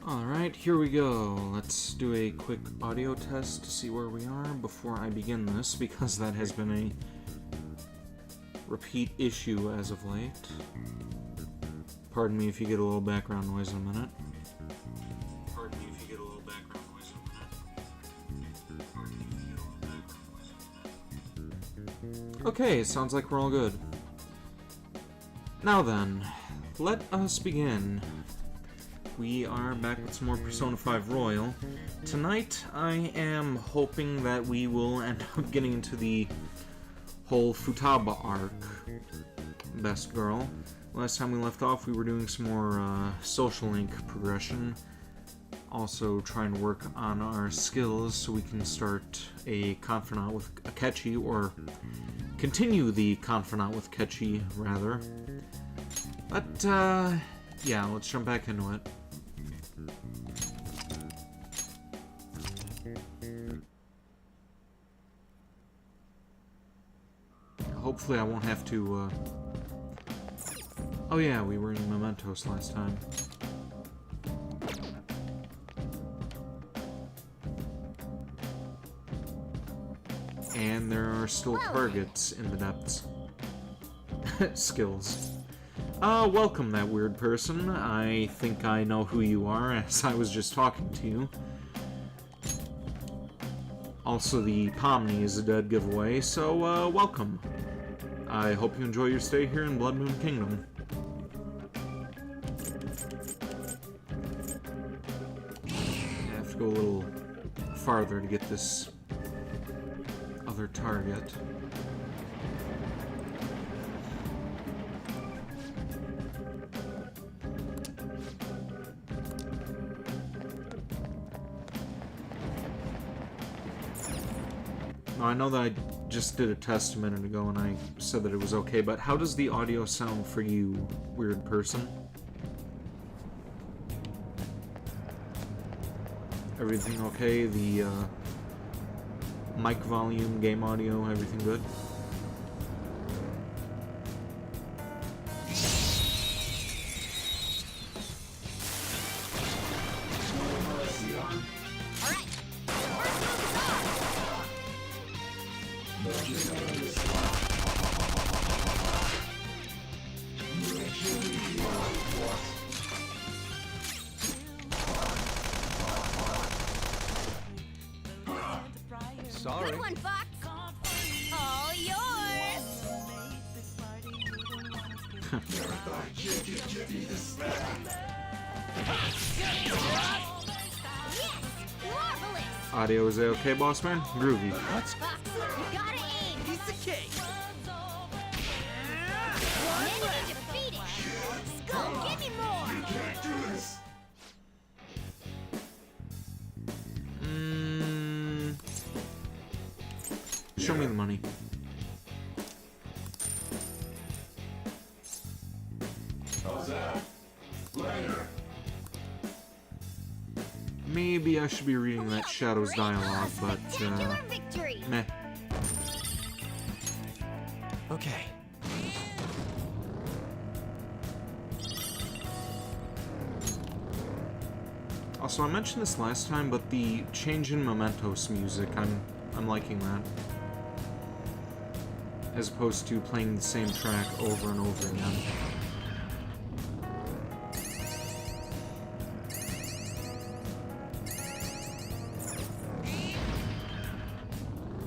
Alright, here we go. Let's do a quick audio test to see where we are before I begin this, because that has been a repeat issue as of late. Pardon me if you get a little background noise in a minute. Okay, sounds like we're all good. Now then, let us begin. We are back with some more Persona 5 Royal. Tonight, I am hoping that we will end up getting into the whole Futaba arc. Best girl. Last time we left off, we were doing some more social link progression. Also trying to work on our skills so we can start a confidant with Akechi, or continue the confidant with Akechi, rather. But, yeah, let's jump back into it. Hopefully I won't have to, Oh yeah, we were in Mementos last time. And there are still targets in the depths. Skills. Welcome, that weird person. I think I know who you are, as I was just talking to you. Also, the Pomni is a dead giveaway, so, welcome. I hope you enjoy your stay here in Blood Moon Kingdom. I have to go a little farther to get this other target. Now, I know that I just did a test a minute ago and I said that it was okay, but how does the audio sound for you, weird person? Everything okay? The mic volume, game audio, everything good? Sorry. Good one, Fox. All yours. Yes, marvelous. Audio is okay, boss man? Groovy. What? Fox, you gotta aim. Piece of cake. Enemy defeated. Skull, give me more. You can't do this. Show me the money. How's that? Later. Maybe I should be reading that Shadow's dialogue, but, Spectacular victory. meh. Okay. Also, I mentioned this last time, but the change in Mementos music, I'm liking that. As opposed to playing the same track over and over again.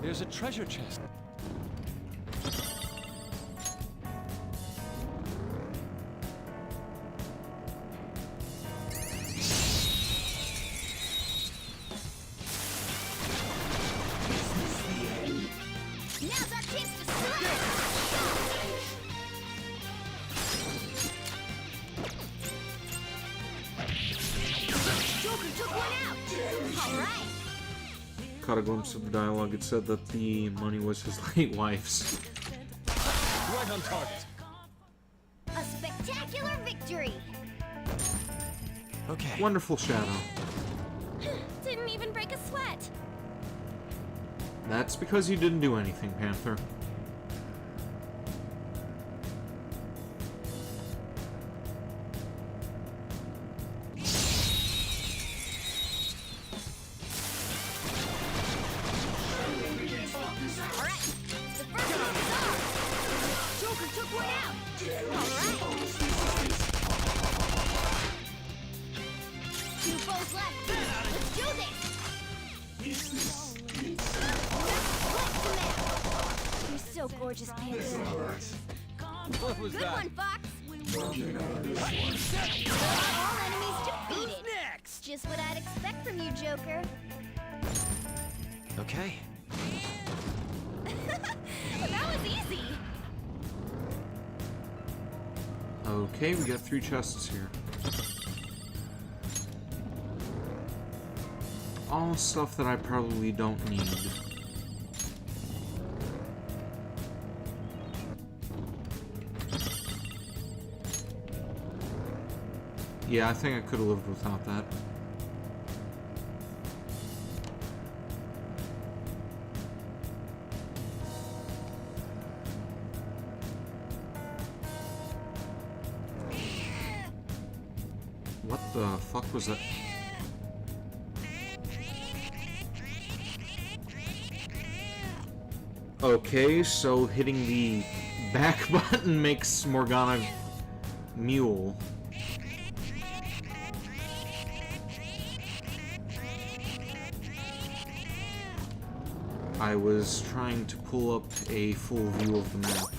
There's a treasure chest. Now's our chance to slap. Joker took one out. All right. Caught a glimpse of the dialogue. It said that the money was his late wife's. Right on target. A spectacular victory. Okay. Wonderful Shadow. Didn't even break a sweat. That's because you didn't do anything, Panther. Two foes left. Let's do this. You're so gorgeous, Panther. What was Good that? one, Fox. All enemies defeated. Next! Just what I'd expect from you, Joker. Okay. That was easy. Okay, we got 3 chests here. All stuff that I probably don't need. Yeah, I think I could have lived without that. What the fuck was that? Okay, so hitting the back button makes Morgana mule. I was trying to pull up a full view of the map.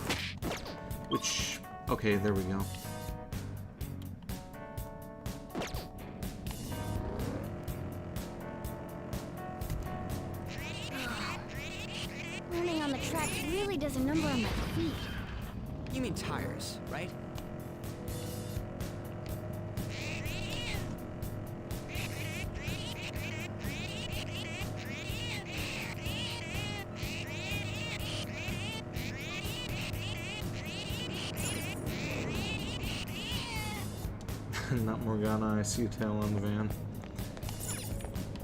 Which... okay, there we go. Running on the tracks really does a number on my feet. You mean tires, right? Not Morgana, I see a tail on the van.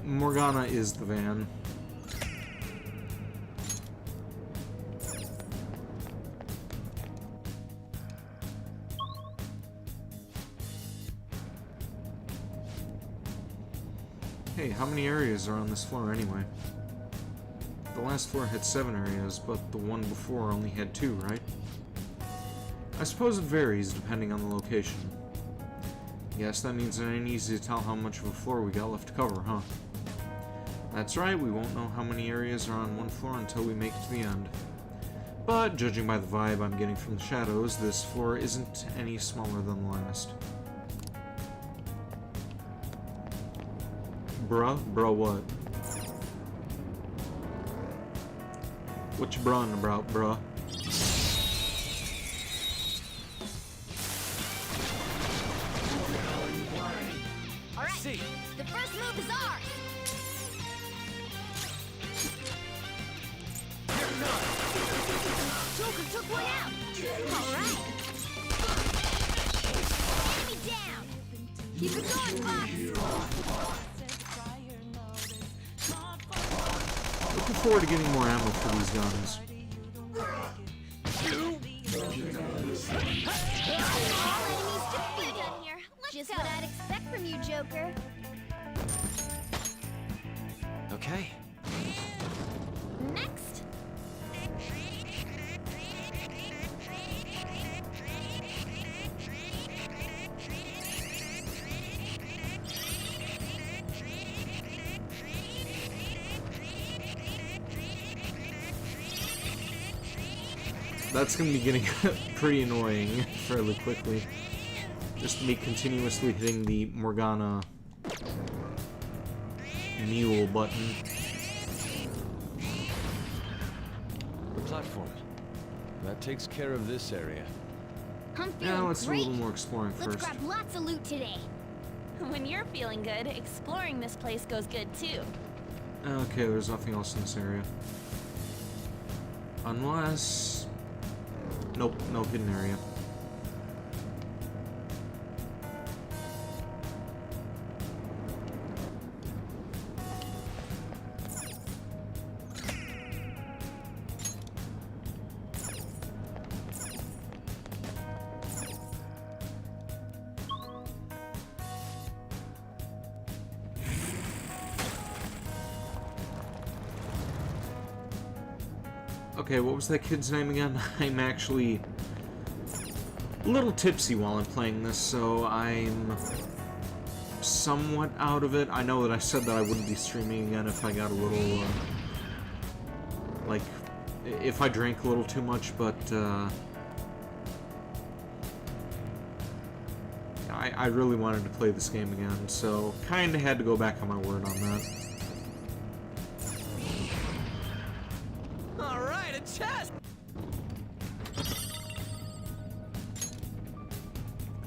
Morgana is the van. Hey, how many areas are on this floor anyway? The last floor had 7 areas, but the one before only had 2, right? I suppose it varies depending on the location. Yes, that means it ain't easy to tell how much of a floor we got left to cover, huh? That's right, we won't know how many areas are on one floor until we make it to the end. But, judging by the vibe I'm getting from the shadows, this floor isn't any smaller than the last. Bruh? Bruh what? What you bruhin' about, bruh? Alright, See. the first move is ours. Joker took one out. Alright. Enemy down. Keep it going, Fox. Looking forward to getting more ammo for these guns. All enemies defeated. Just what I'd expect from you, Joker. Okay. Next. That's gonna be getting pretty annoying fairly quickly. Just me continuously hitting the Morgana mule button. The platform. That takes care of this area. I'm feeling Yeah, let's do a great. little more exploring Let's first. grab lots of loot today. When you're feeling good, exploring this place goes good too. Okay, there's nothing else in this area. Unless... nope, no hidden area. Okay, what was that kid's name again? I'm actually a little tipsy while I'm playing this, so I'm somewhat out of it. I know that I said that I wouldn't be streaming again if I got a little, like, if I drank a little too much, but, I really wanted to play this game again, so kinda had to go back on my word on that. Alright, a chest!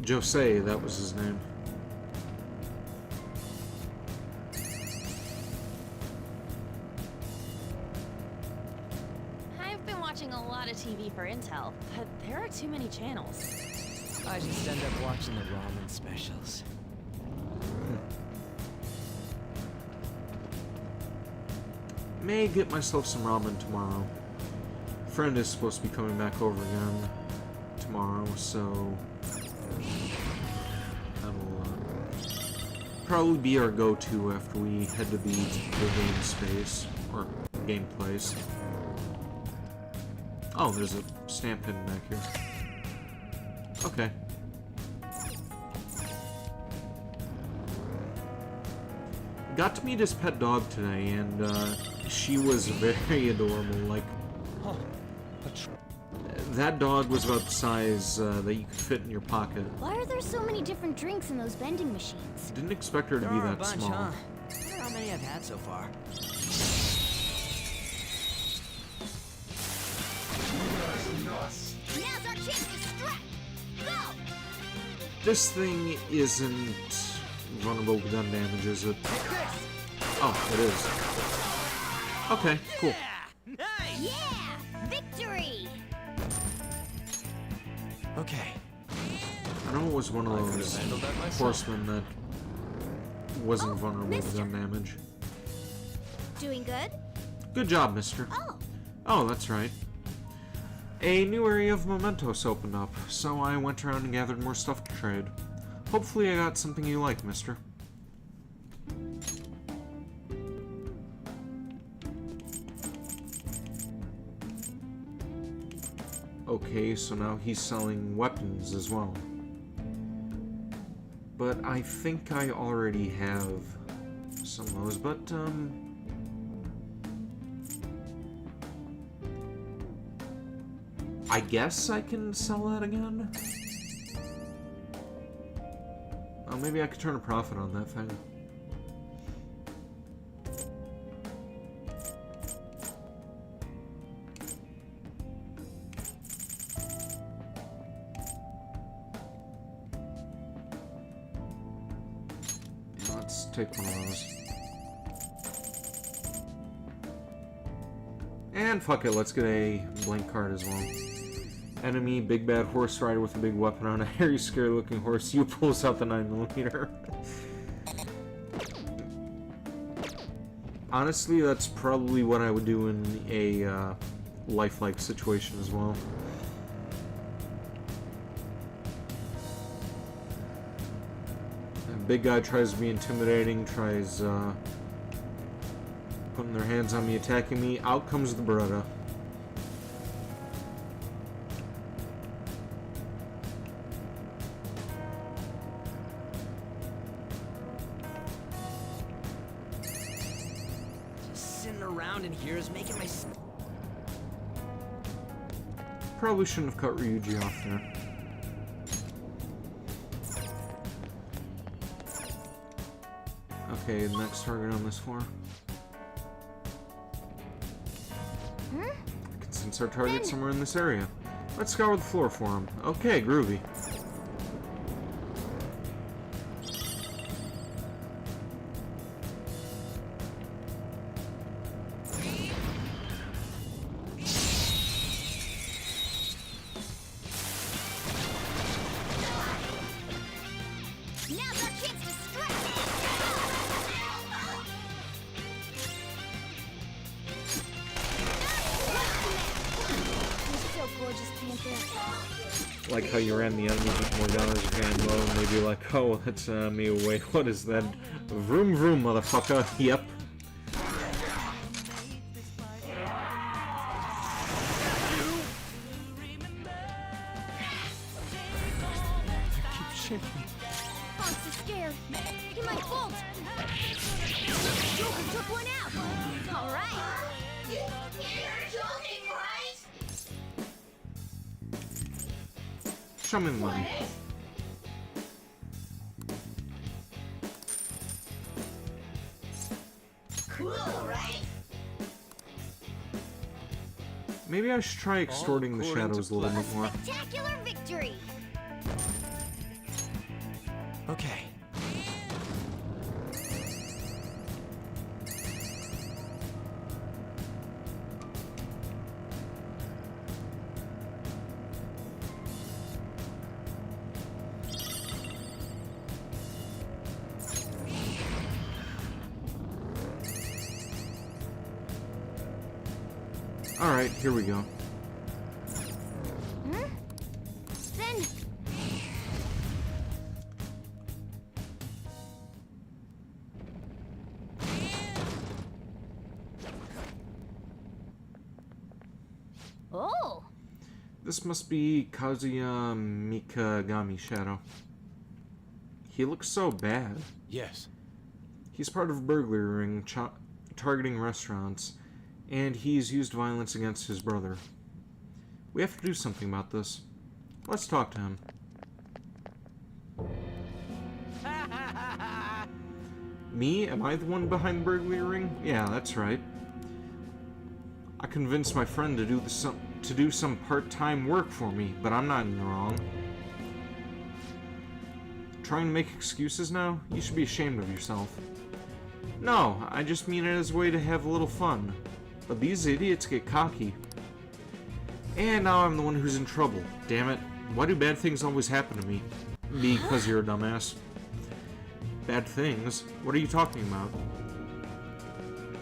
Jose, that was his name. I've been watching a lot of TV for intel, but there are too many channels. I just end up watching the ramen specials. May get myself some ramen tomorrow. Friend is supposed to be coming back over again tomorrow, so that'll probably be our go-to after we head to the game space, or game place. Oh, there's a stamp hidden back here. Okay. Got to meet his pet dog today, and she was very adorable. Like, that dog was about the size that you could fit in your pocket. Why are there so many different drinks in those vending machines? Didn't expect her to There be are a that bunch, small. huh? I wonder how many I've had so far. Now's our chance to strike! Go! This thing isn't vulnerable to gun damage, is it? Oh, it is. Okay, cool. Nice! Yeah! Victory! Okay. I know it was one of I could've those handled that myself. horsemen that wasn't Oh, vulnerable to mister. gun damage. Doing good? Good job, mister. Oh, Oh, that's right. A new area of mementos opened up, so I went around and gathered more stuff to trade. Hopefully I got something you like, mister. Okay, so now he's selling weapons as well. But I think I already have some of those, but, I guess I can sell that again? Oh, maybe I could turn a profit on that thing. Yeah, let's take one of those. And fuck it, let's get a blank card as well. Enemy, big bad horse rider with a big weapon on a hairy, scary looking horse. You pulls out the 9mm. Honestly, that's probably what I would do in a lifelike situation as well. A big guy tries to be intimidating, tries putting their hands on me, attacking me. Out comes the Beretta. Sitting around in here is making my... Probably shouldn't have cut Ryuji off there. Okay, next target on this floor. I can sense our target somewhere in this area. Let's scour the floor for him. Okay, groovy. now's our chance to strike! You're so gorgeous, Panther. Like how you ran the enemies with more gunners and low, and they'd be like, oh, that's me away. What is that? Vroom vroom, motherfucker. Yep. shit. Fox is scared. He might bolt. Joker took one out. All right. Show me the money. Cool, right? Maybe I should try extorting the according to shadows a little bit more. Spectacular victory. Okay. Alright, here we go. Then oh, This must be Kazuya Mikagami Shadow. He looks so bad. Yes. He's part of a burglary ring targeting restaurants, and he's used violence against his brother. We have to do something about this. Let's talk to him. Me? Am I the one behind the burglary ring? Yeah, that's right. I convinced my friend to do some part-time work for me, but I'm not in the wrong. Trying to make excuses now? You should be ashamed of yourself. No, I just mean it as a way to have a little fun. But these idiots get cocky. And now I'm the one who's in trouble. Damn it. Why do bad things always happen to me? Because you're a dumbass. Bad things? What are you talking about?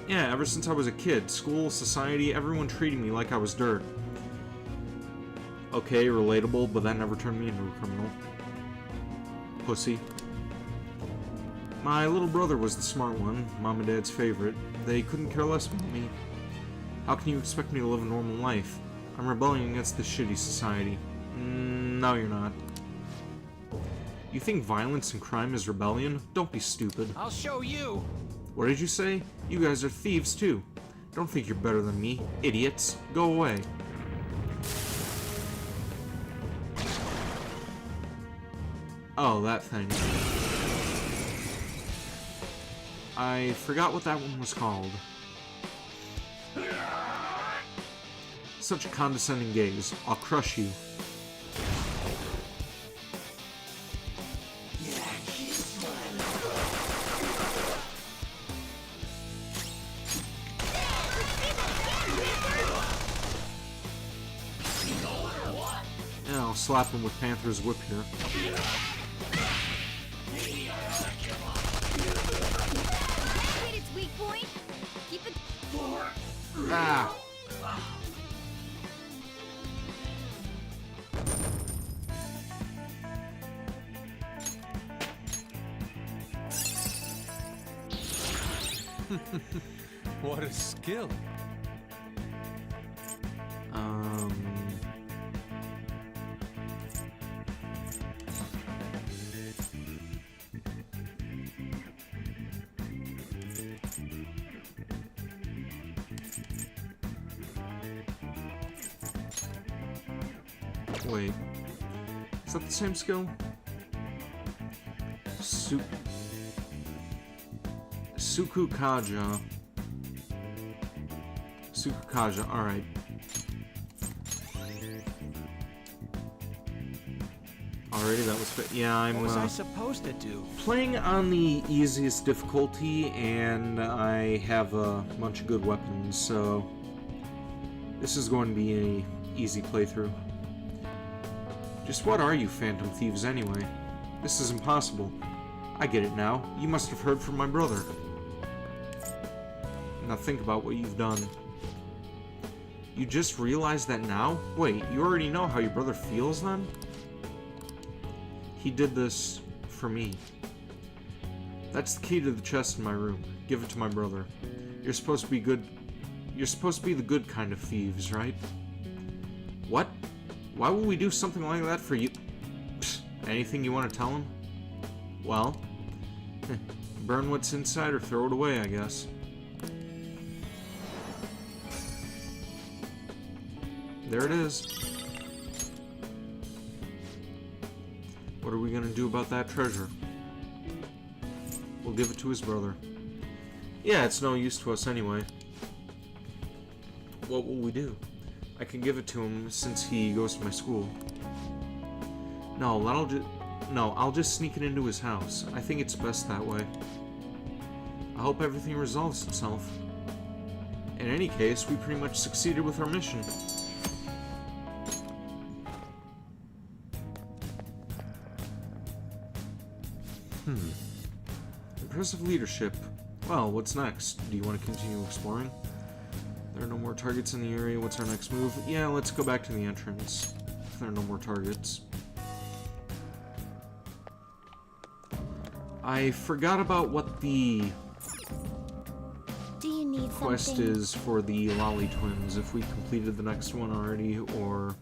Yeah, ever since I was a kid, school, society, everyone treating me like I was dirt. Okay, relatable, but that never turned me into a criminal. Pussy. My little brother was the smart one, Mom and Dad's favorite. They couldn't care less about me. How can you expect me to live a normal life? I'm rebelling against this shitty society. No, you're not. You think violence and crime is rebellion? Don't be stupid. I'll show you. What did you say? You guys are thieves too. Don't think you're better than me, idiots. Go away. Oh, that thing. I forgot what that one was called. Such a condescending gaze. I'll crush you. Yeah, I'll slap him with Panther's whip here. hit its weak point. Keep it. Ah! What a skill. Wait. Is that the same skill? Sukukaja. Sukukaja, alright. Alrighty, that was fit. Yeah, I'm What was I supposed to do? playing on the easiest difficulty, and I have a bunch of good weapons, so this is going to be an easy playthrough. Just what are you phantom thieves anyway? This is impossible. I get it now. You must have heard from my brother. Now think about what you've done. You just realized that now? Wait, you already know how your brother feels then? He did this for me. That's the key to the chest in my room. Give it to my brother. You're supposed to be good. You're supposed to be the good kind of thieves, right? What? Why would we do something like that for you? Psst, Anything you want to tell him? Well, burn what's inside or throw it away, I guess. There it is. What are we gonna do about that treasure? We'll give it to his brother. Yeah, it's no use to us anyway. What will we do? I can give it to him since he goes to my school. No, I'll just sneak it into his house. I think it's best that way. I hope everything resolves itself. In any case, we pretty much succeeded with our mission. Impressive leadership. Well, what's next? Do you want to continue exploring? There are no more targets in the area. What's our next move? Yeah, let's go back to the entrance. If there are no more targets. I forgot about what the Do you need quest something? is for the Lolly twins. If we completed the next one already, or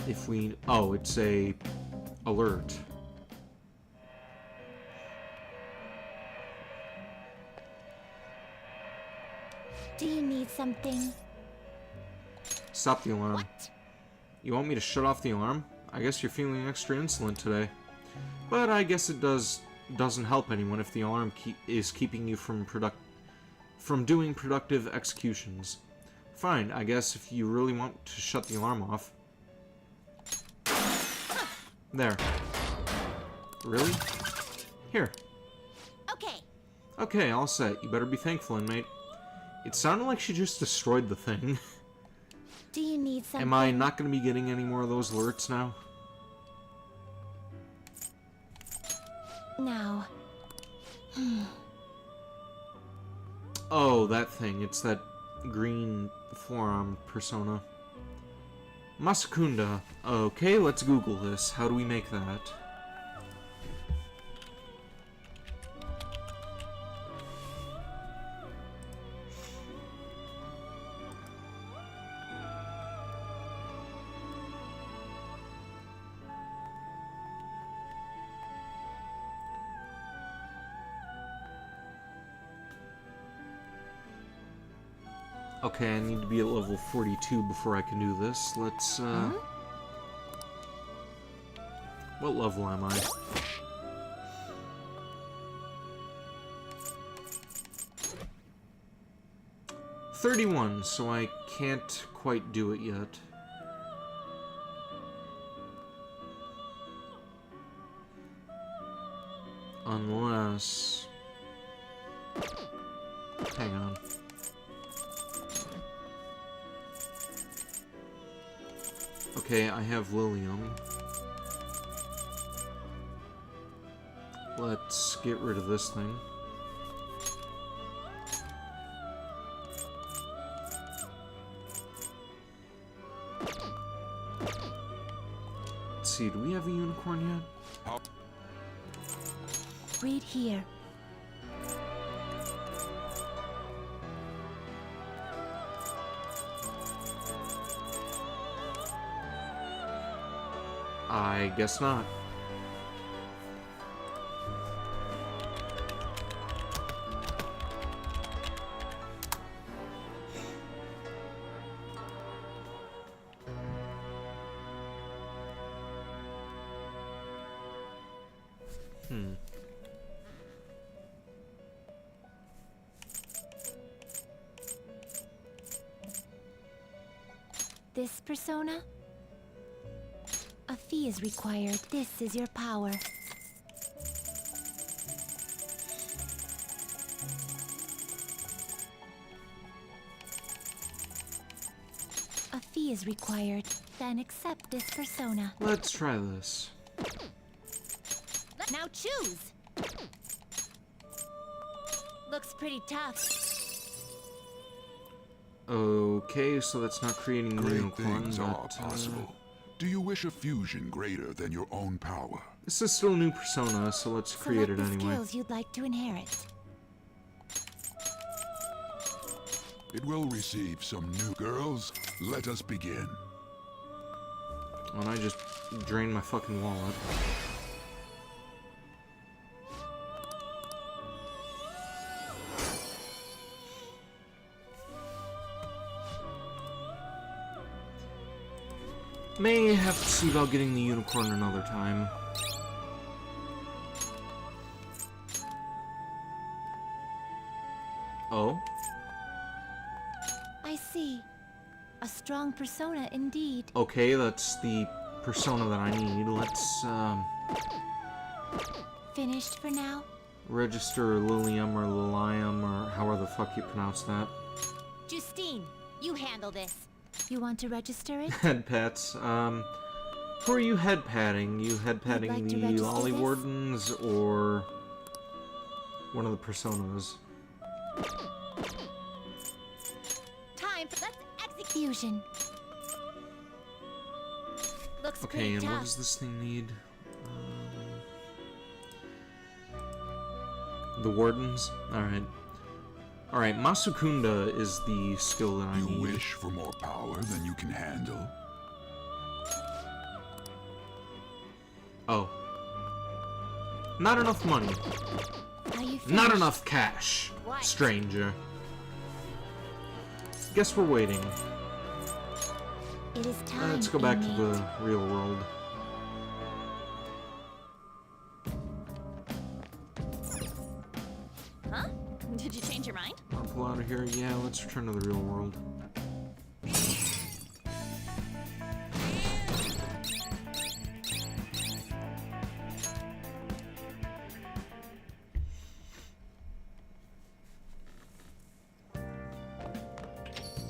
if we... Oh, it's a alert. Do you need something? Stop the alarm. What? You want me to shut off the alarm? I guess you're feeling extra insolent today. But I guess it doesn't help anyone if the alarm is keeping you from doing productive executions. Fine, I guess if you really want to shut the alarm off. There. Really? Here. Okay. Okay, all set. You better be thankful, inmate. It sounded like she just destroyed the thing. Do you need something? Am I not going to be getting any more of those alerts now? Now. Oh, that thing. It's that green forearm persona. Masakunda. Okay, let's Google this. How do we make that? Okay, I need to be at level 42 before I can do this. Let's, What level am I? "31", so I can't quite do it yet. Unless... Hang on. Okay, I have Lilium. Let's get rid of this thing. Let's see, do we have a unicorn yet? Read here. I guess not. This persona? A fee is required. This is your power. A fee is required. Then accept this persona. Let's try this. Now choose! Looks pretty tough. Okay, so that's not creating the Great unicorn, things are but, possible. Do you wish a fusion greater than your own power? this is still a new persona, so let's create Select it the anyway. skills you'd like to inherit. It will receive some new girls. Let us begin. And I just drained my fucking wallet. May have to see about getting the unicorn another time. Oh? I see. A strong persona indeed. Okay, that's the persona that I need. Let's, Finished for now? register Lilium or Lilium or however the fuck you pronounce that. Justine, you handle this. You want to register it? Head pats. Who are you head patting? You head patting like to the register Lolly this? Wardens or one of the personas? Time for let's execution. Looks Okay, pretty and what tough. does this thing need? The Wardens? Alright. Alright, Masukunda is the skill that I You need. wish for more power than you can handle? Oh. Not enough money. Are you Not finished? enough cash, What? stranger. Guess we're waiting. It is time. Let's go back to inmate. the real world. Huh? Did you change your mind? Wanna pull out of here? Yeah, let's return to the real world.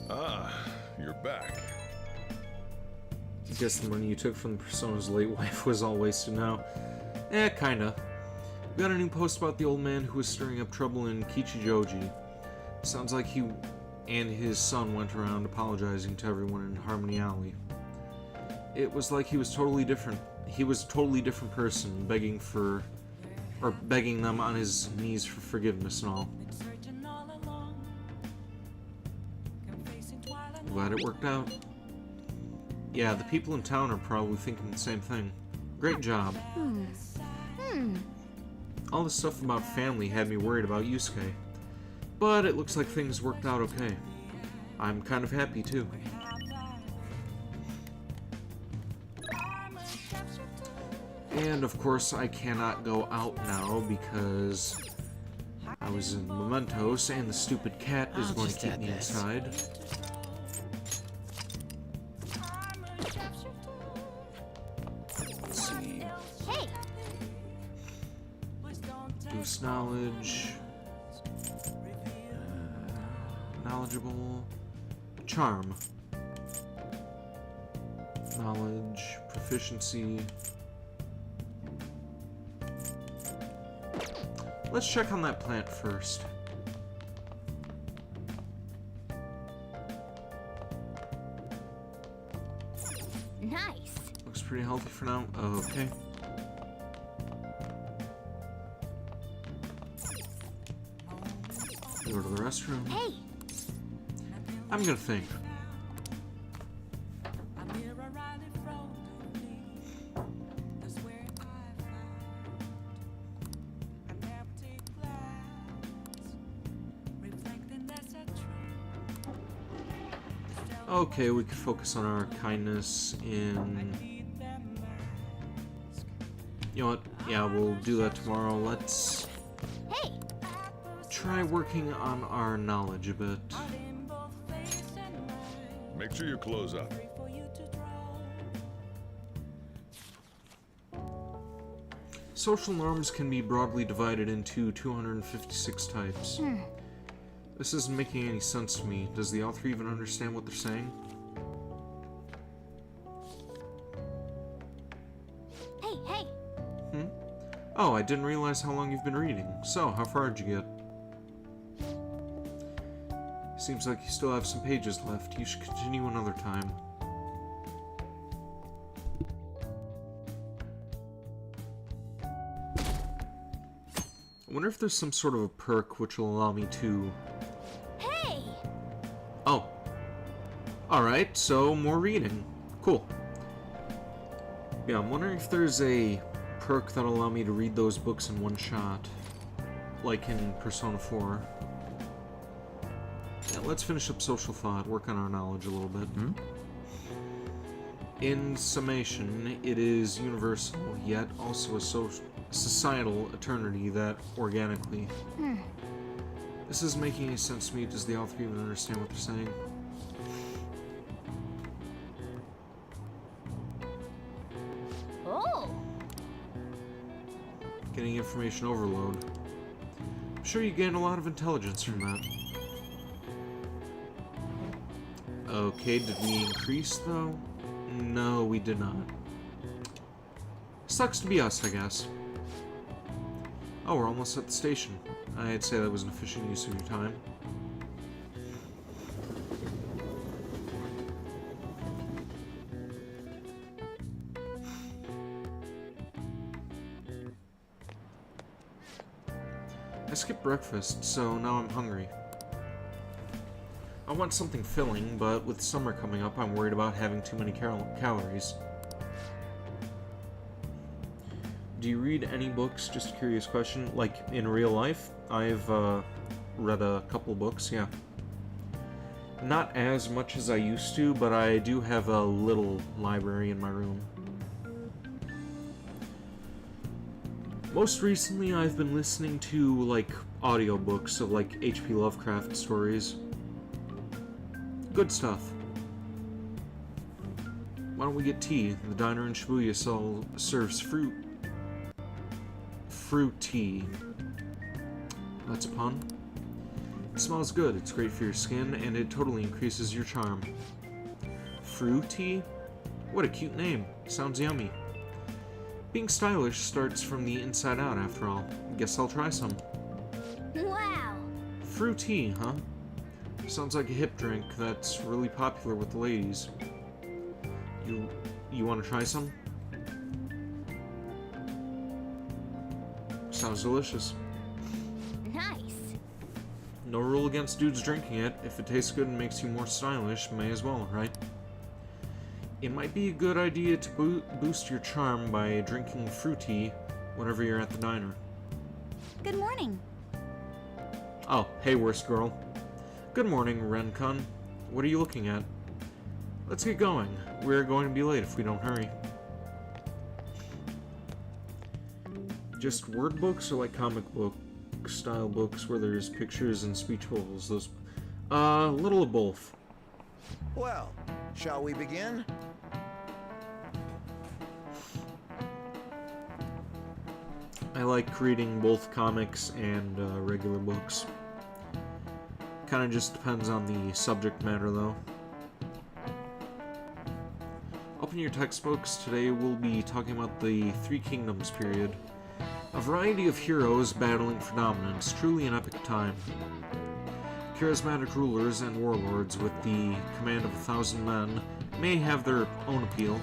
Ah, you're back. I guess the money you took from the Persona's late wife was all wasted now. Eh, kinda. We got a new post about the old man who was stirring up trouble in Kichijoji. Sounds like he and his son went around apologizing to everyone in Harmony Alley. It was like he was totally different. He was a totally different person, begging them on his knees for forgiveness and all. Glad it worked out. Yeah, the people in town are probably thinking the same thing. Great job. All this stuff about family had me worried about Yusuke. But it looks like things worked out okay. I'm kind of happy too. And of course I cannot go out now because I was in Mementos and the stupid cat is I'll going to just keep add me this. inside. Let's see. Hey, Boost knowledge. Knowledgeable. Charm. Knowledge. Proficiency. Let's check on that plant first. nice. Looks pretty healthy for now. Okay. Go to the restroom. Hey, I'm gonna think. Okay, we can focus on our kindness in... You know what? Yeah, we'll do that tomorrow. Let's hey, try working on our knowledge a bit. Make sure you close up. Social norms can be broadly divided into 256 types. This isn't making any sense to me. Does the author even understand what they're saying? hey. Oh, I didn't realize how long you've been reading. So, how far did you get? Seems like you still have some pages left. You should continue another time. I wonder if there's some sort of a perk which will allow me to... Hey! Oh. Alright, so more reading. Cool. Yeah, I'm wondering if there's a perk that'll allow me to read those books in one shot. Like in Persona 4. Yeah, let's finish up social thought, work on our knowledge a little bit. In summation, it is universal, yet also a societal eternity that organically. This isn't making any sense to me. Does the author even understand what they're saying? Oh. Getting information overload. I'm sure you gained a lot of intelligence from that. Okay, did we increase though? No, we did not. Sucks to be us, I guess. Oh, we're almost at the station. I'd say that was an efficient use of your time. I skipped breakfast, so now I'm hungry. I want something filling, but with summer coming up, I'm worried about having too many calories. Do you read any books? Just a curious question. Like, in real life? I've read a couple books, yeah. Not as much as I used to, but I do have a little library in my room. Most recently, I've been listening to, like, audiobooks of, like, H.P. Lovecraft stories. Good stuff. Why don't we get tea? The diner in Shibuya serves fruit tea. That's a pun. It smells good, it's great for your skin, and it totally increases your charm. Fruit tea? What a cute name. Sounds yummy. Being stylish starts from the inside out, after all. Guess I'll try some. Wow. Fruit tea, huh? Sounds like a hip drink that's really popular with the ladies. You want to try some? Sounds delicious. Nice. No rule against dudes drinking it. If it tastes good and makes you more stylish, may as well, right? It might be a good idea to boost your charm by drinking fruit tea whenever you're at the diner. Good morning. Oh, hey, worst girl. Good morning, Ren-kun. What are you looking at? Let's get going. We're going to be late if we don't hurry. Just word books or like comic book style books where there's pictures and speech bubbles? Those, a little of both. Well, shall we begin? I like reading both comics and regular books. Kind of just depends on the subject matter, though. Open your textbooks. Today we'll be talking about the Three Kingdoms period. A variety of heroes battling for dominance, truly an epic time. Charismatic rulers and warlords with the command of 1,000 men may have their own appeal,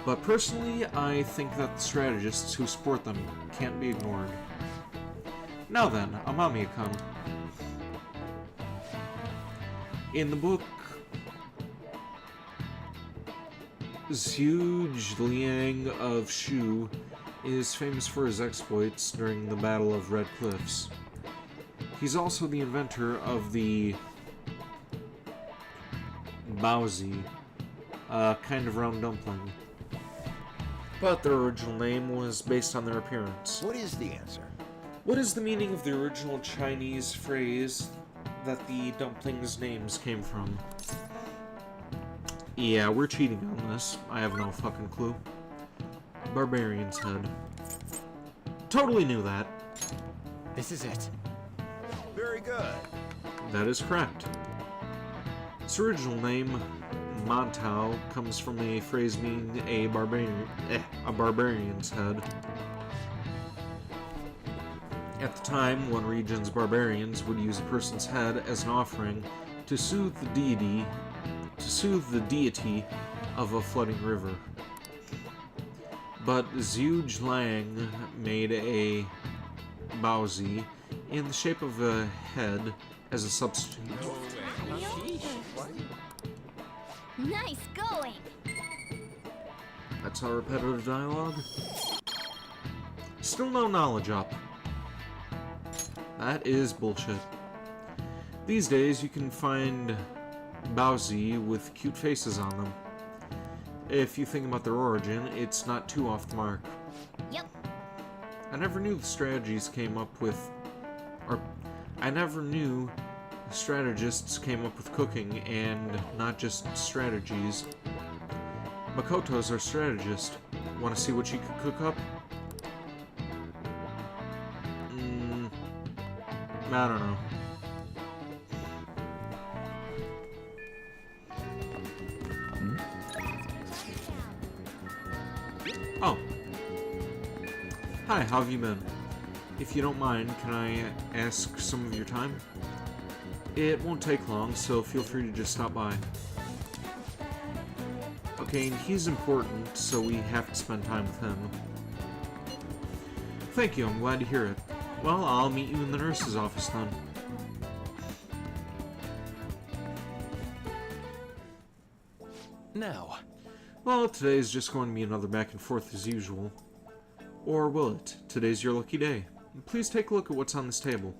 but personally I think that the strategists who support them can't be ignored. Now then, Amamiya-kun. In the book, Zhu Liang of Shu is famous for his exploits during the Battle of Red Cliffs. He's also the inventor of the Baozi, a kind of round dumpling. But their original name was based on their appearance. What is the answer? What is the meaning of the original Chinese phrase that the dumplings' names came from? Yeah, we're cheating on this. I have no fucking clue. Barbarian's head. Totally knew that. This is it. Very good. That is correct. Its original name, Montao, comes from a phrase meaning a barbarian's head. At the time, one region's barbarians would use a person's head as an offering to soothe the deity of a flooding river. But Zhu Liang made a Baozi in the shape of a head as a substitute. Nice going. That's our repetitive dialogue. Still no knowledge up. That is bullshit. These days, you can find Bowsy with cute faces on them. If you think about their origin, it's not too off the mark. Yep. I never knew the strategists came up with cooking and not just strategies. Makoto's our strategist. Want to see what she could cook up? I don't know. Oh. Hi, how have you been? If you don't mind, can I ask some of your time? It won't take long, so feel free to just stop by. Okay, and he's important, so we have to spend time with him. Thank you, I'm glad to hear it. Well, I'll meet you in the nurse's office then. Now, Well, today's just going to be another back and forth as usual. Or will it? Today's your lucky day. Please take a look at what's on this table.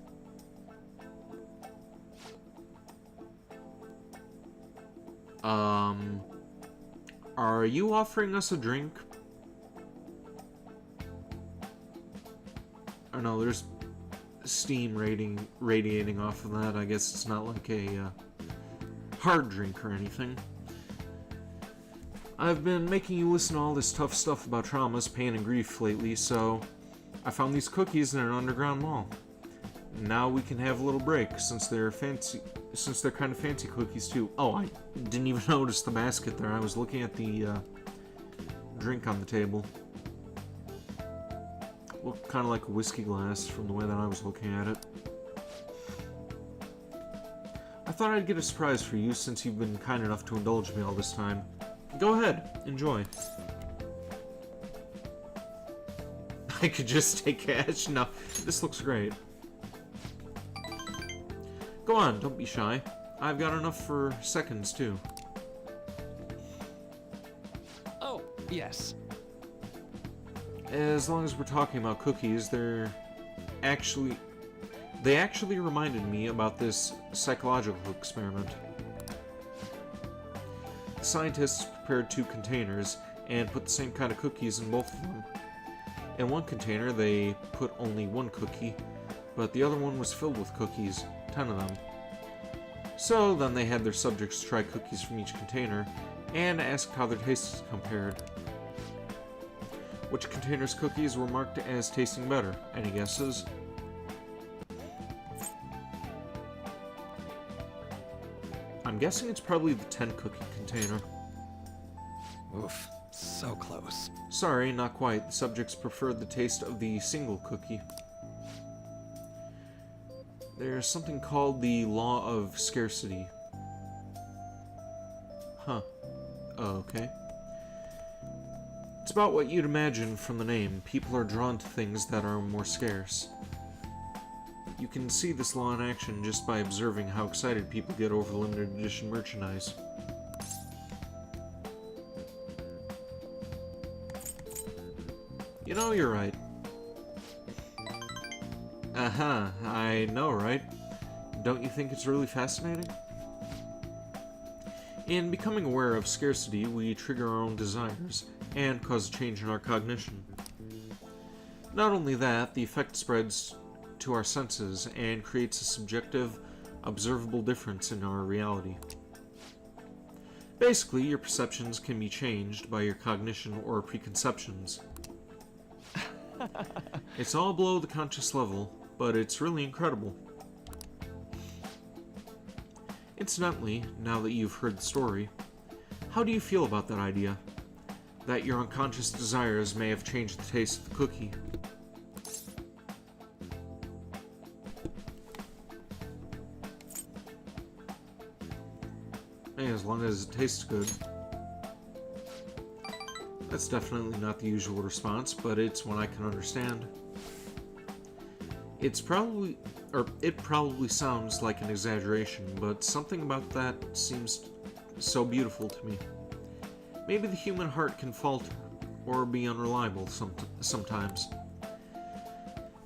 Are you offering us a drink? Oh no, there's steam radiating off of that. I guess it's not like a hard drink or anything. I've been making you listen to all this tough stuff about traumas, pain, and grief lately, so I found these cookies in an underground mall. Now we can have a little break, since they're kind of fancy cookies too. Oh, I didn't even notice the basket there. I was looking at the drink on the table. Looked kind of like a whiskey glass from the way that I was looking at it. I thought I'd get a surprise for you since you've been kind enough to indulge me all this time. Go ahead, enjoy. I could just take cash. No, this looks great. Go on, don't be shy. I've got enough for seconds, too. oh, yes. As long as we're talking about cookies, they actually reminded me about this psychological experiment. The scientists prepared 2 containers and put the same kind of cookies in both of them. In one container, they put only 1 cookie, but the other one was filled with cookies, 10 of them. So then they had their subjects try cookies from each container and asked how their tastes compared. Which container's cookies were marked as tasting better? Any guesses? I'm guessing it's probably the 10 cookie container. Oof, so close. Sorry, not quite. The subjects preferred the taste of the single cookie. There's something called the law of scarcity. Huh. Oh, okay. It's about what you'd imagine from the name. People are drawn to things that are more scarce. You can see this law in action just by observing how excited people get over limited edition merchandise. You know, you're right. I know, right? Don't you think it's really fascinating? In becoming aware of scarcity, we trigger our own desires and cause a change in our cognition. Not only that, the effect spreads to our senses and creates a subjective, observable difference in our reality. Basically, your perceptions can be changed by your cognition or preconceptions. It's all below the conscious level, but it's really incredible. Incidentally, now that you've heard the story, how do you feel about that idea? That your unconscious desires may have changed the taste of the cookie? Hey, as long as it tastes good. That's definitely not the usual response, but it's one I can understand. It probably sounds like an exaggeration, but something about that seems so beautiful to me. Maybe the human heart can falter, or be unreliable sometimes.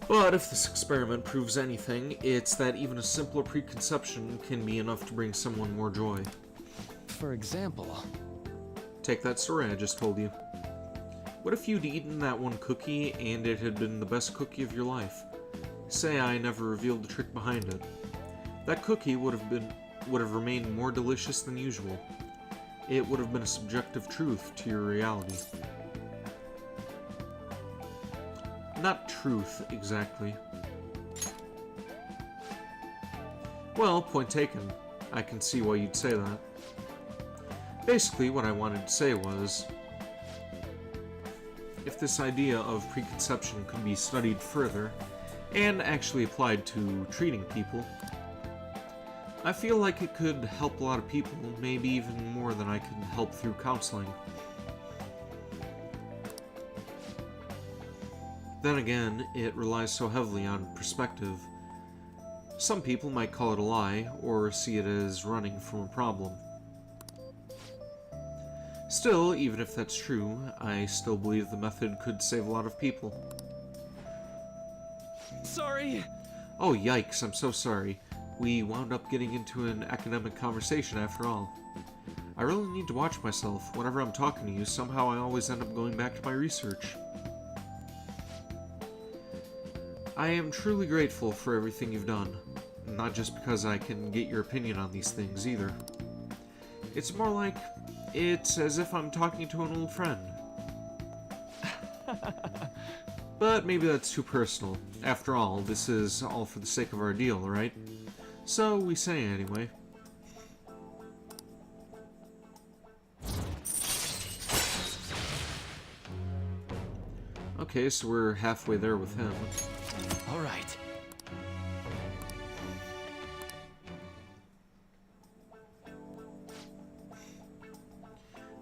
But if this experiment proves anything, it's that even a simpler preconception can be enough to bring someone more joy. For example... Take that story I just told you. What if you'd eaten that one cookie and it had been the best cookie of your life? Say I never revealed the trick behind it. That cookie would have remained more delicious than usual. It would have been a subjective truth to your reality. Not truth, exactly. Well, point taken. I can see why you'd say that. Basically, what I wanted to say was, if this idea of preconception could be studied further, and actually applied to treating people, I feel like it could help a lot of people, maybe even more than I could help through counseling. Then again, it relies so heavily on perspective. Some people might call it a lie, or see it as running from a problem. Still, even if that's true, I still believe the method could save a lot of people. Sorry! Oh yikes, I'm so sorry. We wound up getting into an academic conversation after all. I really need to watch myself. Whenever I'm talking to you, somehow I always end up going back to my research. I am truly grateful for everything you've done. Not just because I can get your opinion on these things, either. It's more like, it's as if I'm talking to an old friend. But maybe that's too personal. After all, this is all for the sake of our deal, right? So we say anyway. Okay, so we're halfway there with him. All right.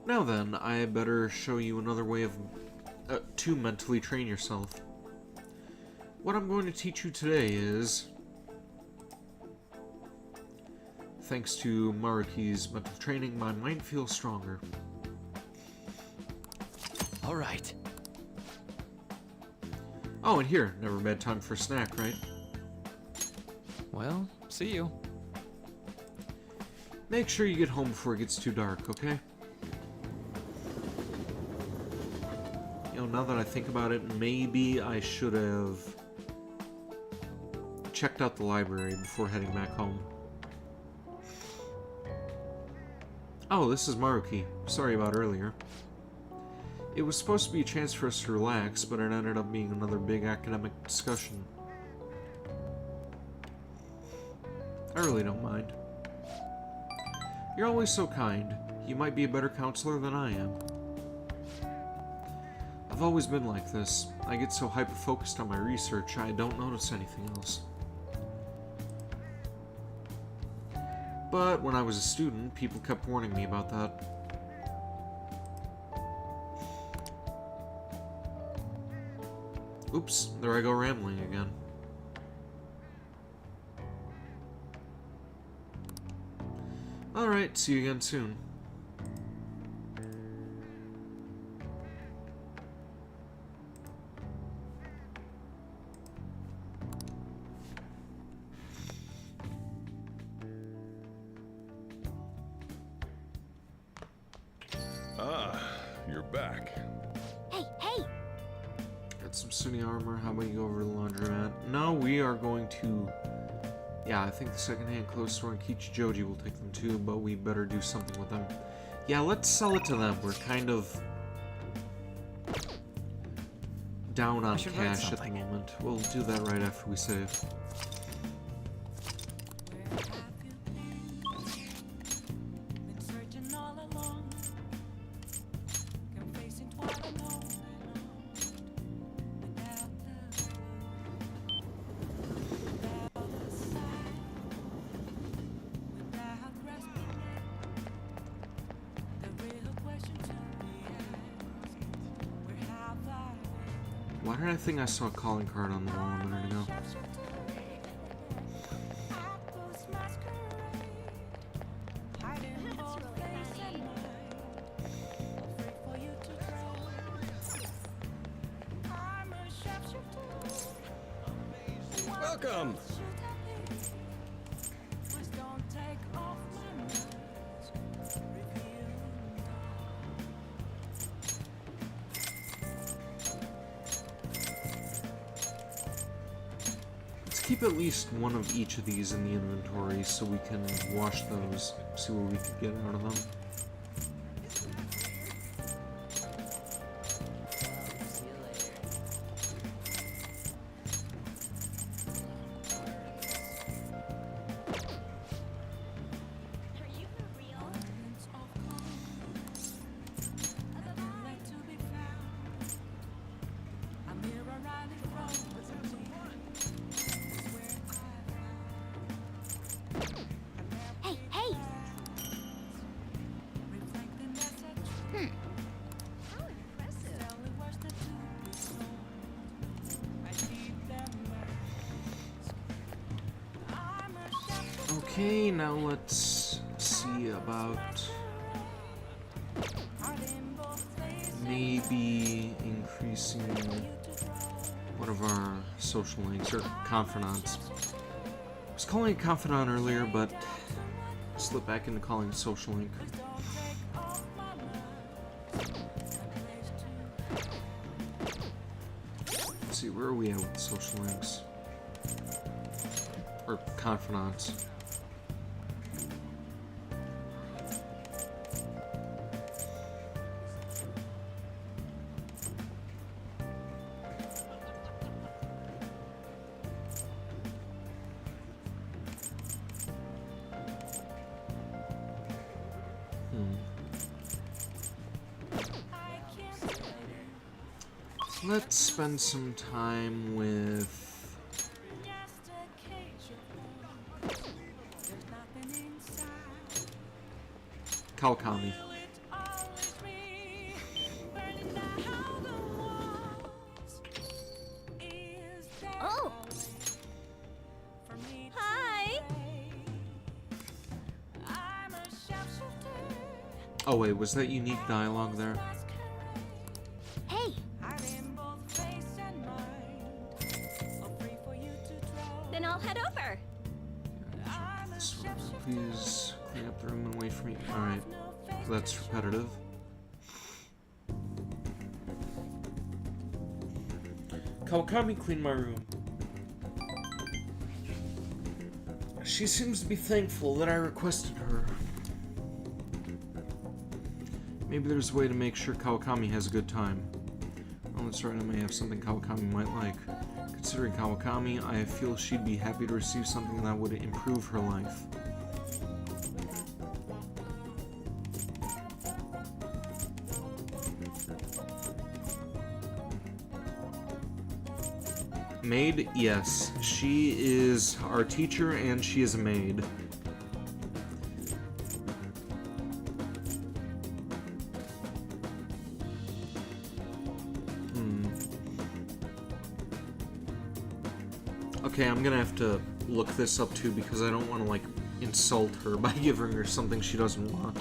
Now then, I better show you another way of to mentally train yourself. What I'm going to teach you today is, thanks to Maruki's mental training, my mind feels stronger. All right. Oh, and here, never a bad time for a snack, right? Well, see you. Make sure you get home before it gets too dark, okay? You know, now that I think about it, maybe I should have checked out the library before heading back home. Oh, this is Maruki. Sorry about earlier. It was supposed to be a chance for us to relax, but it ended up being another big academic discussion. I really don't mind. You're always so kind. You might be a better counselor than I am. I've always been like this. I get so hyper-focused on my research, I don't notice anything else. But when I was a student, people kept warning me about that. Oops, there I go rambling again. Alright, see you again soon. Ah, you're back. Hey, hey! Got some Sunni armor. How about you go over to the laundromat? No, we are going to... Yeah, I think the secondhand clothes store in Kichijoji will take them too, but we better do something with them. Yeah, let's sell it to them. We're kind of down on cash at the moment. We'll do that right after we save. Why did I think I saw a calling card on the wall a minute ago? That's really funny. Welcome! Let's keep at least one of each of these in the inventory so we can wash those, see what we can get out of them. See you later. Are you for real? Hey, hey! How impressive. Okay, now let's see about maybe increasing one of our social links, or confidants. I was calling it confidant earlier, but slipped back into calling it social link. Let's see, where are we at with social links? Or confidants. Let's spend some time with Kawakami. Oh! Hi! Oh wait, was that unique dialogue there? Hey! Then I'll head over. This one, please clean up the room and wait for me. Alright, that's repetitive. Kawakami cleaned my room. She seems to be thankful that I requested her. Maybe there's a way to make sure Kawakami has a good time. Oh, that's right, I may have something Kawakami might like. Considering Kawakami, I feel she'd be happy to receive something that would improve her life. Maid? Yes. She is our teacher and she is a maid. Okay, I'm gonna have to look this up too because I don't want to, like, insult her by giving her something she doesn't want.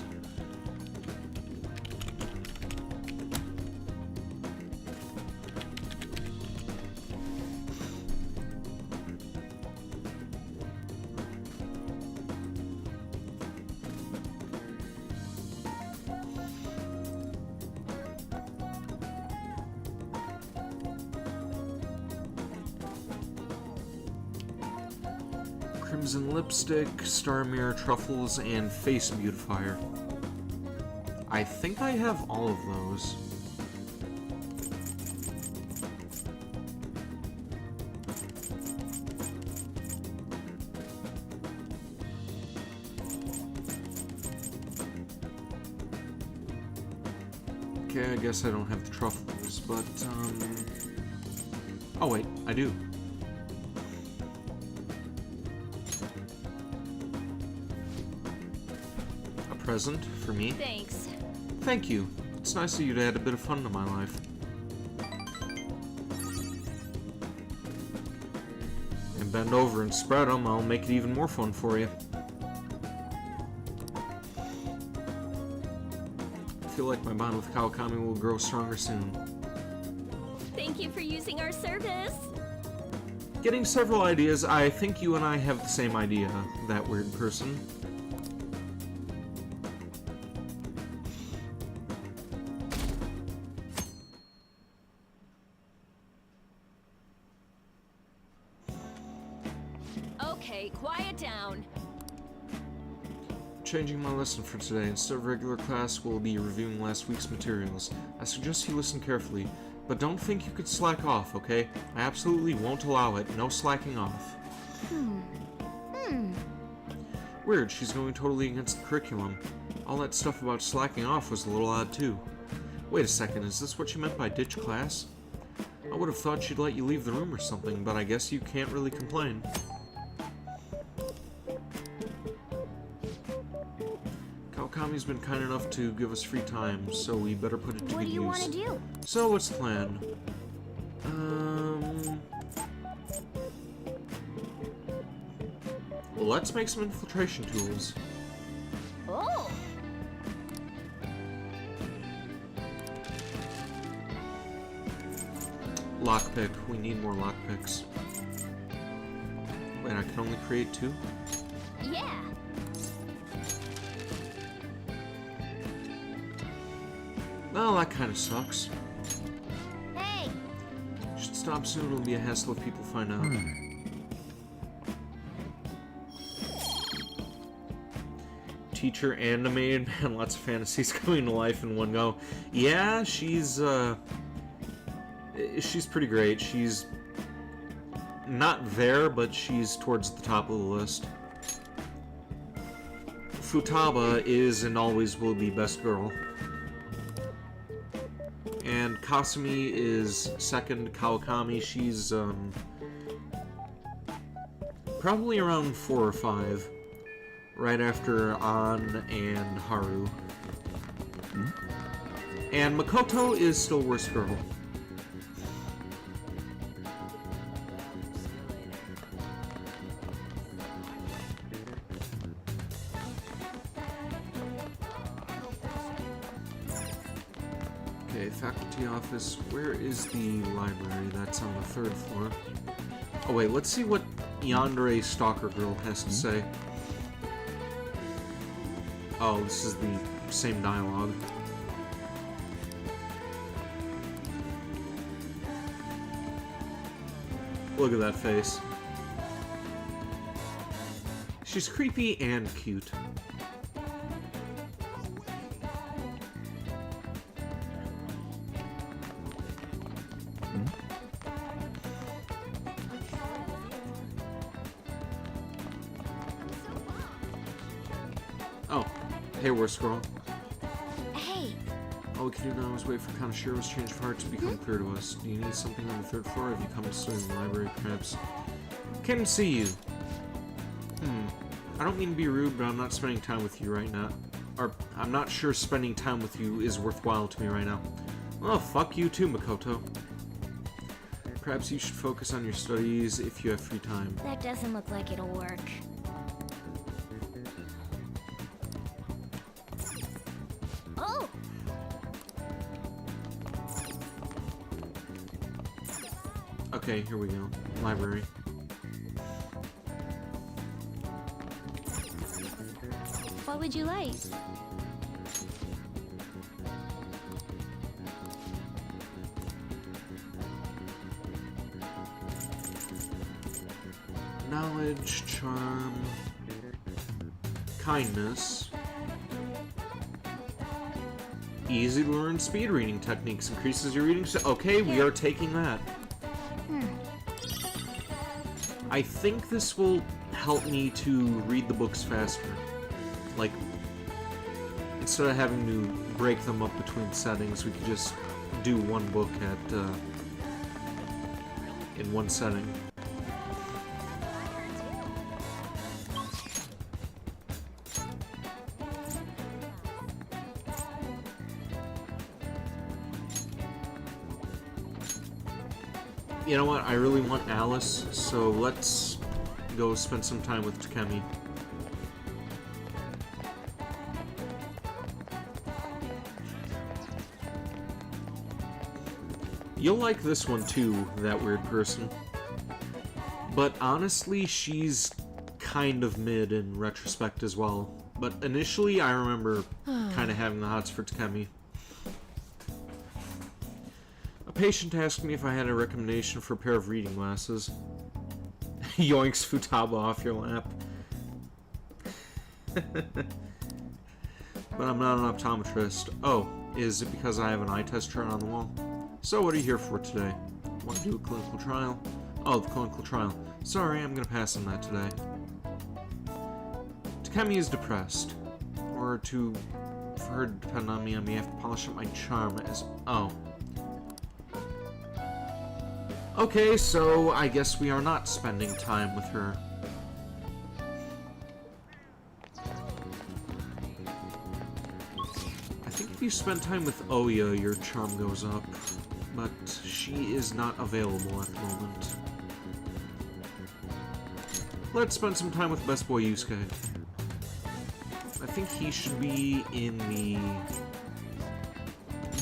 Crimson lipstick, star mirror truffles, and face beautifier. I think I have all of those. Okay, I guess I don't have the truffles, but, oh wait, I do. Present for me. Thanks. Thank you. It's nice of you to add a bit of fun to my life. And bend over and spread them, I'll make it even more fun for you. I feel like my bond with Kawakami will grow stronger soon. Thank you for using our service. Getting several ideas. I think you and I have the same idea, that weird person. Okay, quiet down. Changing my lesson for today. Instead of regular class, we'll be reviewing last week's materials. I suggest you listen carefully, but don't think you could slack off, okay? I absolutely won't allow it. No slacking off. Weird, she's going totally against the curriculum. All that stuff about slacking off was a little odd, too. Wait a second, is this what you meant by ditch class? I would have thought she'd let you leave the room or something, but I guess you can't really complain. Kami's been kind enough to give us free time, so we better put it to good use. What do you want to do? So, what's the plan? Let's make some infiltration tools. Oh! Lockpick. We need more lockpicks. Wait, I can only create 2? Yeah! Well, that kind of sucks. Hey! Should stop soon, it'll be a hassle if people find out. Teacher animated, man, lots of fantasies coming to life in one go. Yeah, she's pretty great. She's not there, but she's towards the top of the list. Futaba is and always will be best girl. And Kasumi is second. Kawakami, she's probably around 4 or 5, right after An and Haru. And Makoto is still worst girl. Okay, faculty office. Where is the library? That's on the 3rd floor. Oh wait, let's see what Yandere Stalker Girl has to say. Oh, this is the same dialogue. Look at that face. She's creepy and cute. Oh, hey, worst girl. Hey! All we can do now is wait for Kanashiro's change of heart to become clear to us. Do you need something on the 3rd floor? Have you come to study in the library, perhaps? Can't see you. I don't mean to be rude, but I'm not spending time with you right now. Or, I'm not sure spending time with you is worthwhile to me right now. Well, fuck you too, Makoto. Perhaps you should focus on your studies if you have free time. That doesn't look like it'll work. Oh! Okay, here we go. Library. What would you like? Knowledge, charm, kindness, easy to learn speed reading techniques, increases your reading. Okay, we are taking that. I think this will help me to read the books faster. Like, instead of having to break them up between settings, we could just do one book at in one setting. You know what? I really want Alice, so let's go spend some time with Takemi. You'll like this one too, that weird person. But honestly, she's kind of mid in retrospect as well. But initially, I remember kind of having the hots for Takemi. A patient asked me if I had a recommendation for a pair of reading glasses. Yoinks Futaba off your lap. But I'm not an optometrist. Oh, is it because I have an eye test chart on the wall? So what are you here for today? Want to do a clinical trial? Oh, the clinical trial. Sorry, I'm gonna pass on that today. Takemi is depressed. For her to depend on me, I may have to polish up my charm as... Oh. Okay, so I guess we are not spending time with her. I think if you spend time with Oya, your charm goes up. But she is not available at the moment. Let's spend some time with Best Boy Yusuke. I think he should be in the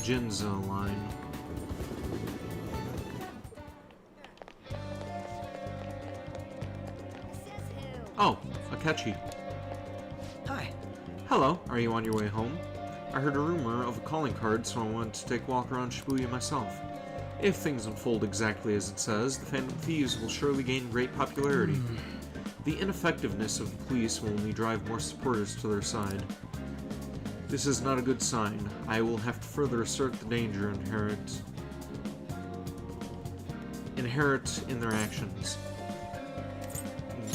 Jinza line. Oh, Akechi. Hi. Hello, are you on your way home? I heard a rumor of a calling card, so I wanted to take a walk around Shibuya myself. If things unfold exactly as it says, the Phantom Thieves will surely gain great popularity. The ineffectiveness of the police will only drive more supporters to their side. This is not a good sign. I will have to further assert the danger inherent in their actions.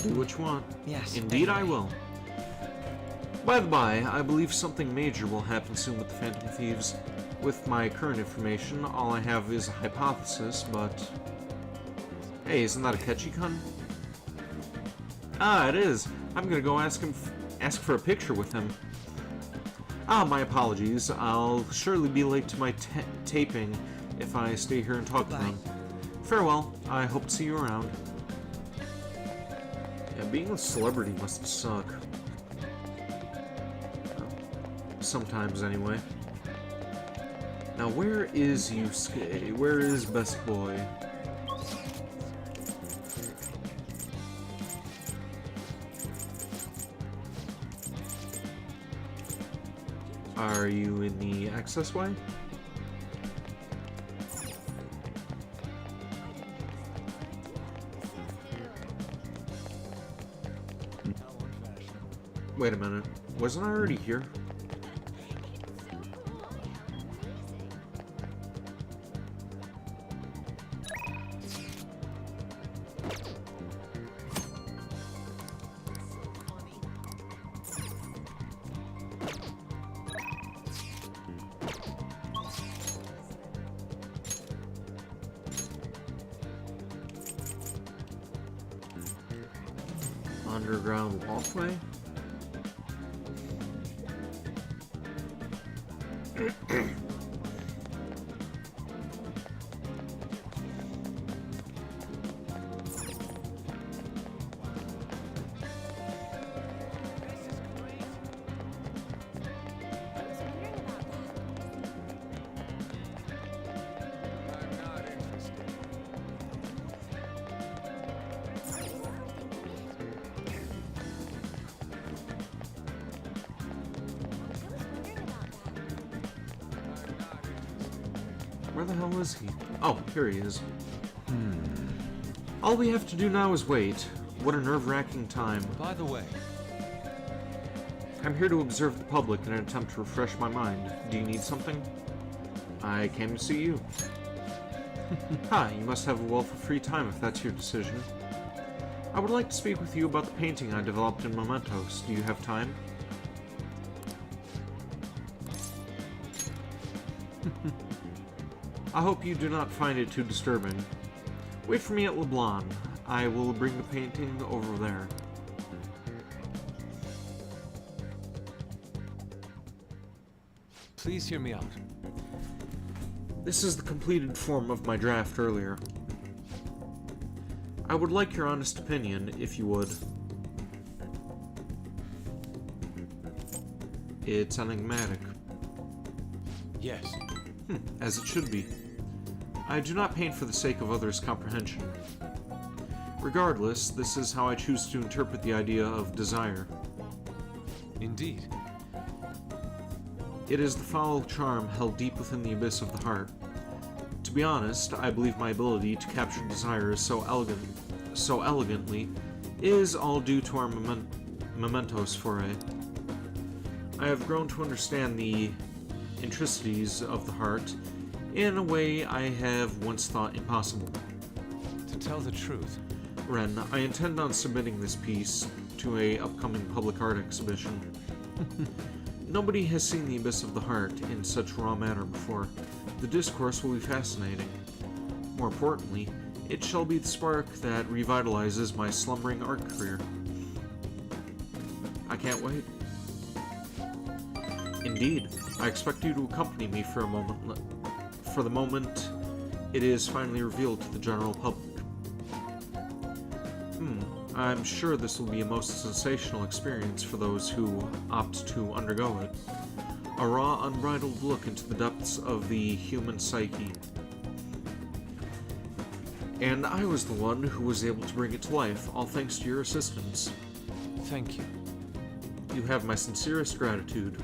Do what you want. Yes. Indeed, I will. By the by, I believe something major will happen soon with the Phantom Thieves. With my current information, all I have is a hypothesis, but... Hey, isn't that a Akechi-kun? Ah, it is. I'm gonna go ask for a picture with him. Ah, my apologies. I'll surely be late to my taping if I stay here and talk to them. Farewell. I hope to see you around. Yeah, being a celebrity must suck. Sometimes, anyway. Now, where is Yusuke? Where is Best Boy? Are you in the access way? Wait a minute. Wasn't I already here? Underground walkway? Where the hell is he? Oh, here he is. All we have to do now is wait. What a nerve-wracking time. By the way, I'm here to observe the public in an attempt to refresh my mind. Do you need something? I came to see you. Hi, you must have a wealth of free time if that's your decision. I would like to speak with you about the painting I developed in Mementos. Do you have time? I hope you do not find it too disturbing. Wait for me at Leblon. I will bring the painting over there. please hear me out. This is the completed form of my draft earlier. I would like your honest opinion, if you would. It's enigmatic. Yes. As it should be. I do not paint for the sake of others' comprehension. Regardless, this is how I choose to interpret the idea of desire. Indeed. It is the foul charm held deep within the abyss of the heart. To be honest, I believe my ability to capture desire so elegantly is all due to our mementos foray. I have grown to understand the intricacies of the heart in a way I have once thought impossible. To tell the truth, Ren, I intend on submitting this piece to a upcoming public art exhibition. Nobody has seen the abyss of the heart in such raw manner before. The discourse will be fascinating. More importantly, it shall be the spark that revitalizes my slumbering art career. I can't wait. Indeed, I expect you to accompany me for the moment it is finally revealed to the general public. I'm sure this will be a most sensational experience for those who opt to undergo it. A raw, unbridled look into the depths of the human psyche. And I was the one who was able to bring it to life, all thanks to your assistance. thank you. You have my sincerest gratitude.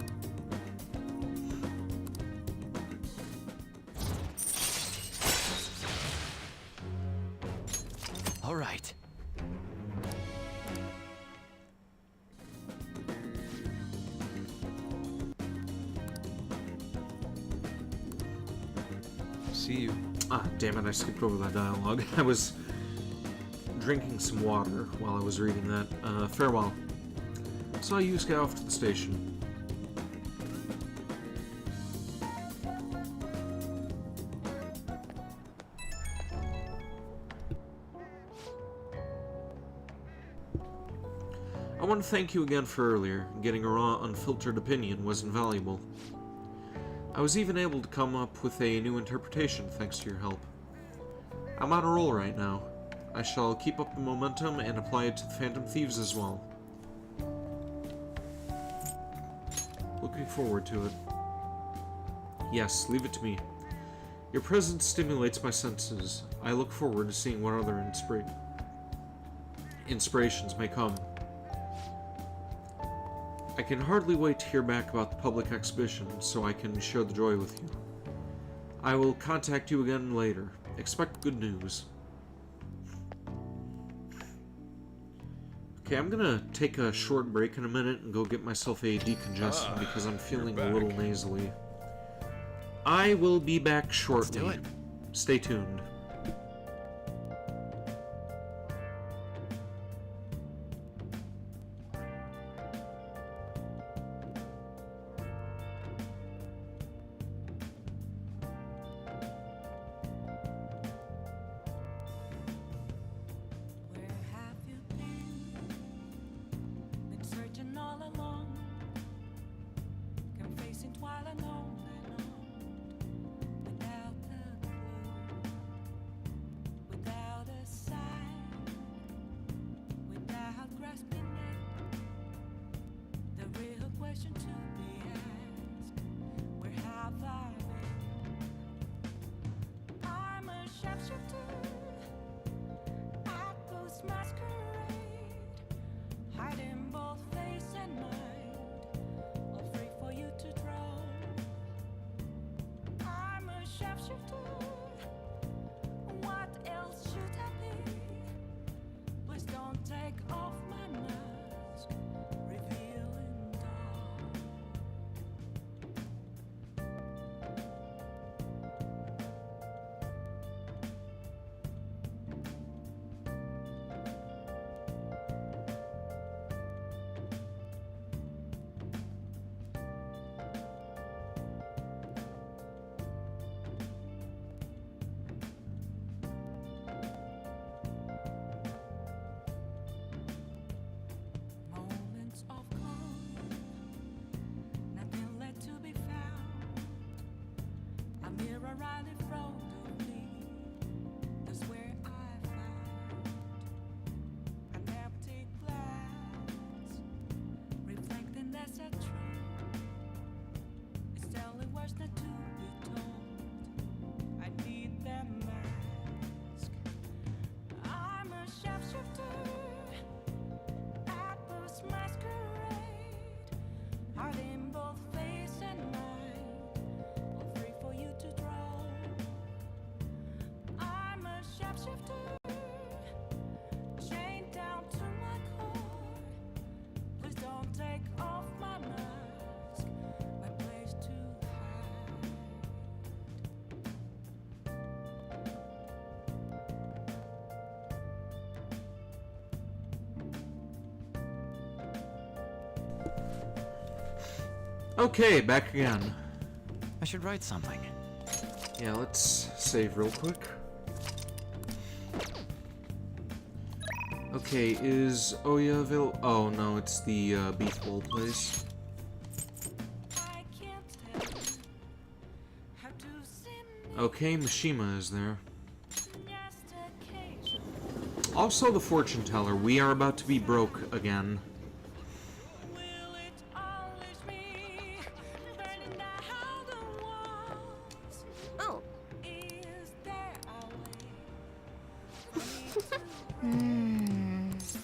All right. See you. Ah, damn it, I skipped over that dialogue. I was drinking some water while I was reading that. Farewell. Saw you get off to the station. I want to thank you again for earlier. Getting a raw, unfiltered opinion was invaluable. I was even able to come up with a new interpretation thanks to your help. I'm on a roll right now. I shall keep up the momentum and apply it to the Phantom Thieves as well. Looking forward to it. Yes, leave it to me. Your presence stimulates my senses. I look forward to seeing what other inspirations may come. I can hardly wait to hear back about the public exhibition so I can share the joy with you. I will contact you again later. Expect good news. Okay, I'm gonna take a short break in a minute and go get myself a decongestant because I'm feeling a little nasally. I will be back shortly. do it. Stay tuned. Where have you been? Been searching all along, confessing while alone without a clue, without a sign, without grasping it. The real question to be asked: where have I been? I'm a sharpshooter. I ghost masquerade, hiding both face and mind, all free for you to draw. I'm a sharpshooter. What else should I be? Please don't take off my mask, revealing dawn. Okay, back again. I should write something. Yeah, let's save real quick. Okay, is Oya available? Oh no, it's the beef bowl place. I can't tell how to sim Okay, Mishima is there. just occasion. Also the fortune teller. We are about to be broke again. Will it always be burning down the walls? Oh, Is there a way for me to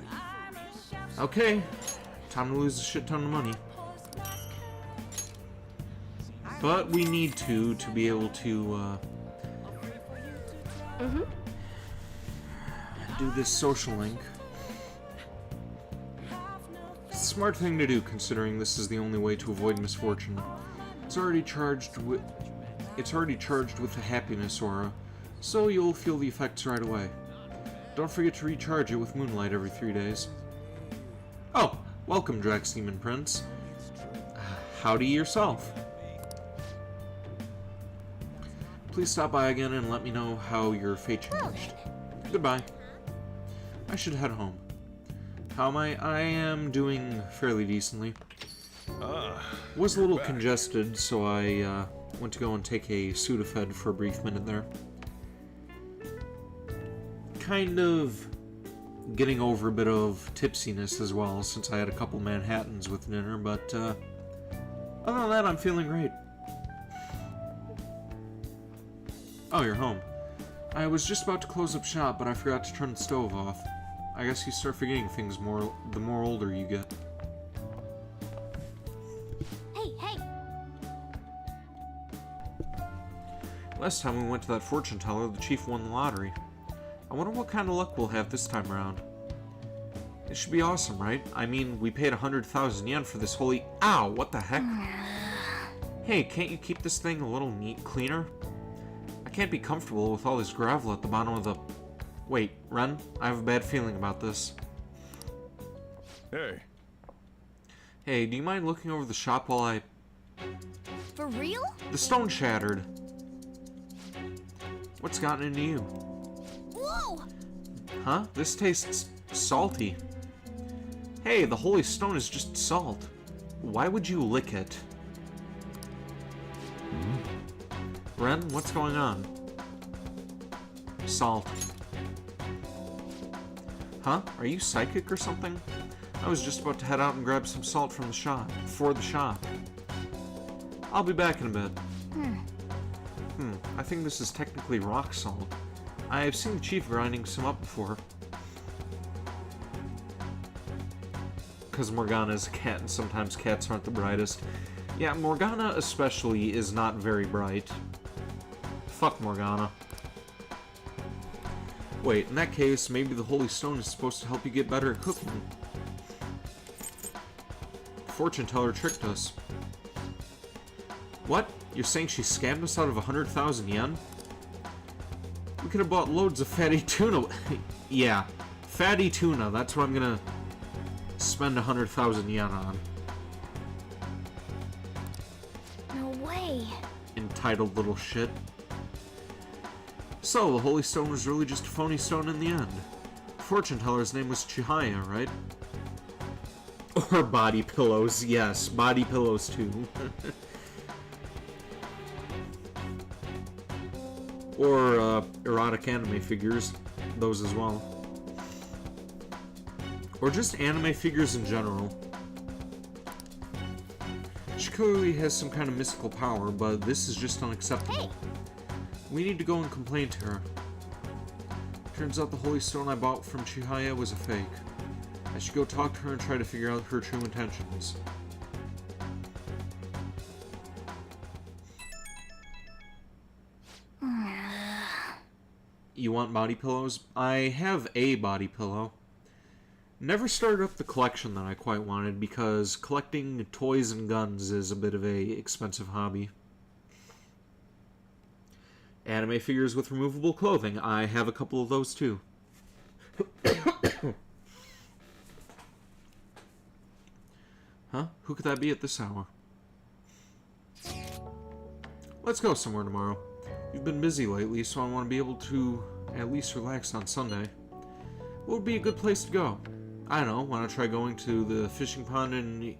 I'm a chef's Okay, time to lose a shit ton of money. postmaster. But we need to be able to do this social link. Smart thing to do, considering this is the only way to avoid misfortune. It's already charged with the happiness aura, so you'll feel the effects right away. Don't forget to recharge it with moonlight every 3 days. Oh, welcome, Drax Demon Prince. Howdy yourself. Please stop by again and let me know how your fate changed. Goodbye. I should head home. How am I? I am doing fairly decently. Was a little congested, so I went to go and take a Sudafed for a brief minute there. Kind of getting over a bit of tipsiness as well, since I had a couple Manhattans with dinner, but other than that, I'm feeling great. Oh, you're home. I was just about to close up shop, but I forgot to turn the stove off. I guess you start forgetting things the more older you get. hey, hey. Last time we went to that fortune teller, the chief won the lottery. I wonder what kind of luck we'll have this time around. It should be awesome, right? I mean, we paid 100,000 yen for this holy— Ow! What the heck? Hey, can't you keep this thing a little cleaner? I can't be comfortable with all this gravel at the bottom of the— Wait, Ren, I have a bad feeling about this. Hey, Hey, do you mind looking over the shop while I— For real? The stone shattered. What's gotten into you? Whoa! Huh? This tastes salty. Hey, the holy stone is just salt. Why would you lick it? Ren, what's going on? Salt. Huh? Are you psychic or something? I was just about to head out and grab some salt from the shop. For the shop. I'll be back in a bit. I think this is technically rock salt. I have seen the chief grinding some up before. Because Morgana is a cat, and sometimes cats aren't the brightest. Yeah, Morgana especially is not very bright. Fuck Morgana. Wait, in that case, maybe the Holy Stone is supposed to help you get better at cooking. Fortune teller tricked us. What? You're saying she scammed us out of 100,000 yen? We could have bought loads of fatty tuna. Yeah, fatty tuna. That's what I'm gonna spend 100,000 yen on. No way. Entitled little shit. So, the Holy Stone was really just a phony stone in the end. The fortune teller's name was Chihaya, right? Or body pillows, yes, body pillows too. Or erotic anime figures, those as well. Or just anime figures in general. She clearly has some kind of mystical power, but this is just unacceptable. Hey. We need to go and complain to her. Turns out the holy stone I bought from Chihaya was a fake. I should go talk to her and try to figure out her true intentions. You want body pillows? I have a body pillow. Never started up the collection that I quite wanted because collecting toys and guns is a bit of a expensive hobby. Anime figures with removable clothing. I have a couple of those too. Huh? Who could that be at this hour? Let's go somewhere tomorrow. You've been busy lately, so I want to be able to at least relax on Sunday. What would be a good place to go? I don't know. Want to try going to the fishing pond in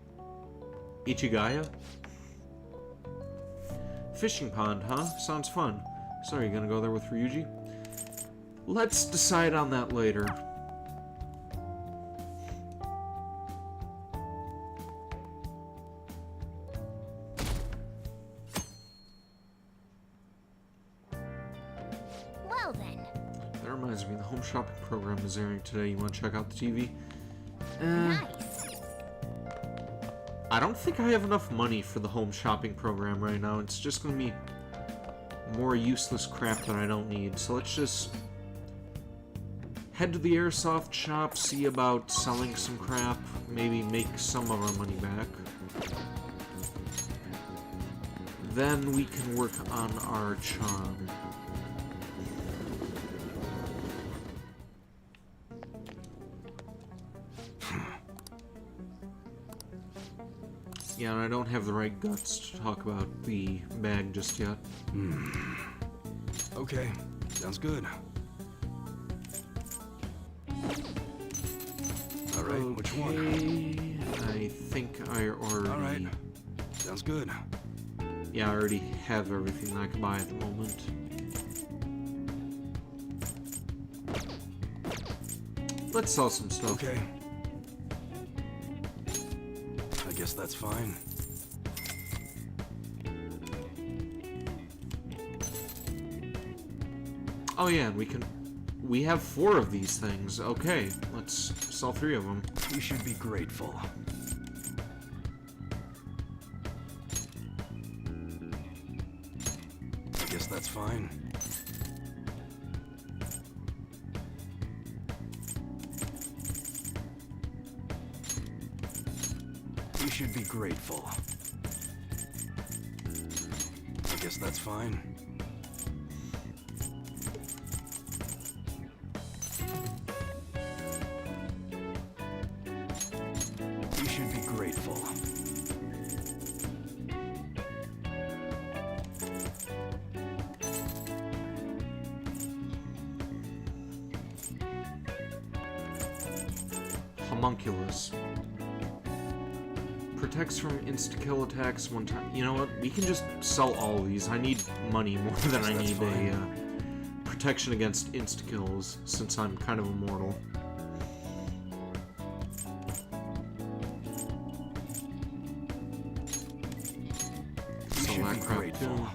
Ichigaya? Fishing pond, huh? Sounds fun. So are you gonna go there with Ryuji? Let's decide on that later. Well then. That reminds me, the home shopping program is airing today. You want to check out the TV? Nice. I don't think I have enough money for the home shopping program right now. It's just going to be more useless crap that I don't need. So let's just head to the airsoft shop, see about selling some crap, maybe make some of our money back. Then we can work on our charm. Yeah, and I don't have the right guts to talk about the bag just yet. Okay, sounds good. All right, which one? I think I already... All right, sounds good. Yeah, I already have everything that I can buy at the moment. Let's sell some stuff. Okay. I guess that's fine. Oh yeah, and we have 4 of these things. Okay, let's sell 3 of them. We should be grateful. I guess that's fine. We should be grateful. I guess that's fine. We should be grateful. Homunculus. Protects from insta-kill attacks one time. You know what? We can just sell all of these. I need money more than I need a protection against insta-kills, since I'm kind of immortal. Sell that crap too.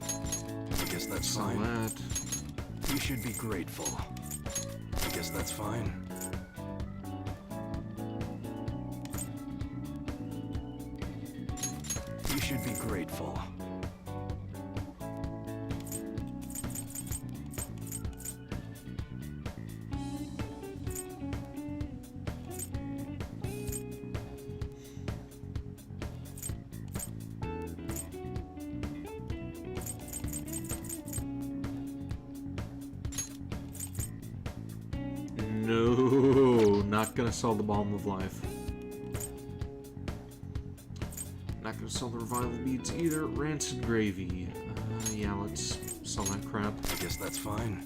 I guess that's Sell fine. that. We should be grateful. I guess that's fine. We should be grateful. No, not gonna sell the Balm of Life. Not gonna sell the Revival Beads either. Rancid Gravy. Yeah, let's sell that crap. I guess that's fine.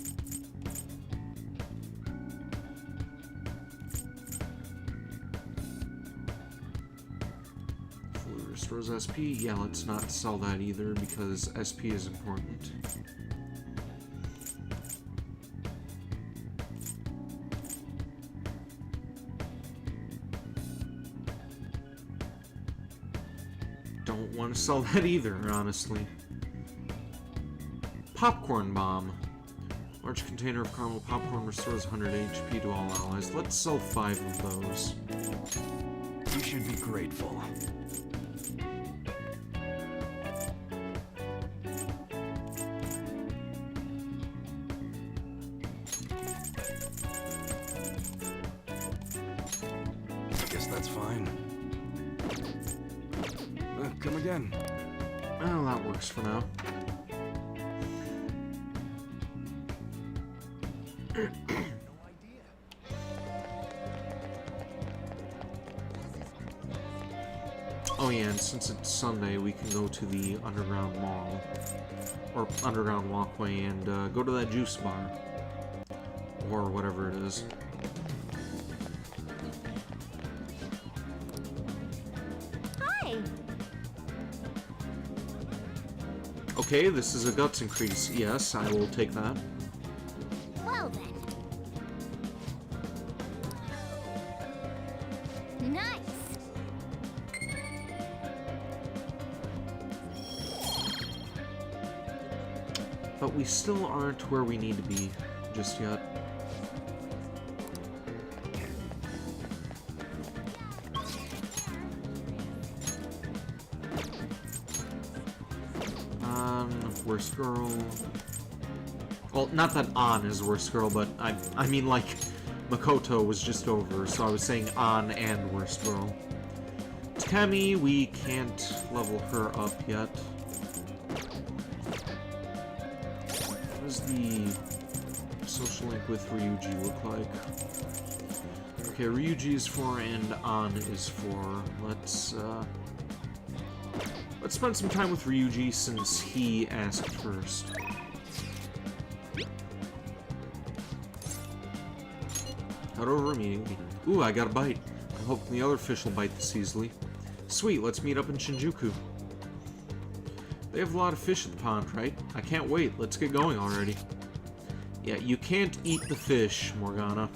Fully restores SP. Yeah, let's not sell that either because SP is important. Don't want to sell that either, honestly. Popcorn Bomb. Large container of caramel popcorn restores 100 HP to all allies. Let's sell 5 of those. We should be grateful. I guess that's fine. Come again. Well, that works for now. yeah, and since it's Sunday, we can go to the underground mall. Or underground walkway and go to that juice bar. Or whatever it is. Hi. Okay, this is a guts increase. Yes, I will take that. Well then. Nice. But we still aren't where we need to be just yet. Worst girl. Well, not that An is worst girl, but I mean like Makoto was just over, so I was saying An and worst girl. Takemi, we can't level her up yet. What does the social link with Ryuji look like? Okay, Ryuji is 4 and An is 4. Let's spend some time with Ryuji since he asked first. Head over immediately. Ooh, I got a bite. I'm hoping the other fish will bite this easily. Sweet, let's meet up in Shinjuku. They have a lot of fish at the pond, right? I can't wait. Let's get going already. Yeah, you can't eat the fish, Morgana.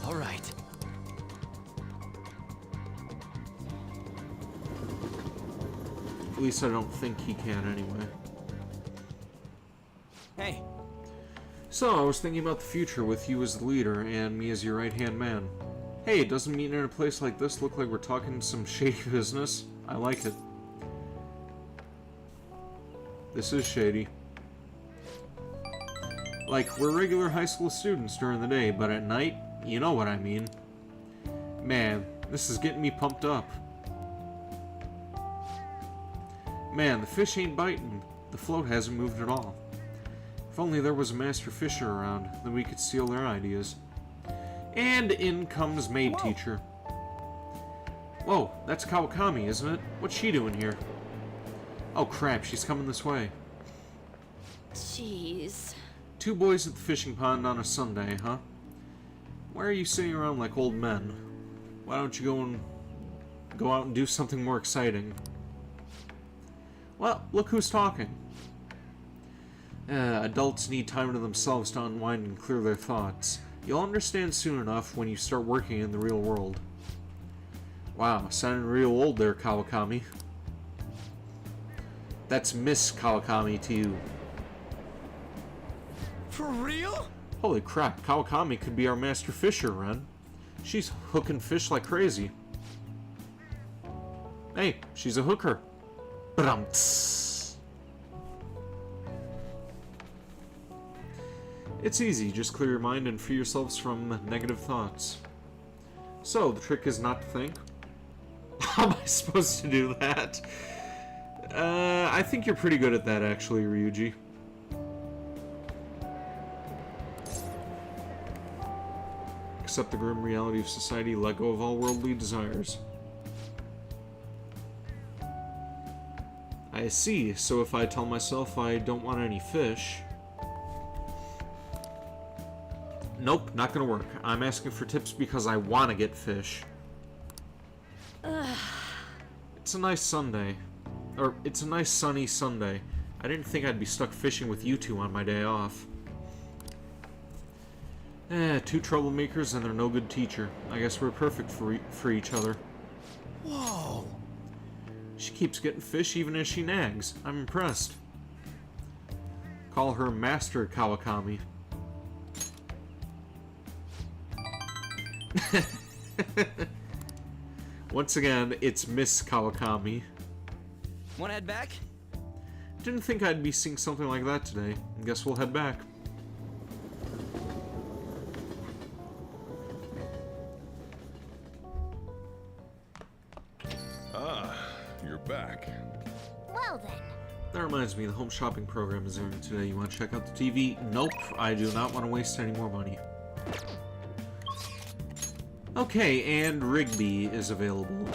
All right. At least I don't think he can anyway. Hey. So, I was thinking about the future with you as the leader and me as your right-hand man. Hey, doesn't meeting in a place like this look like we're talking some shady business? I like it. This is shady. Like, we're regular high school students during the day, but at night, you know what I mean. Man, this is getting me pumped up. Man, the fish ain't biting. The float hasn't moved at all. If only there was a master fisher around, then we could steal their ideas. And in comes maid teacher. Whoa, that's Kawakami, isn't it? What's she doing here? Oh crap, she's coming this way. Jeez. 2 boys at the fishing pond on a Sunday, huh? Why are you sitting around like old men? Why don't you go out and do something more exciting? Well, look who's talking. Adults need time to themselves to unwind and clear their thoughts. You'll understand soon enough when you start working in the real world. Wow, sounding real old there, Kawakami. That's Miss Kawakami to you. For real? Holy crap, Kawakami could be our master fisher, Ren. She's hooking fish like crazy. Hey, she's a hooker. Ba-dum-tss. It's easy, just clear your mind and free yourselves from negative thoughts. So, the trick is not to think? How am I supposed to do that? I think you're pretty good at that, actually, Ryuji. Accept the grim reality of society, let go of all worldly desires. I see, so if I tell myself I don't want any fish... Nope, not gonna work. I'm asking for tips because I want to get fish. It's a nice Sunday. Or, it's a nice sunny Sunday. I didn't think I'd be stuck fishing with you two on my day off. 2 troublemakers and they're no good teacher. I guess we're perfect for each other. Whoa. She keeps getting fish even as she nags. I'm impressed. Call her Master Kawakami. Once again, it's Miss Kawakami. Wanna head back? Didn't think I'd be seeing something like that today. Guess we'll head back. Ah, you're back. Well then. That reminds me, the home shopping program is airing today. You want to check out the TV? Nope, I do not want to waste any more money. Okay, and Rigby is available.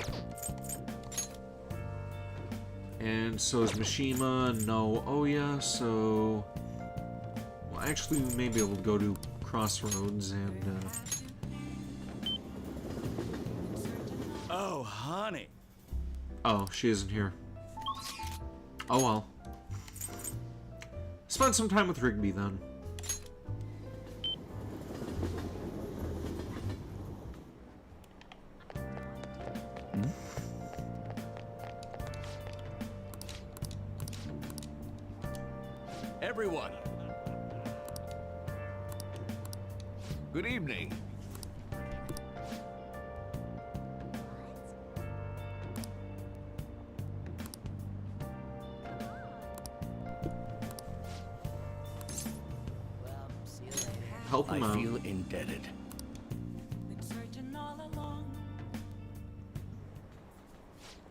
And so is Mishima, no Oya, so... Well, actually, we may be able to go to Crossroads and, Oh, honey. Oh, she isn't here. Oh well. Spend some time with Rigby, then. Everyone. Good evening. Help him I out. feel indebted. Been searching all along.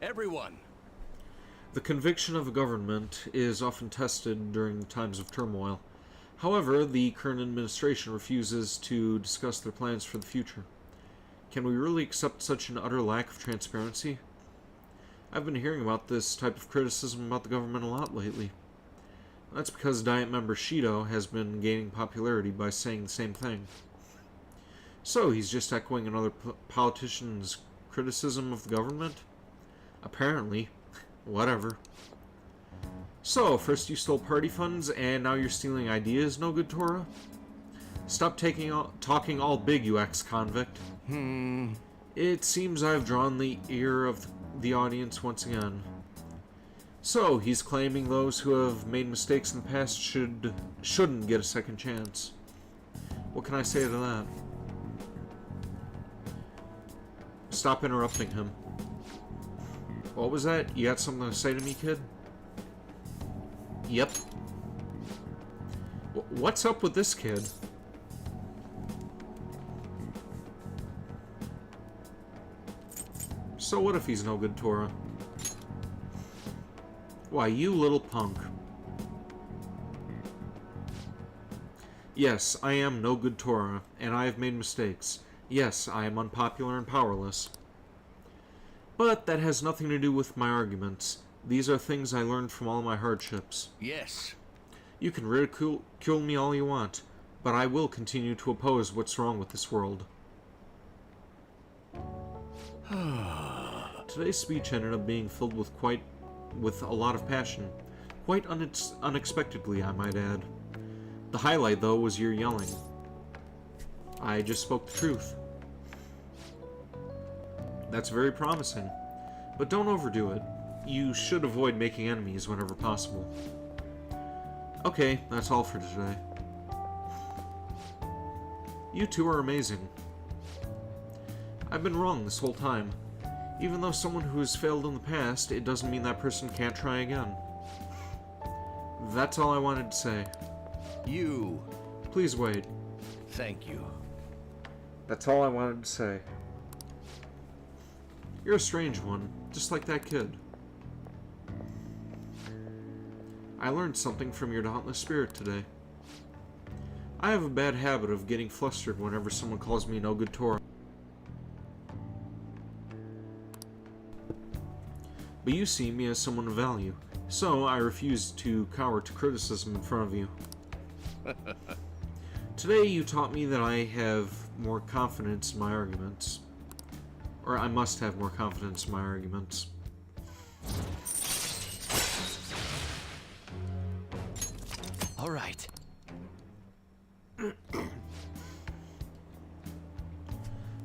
Everyone. The conviction of a government is often tested during times of turmoil. However, the current administration refuses to discuss their plans for the future. Can we really accept such an utter lack of transparency? I've been hearing about this type of criticism about the government a lot lately. That's because Diet member Shido has been gaining popularity by saying the same thing. So, he's just echoing another politician's criticism of the government? Apparently. Whatever. So, first you stole party funds, and now you're stealing ideas, no good Tora? Stop talking all big, you ex-convict. It seems I've drawn the ear of the audience once again. So, he's claiming those who have made mistakes in the past shouldn't get a second chance. What can I say to that? Stop interrupting him. What was that? You got something to say to me, kid? Yep. What's up with this kid? So what if he's no good, Tora? Why, you little punk. Yes, I am no good Tora, and I have made mistakes. Yes, I am unpopular and powerless. But that has nothing to do with my arguments. These are things I learned from all my hardships. Yes. You can ridicule me all you want, but I will continue to oppose what's wrong with this world. Today's speech ended up being filled with a lot of passion. Quite unexpectedly, I might add. The highlight, though, was your yelling. I just spoke the truth. That's very promising. But don't overdo it. You should avoid making enemies whenever possible. Okay, that's all for today. You two are amazing. I've been wrong this whole time. Even though someone who has failed in the past, it doesn't mean that person can't try again. That's all I wanted to say. You. Please wait. Thank you. That's all I wanted to say. You're a strange one, just like that kid. I learned something from your dauntless spirit today. I have a bad habit of getting flustered whenever someone calls me no good Tora. But you see me as someone of value, so I refuse to cower to criticism in front of you. Today you taught me that I have more confidence in my arguments. Or I must have more confidence in my arguments. All right.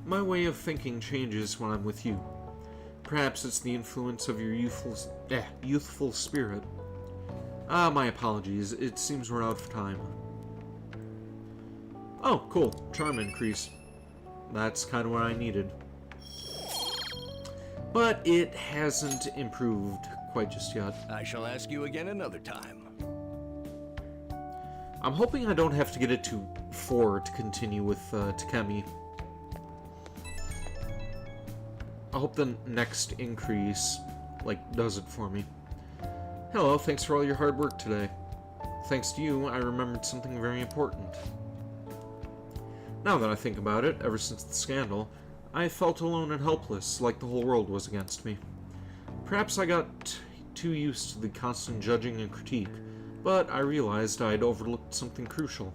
My way of thinking changes when I'm with you. Perhaps it's the influence of your youthful spirit. My apologies. It seems we're out of time. Oh, cool. Charm increase. That's kind of what I needed. But it hasn't improved quite just yet. I shall ask you again another time. I'm hoping I don't have to get it to 4 to continue with Takemi. I hope the next increase, does it for me. Hello, thanks for all your hard work today. Thanks to you, I remembered something very important. Now that I think about it, ever since the scandal, I felt alone and helpless, like the whole world was against me. Perhaps I got too used to the constant judging and critique, but I realized I had overlooked something crucial.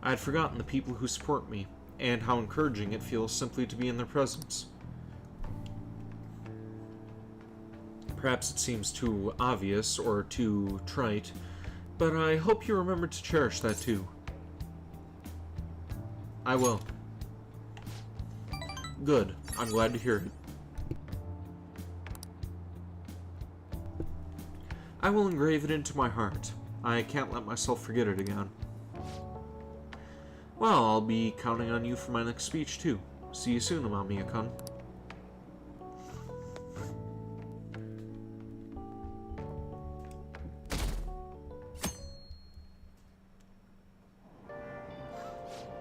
I had forgotten the people who support me, and how encouraging it feels simply to be in their presence. Perhaps it seems too obvious or too trite, but I hope you remember to cherish that too. I will. Good. I'm glad to hear it. I will engrave it into my heart. I can't let myself forget it again. Well, I'll be counting on you for my next speech, too. See you soon, Amamiya-kun.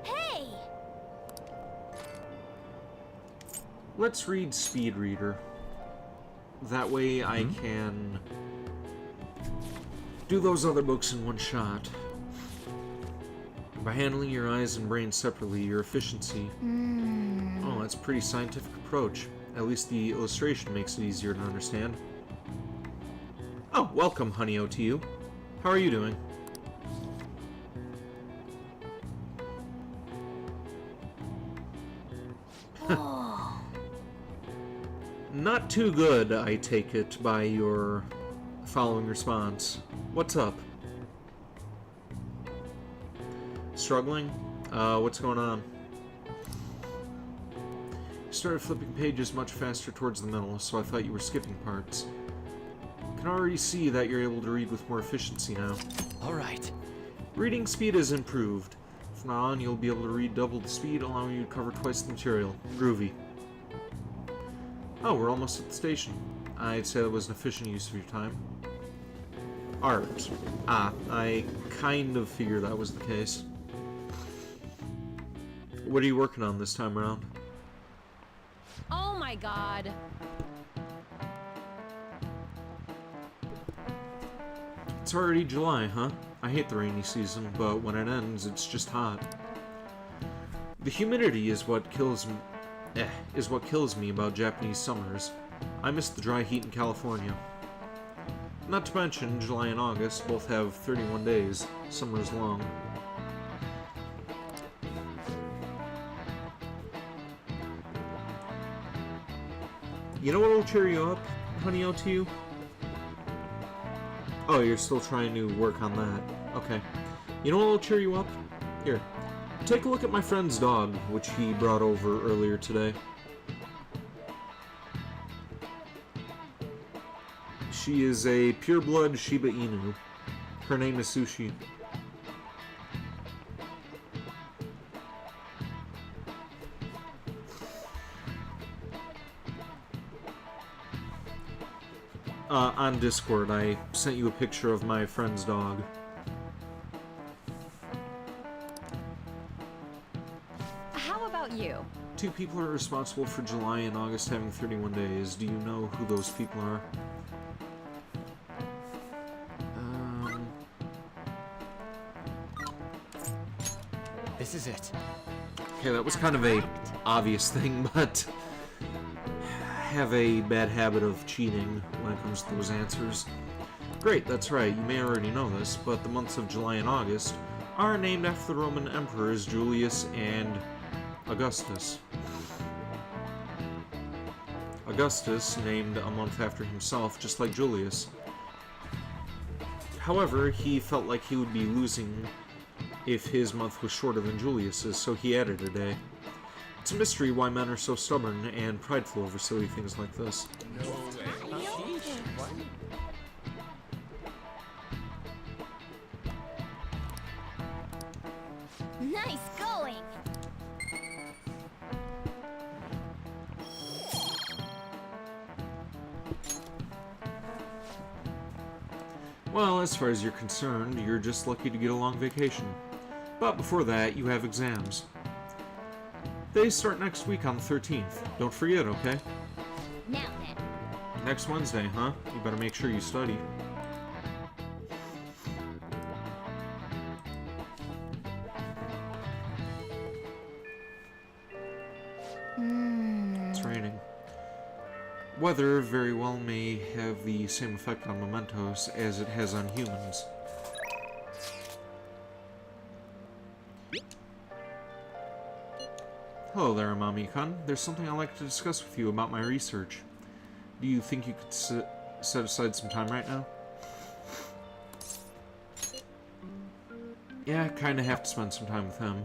Hey! Let's read Speed Reader. That way I can do those other books in one shot. By handling your eyes and brain separately, your efficiency... Oh, that's a pretty scientific approach. At least the illustration makes it easier to understand. Oh, welcome, Honey-O, to you. How are you doing? Not too good, I take it, by your following response. What's up? Struggling? What's going on? You started flipping pages much faster towards the middle, so I thought you were skipping parts. I can already see that you're able to read with more efficiency now. Alright. Reading speed has improved. From now on, you'll be able to read double the speed, allowing you to cover twice the material. Groovy. Oh, we're almost at the station. I'd say that was an efficient use of your time. Art. Ah, I kind of figured that was the case. What are you working on this time around? Oh my god. It's already July, huh? I hate the rainy season, but when it ends, it's just hot. The humidity is what kills me about Japanese summers. I miss the dry heat in California. Not to mention, July and August both have 31 days. Summer is long. You know what will cheer you up, Honey-O, to you? Oh, you're still trying to work on that. Okay. You know what will cheer you up? Here. Take a look at my friend's dog, which he brought over earlier today. She is a pureblood Shiba Inu. Her name is Sushi. On Discord, I sent you a picture of my friend's dog. How about you? 2 people are responsible for July and August having 31 days. Do you know who those people are? This is it. Okay, that was kind of a obvious thing, but I have a bad habit of cheating when it comes to those answers. Great, that's right, you may already know this, but the months of July and August are named after the Roman emperors Julius and Augustus. Augustus named a month after himself, just like Julius. However, he felt like he would be losing if his month was shorter than Julius's, so he added a day. It's a mystery why men are so stubborn and prideful over silly things like this. Nice going! Well, as far as you're concerned, you're just lucky to get a long vacation. But before that, you have exams. They start next week on the 13th. Don't forget, okay? Now then. Next Wednesday, huh? You better make sure you study. raining. Weather very well may have the same effect on mementos as it has on humans. Hello there, Amami-kun. There's something I'd like to discuss with you about my research. Do you think you could set aside some time right now? Yeah, I kinda have to spend some time with him.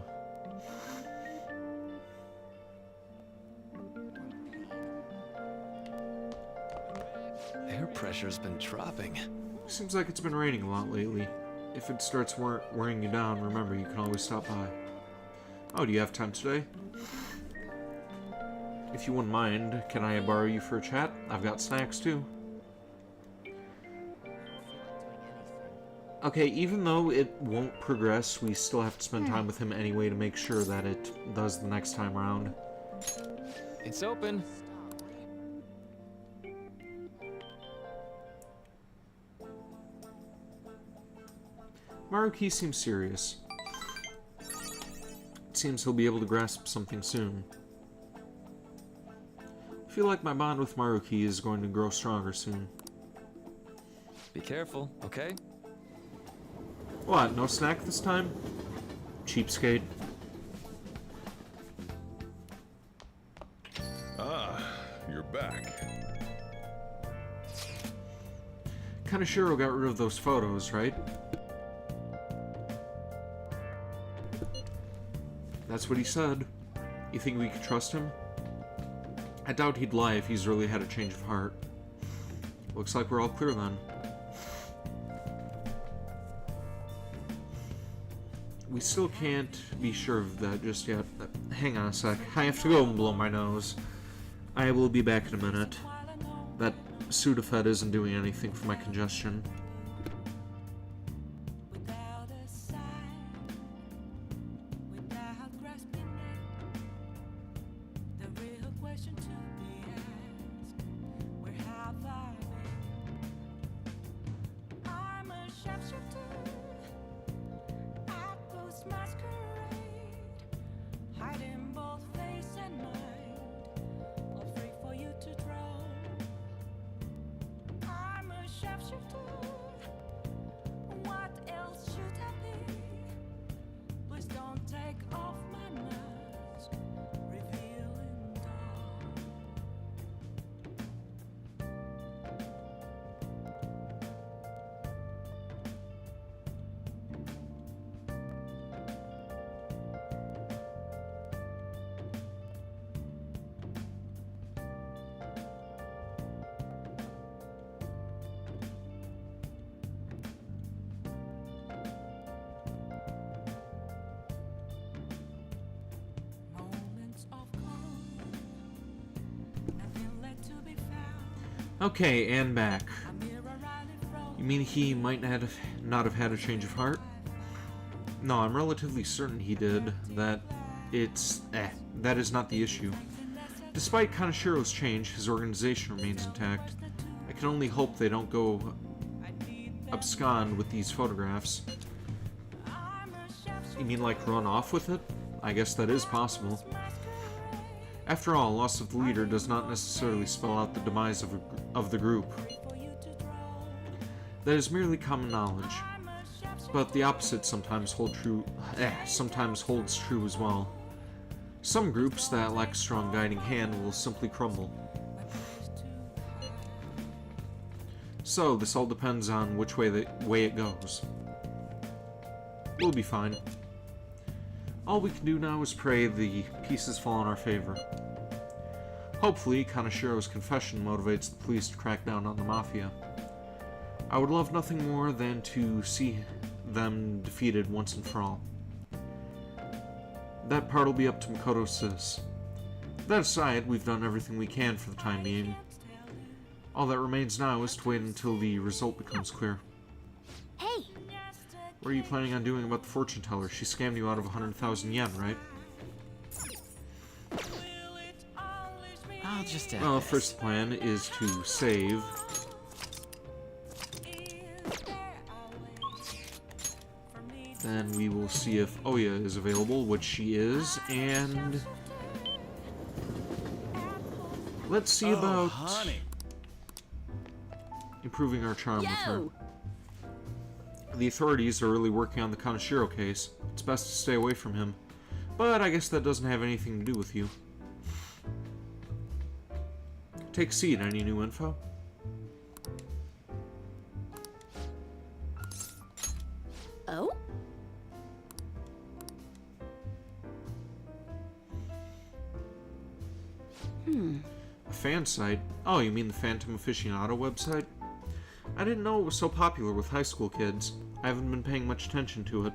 Air pressure's been dropping. Seems like it's been raining a lot lately. If it starts wearing you down, remember you can always stop by. Oh, do you have time today? If you wouldn't mind, can I borrow you for a chat? I've got snacks too. Okay, even though it won't progress, we still have to spend time with him anyway to make sure that it does the next time around. It's open. Maruki seems serious. It seems he'll be able to grasp something soon. I feel like my bond with Maruki is going to grow stronger soon. Be careful, okay? What, no snack this time? Cheapskate. Ah, you're back. Kaneshiro got rid of those photos, right? That's what he said. You think we could trust him? I doubt he'd lie if he's really had a change of heart. Looks like we're all clear then. We still can't be sure of that just yet. Hang on a sec. I have to go and blow my nose. I will be back in a minute. That Sudafed isn't doing anything for my congestion. Without a sign, without grasping it, the real question to be asked: where have I been? I'm a sharpshooter, atlas masquerade, hiding both face and mind, all free for you to draw. I'm a sharpshooter. What else should I be? Please don't take off my mask, revealing dawn. Moments of calm, nothing left to be found. Okay, and back. A mirror running from You mean he might not have had a change of heart? No, I'm relatively certain he did. That is not the issue. Despite Kaneshiro's change, his organization remains intact. I can only hope they don't go abscond with these photographs. You mean like run off with it? I guess that is possible. After all, loss of the leader does not necessarily spell out the demise of the group. That is merely common knowledge. But the opposite sometimes holds true as well. Some groups that lack a strong guiding hand will simply crumble. So, this all depends on which way it goes. We'll be fine. All we can do now is pray the pieces fall in our favor. Hopefully, Kaneshiro's confession motivates the police to crack down on the Mafia. I would love nothing more than to see them defeated once and for all. That part will be up to Makoto Sis. That aside, we've done everything we can for the time being. All that remains now is to wait until the result becomes clear. Hey, What are you planning on doing about the fortune teller? She scammed you out of 100,000 yen, right? I'll just add Well, this. first plan is to save. Then we will see if Oya is available, which she is, and let's see about honey. improving our charm with her. Yo! The authorities are really working on the Kaneshiro case. It's best to stay away from him. But I guess that doesn't have anything to do with you. Take a seat. Any new info? Oh? A fan site? Oh, you mean the Phantom Aficionado website? I didn't know it was so popular with high school kids. I haven't been paying much attention to it.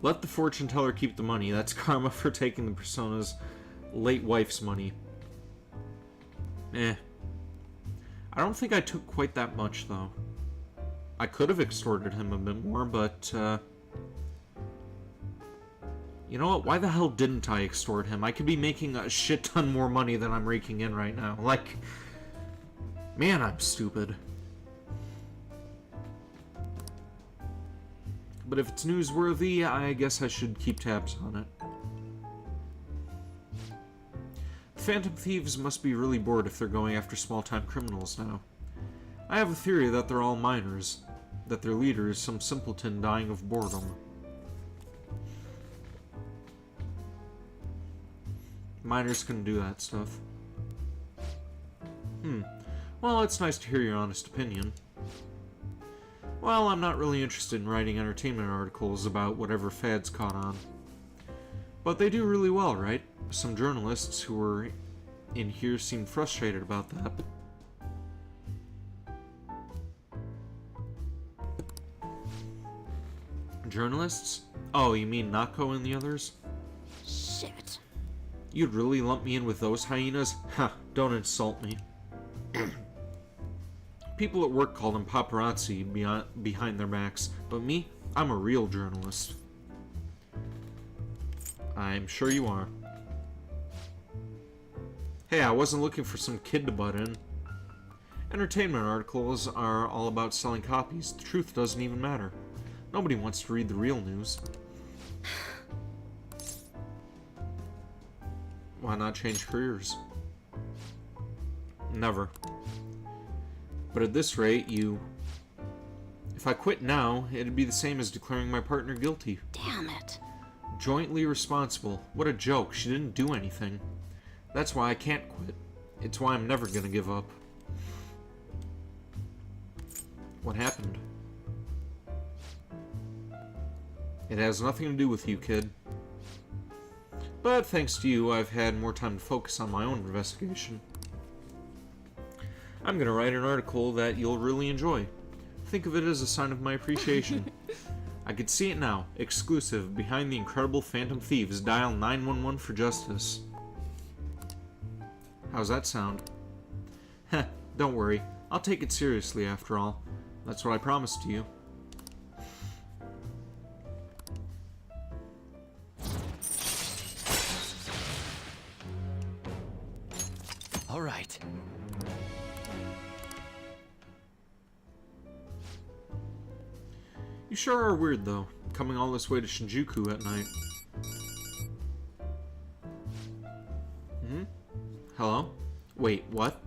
Let the fortune teller keep the money. That's karma for taking the Persona's late wife's money. Eh. I don't think I took quite that much, though. I could have extorted him a bit more, but, you know what? Why the hell didn't I extort him? I could be making a shit ton more money than I'm raking in right now. Like, man, I'm stupid. But if it's newsworthy, I guess I should keep tabs on it. Phantom thieves must be really bored if they're going after small-time criminals now. I have a theory that they're all minors, that their leader is some simpleton dying of boredom. Minors couldn't do that stuff. Well, it's nice to hear your honest opinion. Well, I'm not really interested in writing entertainment articles about whatever fads caught on. But they do really well, right? Some journalists who were in here seemed frustrated about that. Journalists? Oh, you mean Nako and the others? Shit. You'd really lump me in with those hyenas? Ha, don't insult me. People at work call them paparazzi behind their backs, but me, I'm a real journalist. I'm sure you are. Hey, I wasn't looking for some kid to butt in. Entertainment articles are all about selling copies. The truth doesn't even matter. Nobody wants to read the real news. Why not change careers? Never. But at this rate, if I quit now, it'd be the same as declaring my partner guilty. Damn it. Jointly responsible. What a joke. She didn't do anything. That's why I can't quit. It's why I'm never gonna give up. What happened? It has nothing to do with you, kid. But thanks to you, I've had more time to focus on my own investigation. I'm gonna write an article that you'll really enjoy. Think of it as a sign of my appreciation. I could see it now. Exclusive. Behind the incredible Phantom Thieves. Dial 911 for justice. How's that sound? Heh, don't worry. I'll take it seriously after all. That's what I promised to you. All right. You sure are weird, though, coming all this way to Shinjuku at night. Hello? Wait, what?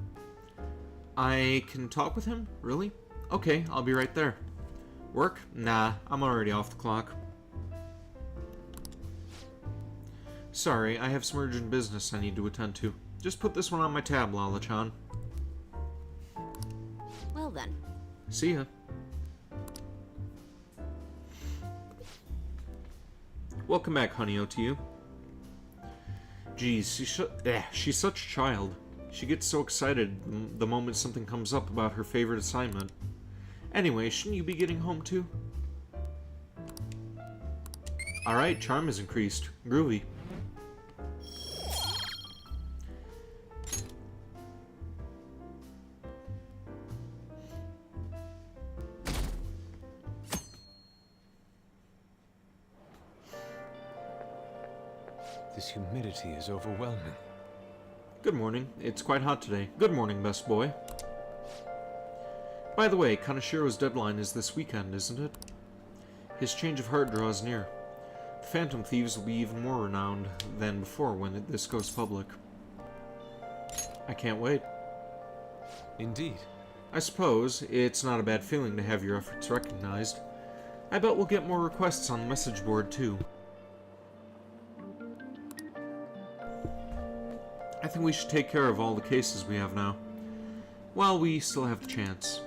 I can talk with him? Really? Okay, I'll be right there. Work? Nah, I'm already off the clock. Sorry, I have some urgent business I need to attend to. Just put this one on my tab, Lala-chan. Well then. See ya. Welcome back, Honey-O, to you. Geez, she's such a child. She gets so excited the moment something comes up about her favorite assignment. Anyway, shouldn't you be getting home too? Alright, charm is increased. Groovy. This humidity is overwhelming. Good morning. It's quite hot today. Good morning, best boy. By the way, Kaneshiro's deadline is this weekend, isn't it? His change of heart draws near. Phantom Thieves will be even more renowned than before when this goes public. I can't wait. Indeed. I suppose it's not a bad feeling to have your efforts recognized. I bet we'll get more requests on the message board, too. I think we should take care of all the cases we have now, while we still have the chance.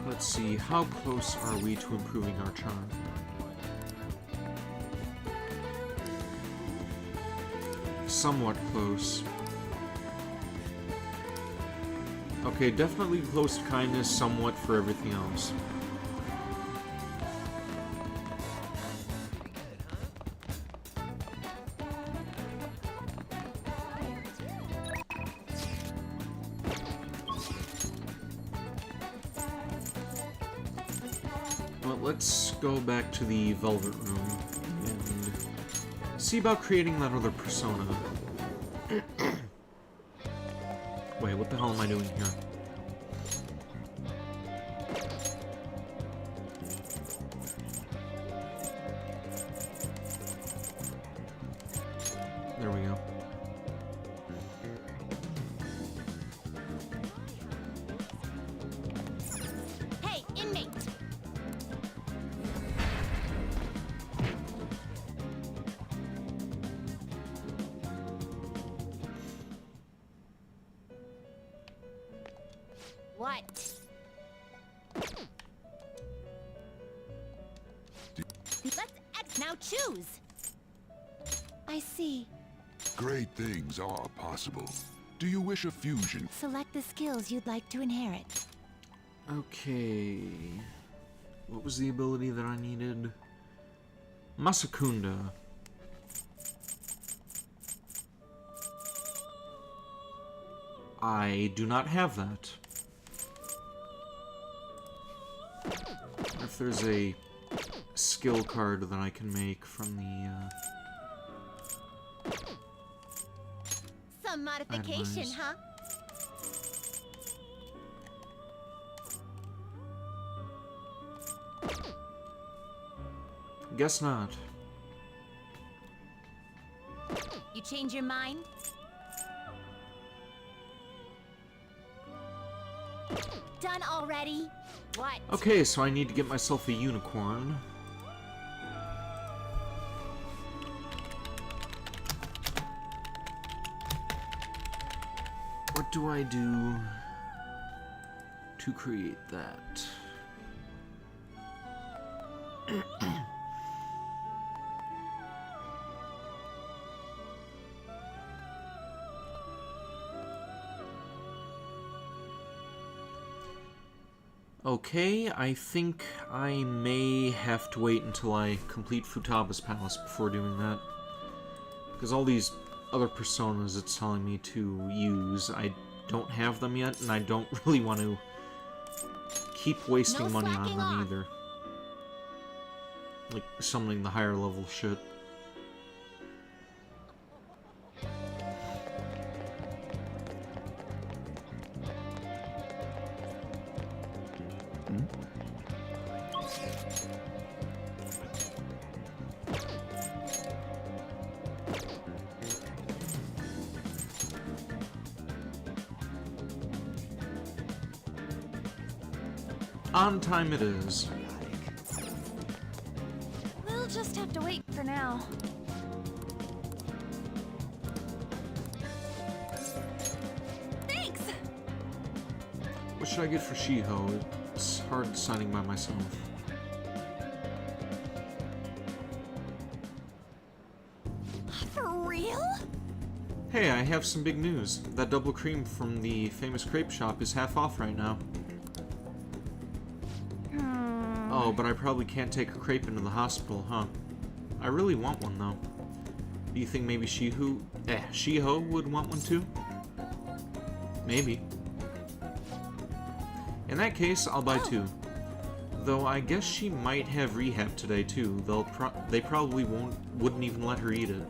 Let's see, how close are we to improving our charm? Somewhat close. Okay, definitely close to kindness, somewhat for everything else. Well, let's go back to the Velvet Room and see about creating that other persona. Wait, what the hell am I doing here? There we go. Hey, inmate! What? Let's now choose. I see. Great things are possible. Do you wish a fusion? Select the skills you'd like to inherit. Okay. What was the ability that I needed? Masakunda. I do not have that. If there's a skill card that I can make from the, Some modification, Itemize. huh? Guess not. You change your mind? Done already? What? Okay, so I need to get myself a unicorn. What do I do to create that? Okay, I think I may have to wait until I complete Futaba's Palace before doing that. Because all these other personas it's telling me to use, I don't have them yet, and I don't really want to keep wasting No money on slacking them off. either. Like summoning the higher level shit. On time it is. We'll just have to wait for now. Thanks! What should I get for Shiho? It's hard deciding by myself. For real? Hey, I have some big news. That double cream from the famous crepe shop is half off right now. Oh, but I probably can't take a crepe into the hospital, huh? I really want one, though. Do you think maybe Shiho would want one too? Maybe. In that case, I'll buy two. Though I guess she might have rehab today too. They probably wouldn't even let her eat it.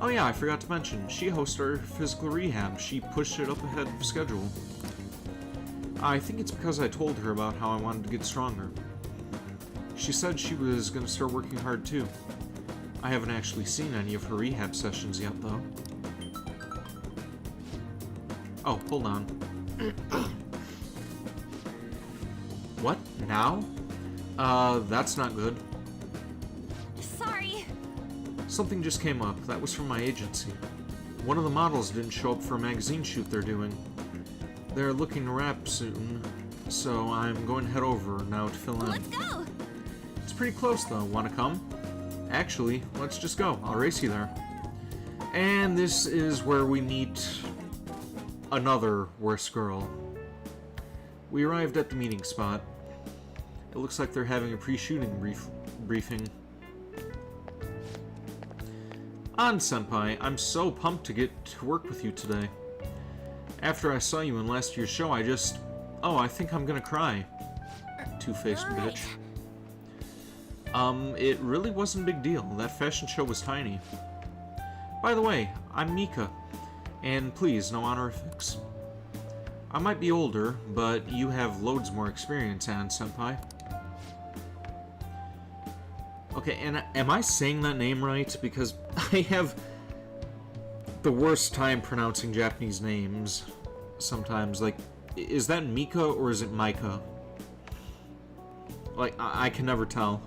Oh yeah, I forgot to mention, Shiho started physical rehab. She pushed it up ahead of schedule. I think it's because I told her about how I wanted to get stronger. She said she was going to start working hard too. I haven't actually seen any of her rehab sessions yet, though. Oh, hold on. What? Now? That's not good. Sorry. Something just came up. That was from my agency. One of the models didn't show up for a magazine shoot they're doing. They're looking to wrap soon, so I'm going to head over now to fill in. Let's go. It's pretty close, though. Want to come? Actually, let's just go. I'll race you there. And this is where we meet another worse girl. We arrived at the meeting spot. It looks like they're having a pre-shooting briefing. On, Senpai. I'm so pumped to get to work with you today. After I saw you in last year's show, I think I'm gonna cry. Two-faced bitch. It really wasn't a big deal. That fashion show was tiny. By the way, I'm Mika. And please, no honorifics. I might be older, but you have loads more experience, Ann Senpai. Okay, and am I saying that name right? Because I have the worst time pronouncing Japanese names sometimes. Like, is that Mika or is it Micah? Like, I can never tell.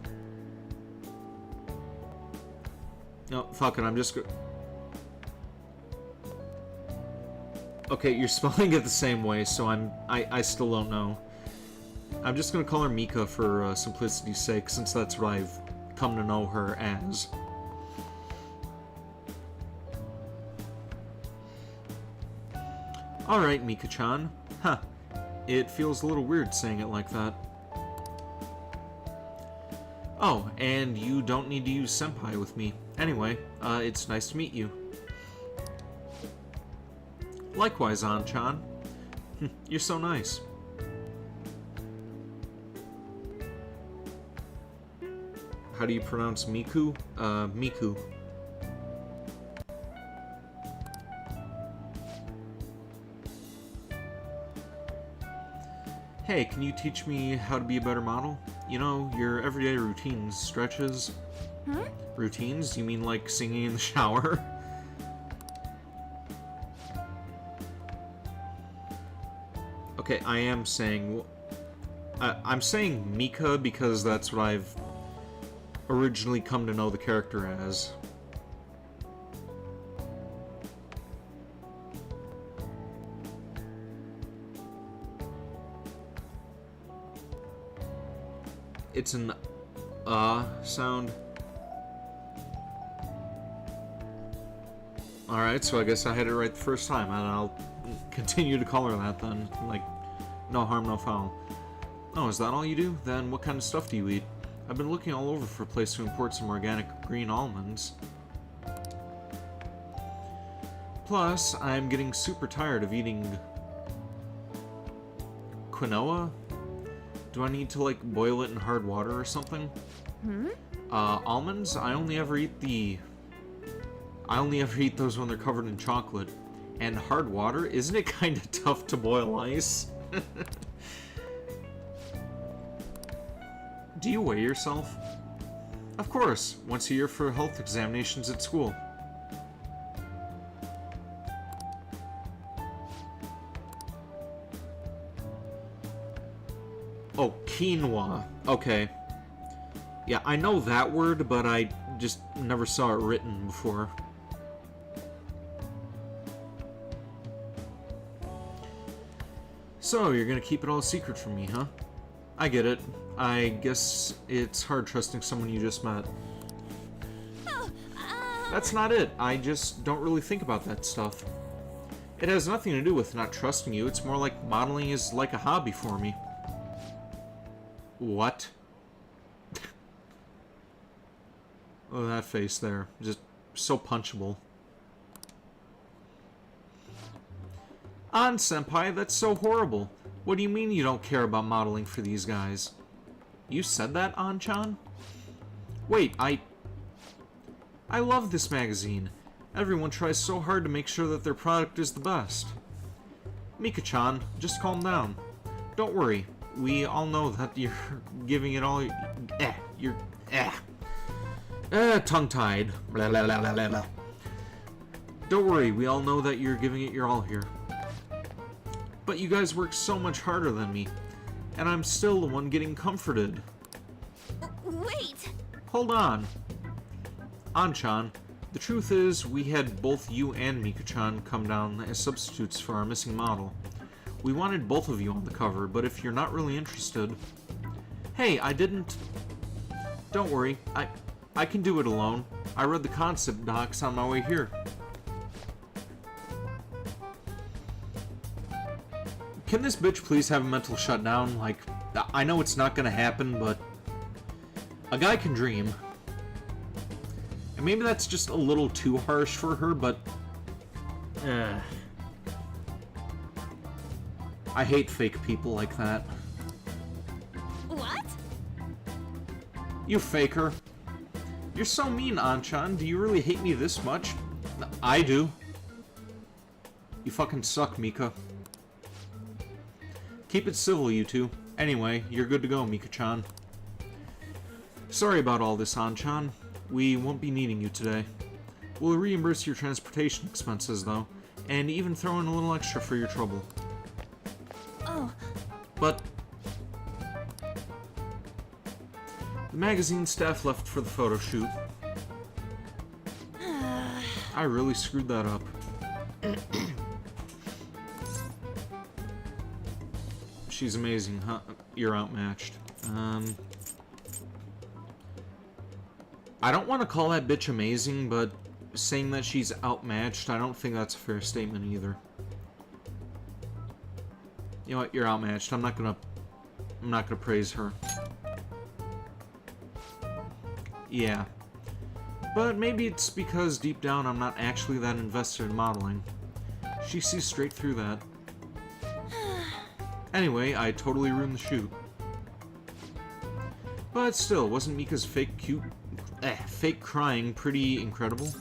No, fuck it, I'm just Okay, you're spelling it the same way, so I still don't know. I'm just gonna call her Mika for simplicity's sake, since that's what I've come to know her as. Alright, Mika-chan. Huh. It feels a little weird saying it like that. Oh, and you don't need to use senpai with me. Anyway, it's nice to meet you. Likewise, An-chan. You're so nice. How do you pronounce Miku? Miku. Hey, can you teach me how to be a better model? You know, your everyday routines, stretches. Routines? You mean like singing in the shower? Okay, I am saying... I'm saying Mika because that's what I've originally come to know the character as. It's an sound. Alright, so I guess I had it right the first time, and I'll continue to call her that then. Like, no harm, no foul. Oh, is that all you do? Then what kind of stuff do you eat? I've been looking all over for a place to import some organic green almonds. Plus, I'm getting super tired of eating quinoa. Do I need to, like, boil it in hard water or something? Almonds? I only ever eat those when they're covered in chocolate. And hard water? Isn't it kind of tough to boil ice? Do you weigh yourself? Of course, once a year for health examinations at school. Oh, quinoa. Okay. Yeah, I know that word, but I just never saw it written before. So, you're gonna keep it all a secret from me, huh? I get it. I guess it's hard trusting someone you just met. That's not it. I just don't really think about that stuff. It has nothing to do with not trusting you. It's more like modeling is like a hobby for me. What? Oh, that face there. Just so punchable. An senpai, that's so horrible. What do you mean you don't care about modeling for these guys? You said that, An-chan? Wait, I love this magazine. Everyone tries so hard to make sure that their product is the best. Mika-chan, just calm down. Don't worry. We all know that you're giving it all... tongue-tied. Blah, blah, blah, blah, blah. Don't worry, we all know that you're giving it your all here. But you guys work so much harder than me, and I'm still the one getting comforted. Wait! Hold on. An-chan, the truth is, we had both you and Mika-chan come down as substitutes for our missing model. We wanted both of you on the cover, but if you're not really interested... Hey, I didn't... Don't worry, I can do it alone. I read the concept docs on my way here. Can this bitch please have a mental shutdown? Like, I know it's not gonna happen, but... A guy can dream. And maybe that's just a little too harsh for her, but... I hate fake people like that. What? You faker. You're so mean, An-chan. Do you really hate me this much? I do. You fucking suck, Mika. Keep it civil, you two. Anyway, you're good to go, Mika-chan. Sorry about all this, An-chan. We won't be needing you today. We'll reimburse your transportation expenses, though, and even throw in a little extra for your trouble. Oh. But... The magazine staff left for the photo shoot. I really screwed that up. She's amazing, huh? You're outmatched. I don't want to call that bitch amazing, but saying that she's outmatched, I don't think that's a fair statement either. You know what? You're outmatched. I'm not gonna praise her. Yeah. But maybe it's because deep down I'm not actually that invested in modeling. She sees straight through that. Anyway, I totally ruined the shoot. But still, wasn't Mika's fake crying pretty incredible?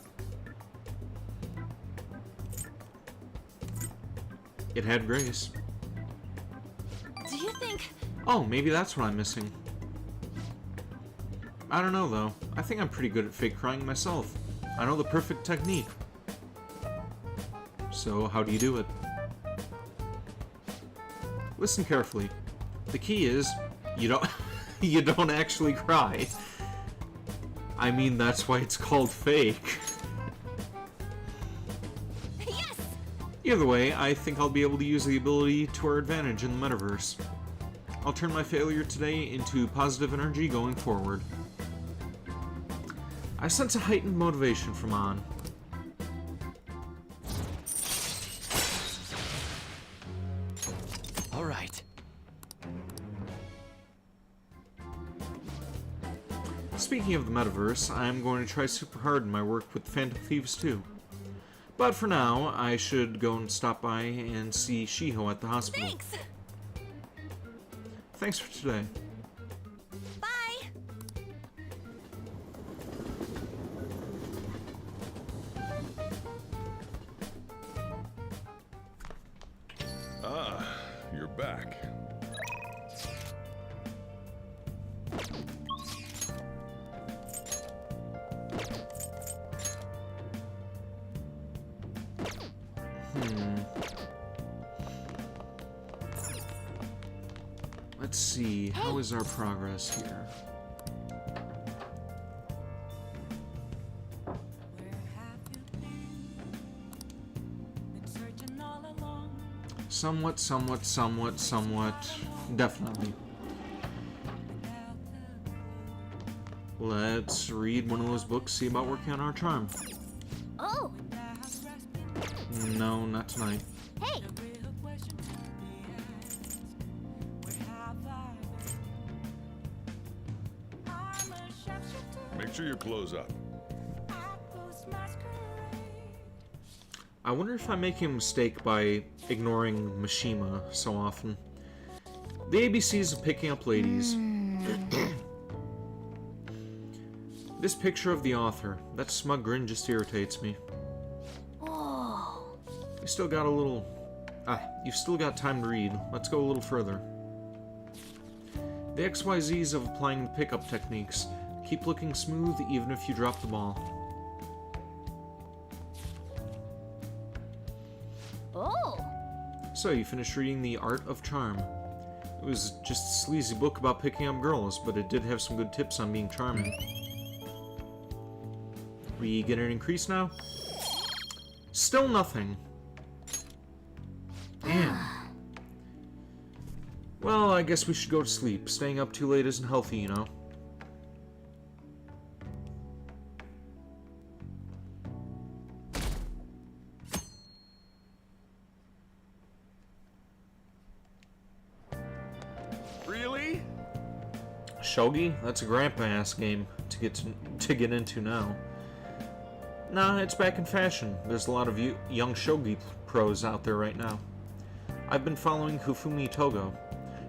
It had grace. Do you think... Oh, maybe that's what I'm missing. I don't know, though. I think I'm pretty good at fake crying myself. I know the perfect technique. So, how do you do it? Listen carefully. The key is, you don't you don't actually cry. I mean, that's why it's called fake. Yes! Either way, I think I'll be able to use the ability to our advantage in the metaverse. I'll turn my failure today into positive energy going forward. I sense a heightened motivation from An. All right. Speaking of the metaverse, I'm going to try super hard in my work with Phantom Thieves 2. But for now, I should go and stop by and see Shiho at the hospital. Thanks! Thanks for today. Bye! Ah, you're back. Let's see, how is our progress here? Where have you been searching all along? Somewhat. Definitely. Let's read one of those books, see about working on our charm. Oh! No, not tonight. Hey! Real question to be asked. Where have I been? sure your clothes up. Atlas masquerade. I wonder if I'm making a mistake by ignoring Mishima so often. The ABCs of picking up ladies. This picture of the author, that smug grin just irritates me. You still got a little... you've still got time to read. Let's go a little further. The XYZs of applying the pickup techniques. Keep looking smooth even if you drop the ball. Oh! So, you finished reading The Art of Charm. It was just a sleazy book about picking up girls, but it did have some good tips on being charming. We get an increase now? Still nothing. Damn. Well, I guess we should go to sleep. Staying up too late isn't healthy, you know. Really? Shogi? That's a grandpa-ass game to get into now. Nah, it's back in fashion. There's a lot of young shogi pros out there right now. I've been following Hifumi Togo.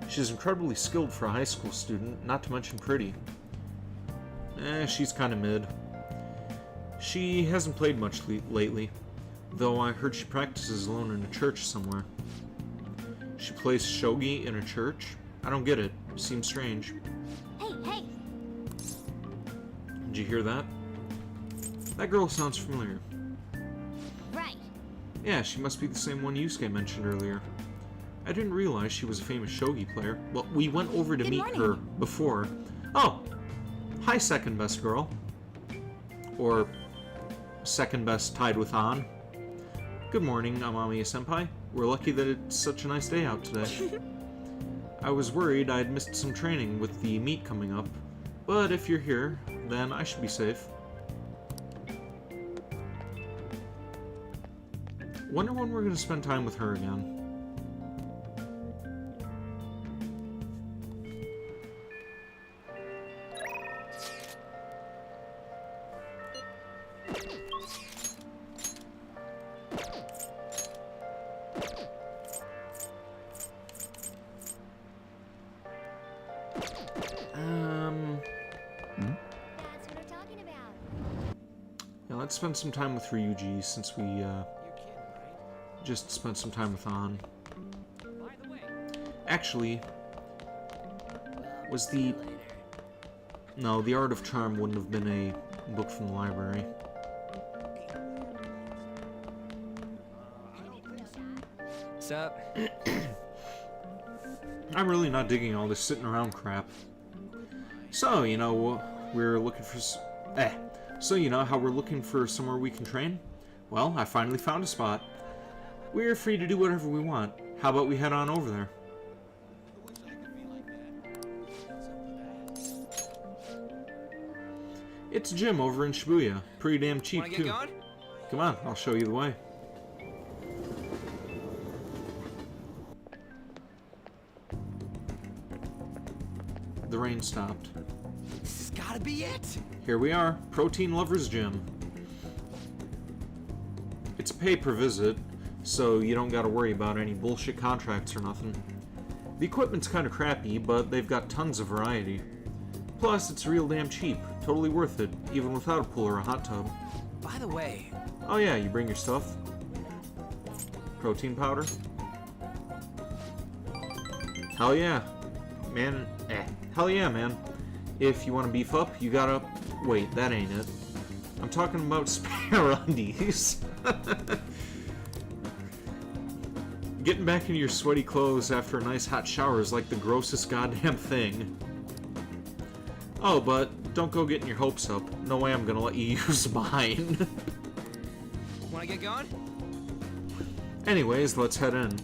She's incredibly skilled for a high school student, not to mention pretty. She's kinda mid. She hasn't played much lately, though I heard she practices alone in a church somewhere. She plays shogi in a church? I don't get it. Seems strange. Hey, hey! Did you hear that? That girl sounds familiar. Right. Yeah, she must be the same one Yusuke mentioned earlier. I didn't realize she was a famous shogi player. Well, we went over to meet her before. Oh! Hi, second best girl. Or second best tied with An. Good morning, Amamiya-senpai. We're lucky that it's such a nice day out today. I was worried I'd missed some training with the meet coming up, but if you're here, then I should be safe. Wonder when we're gonna spend time with her again. That's what I'm talking about. Yeah, let's spend some time with Ryuji since we just spent some time with An. Actually, was the... No, The Art of Charm wouldn't have been a book from the library. Sup? I'm really not digging all this sitting around crap. So, you know, we're looking for... So, you know how we're looking for somewhere we can train? Well, I finally found a spot. We're free to do whatever we want. How about we head on over there? It's a gym over in Shibuya. Pretty damn cheap, Wanna get too. going? Come on, I'll show you the way. The rain stopped. This has gotta be it! Here we are, Protein Lovers Gym. It's a pay-per-visit, so you don't gotta worry about any bullshit contracts or nothing. The equipment's kinda crappy, but they've got tons of variety. Plus, it's real damn cheap. Totally worth it, even without a pool or a hot tub. By the way, Oh yeah, you bring your stuff. Protein powder. Hell yeah. Man, hell yeah, man. If you want to beef up, you gotta... Wait, that ain't it. I'm talking about spare undies. Getting back into your sweaty clothes after a nice hot shower is like the grossest goddamn thing. Oh, but don't go getting your hopes up. No way I'm gonna let you use mine. wanna get going? Anyways, let's head in.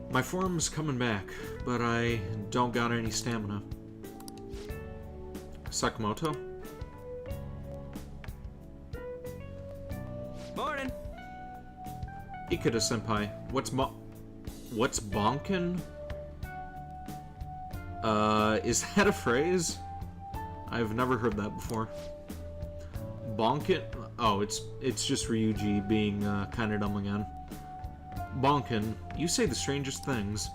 My form's coming back, but I don't got any stamina. Sakamoto? Ikeda-senpai, what's bonkin? Is that a phrase? I've never heard that before. Bonkin? Oh, it's just Ryuji being kinda dumb again. Bonkin, you say the strangest things.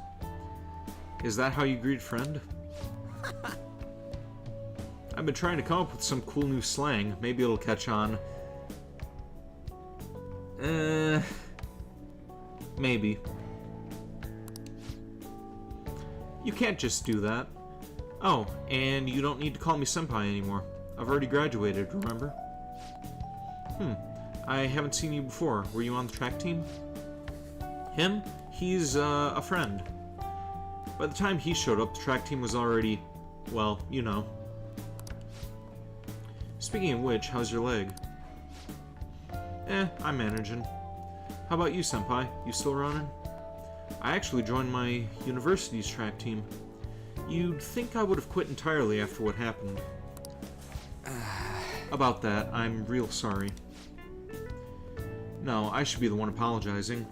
Is that how you greet a friend? I've been trying to come up with some cool new slang. Maybe it'll catch on. Maybe. You can't just do that. Oh, and you don't need to call me senpai anymore. I've already graduated, remember? I haven't seen you before. Were you on the track team? Him? He's a friend. By the time he showed up, the track team was already, well, you know. Speaking of which, how's your leg? I'm managing. How about you, senpai? You still running? I actually joined my university's track team. You'd think I would have quit entirely after what happened. About that, I'm real sorry. No, I should be the one apologizing.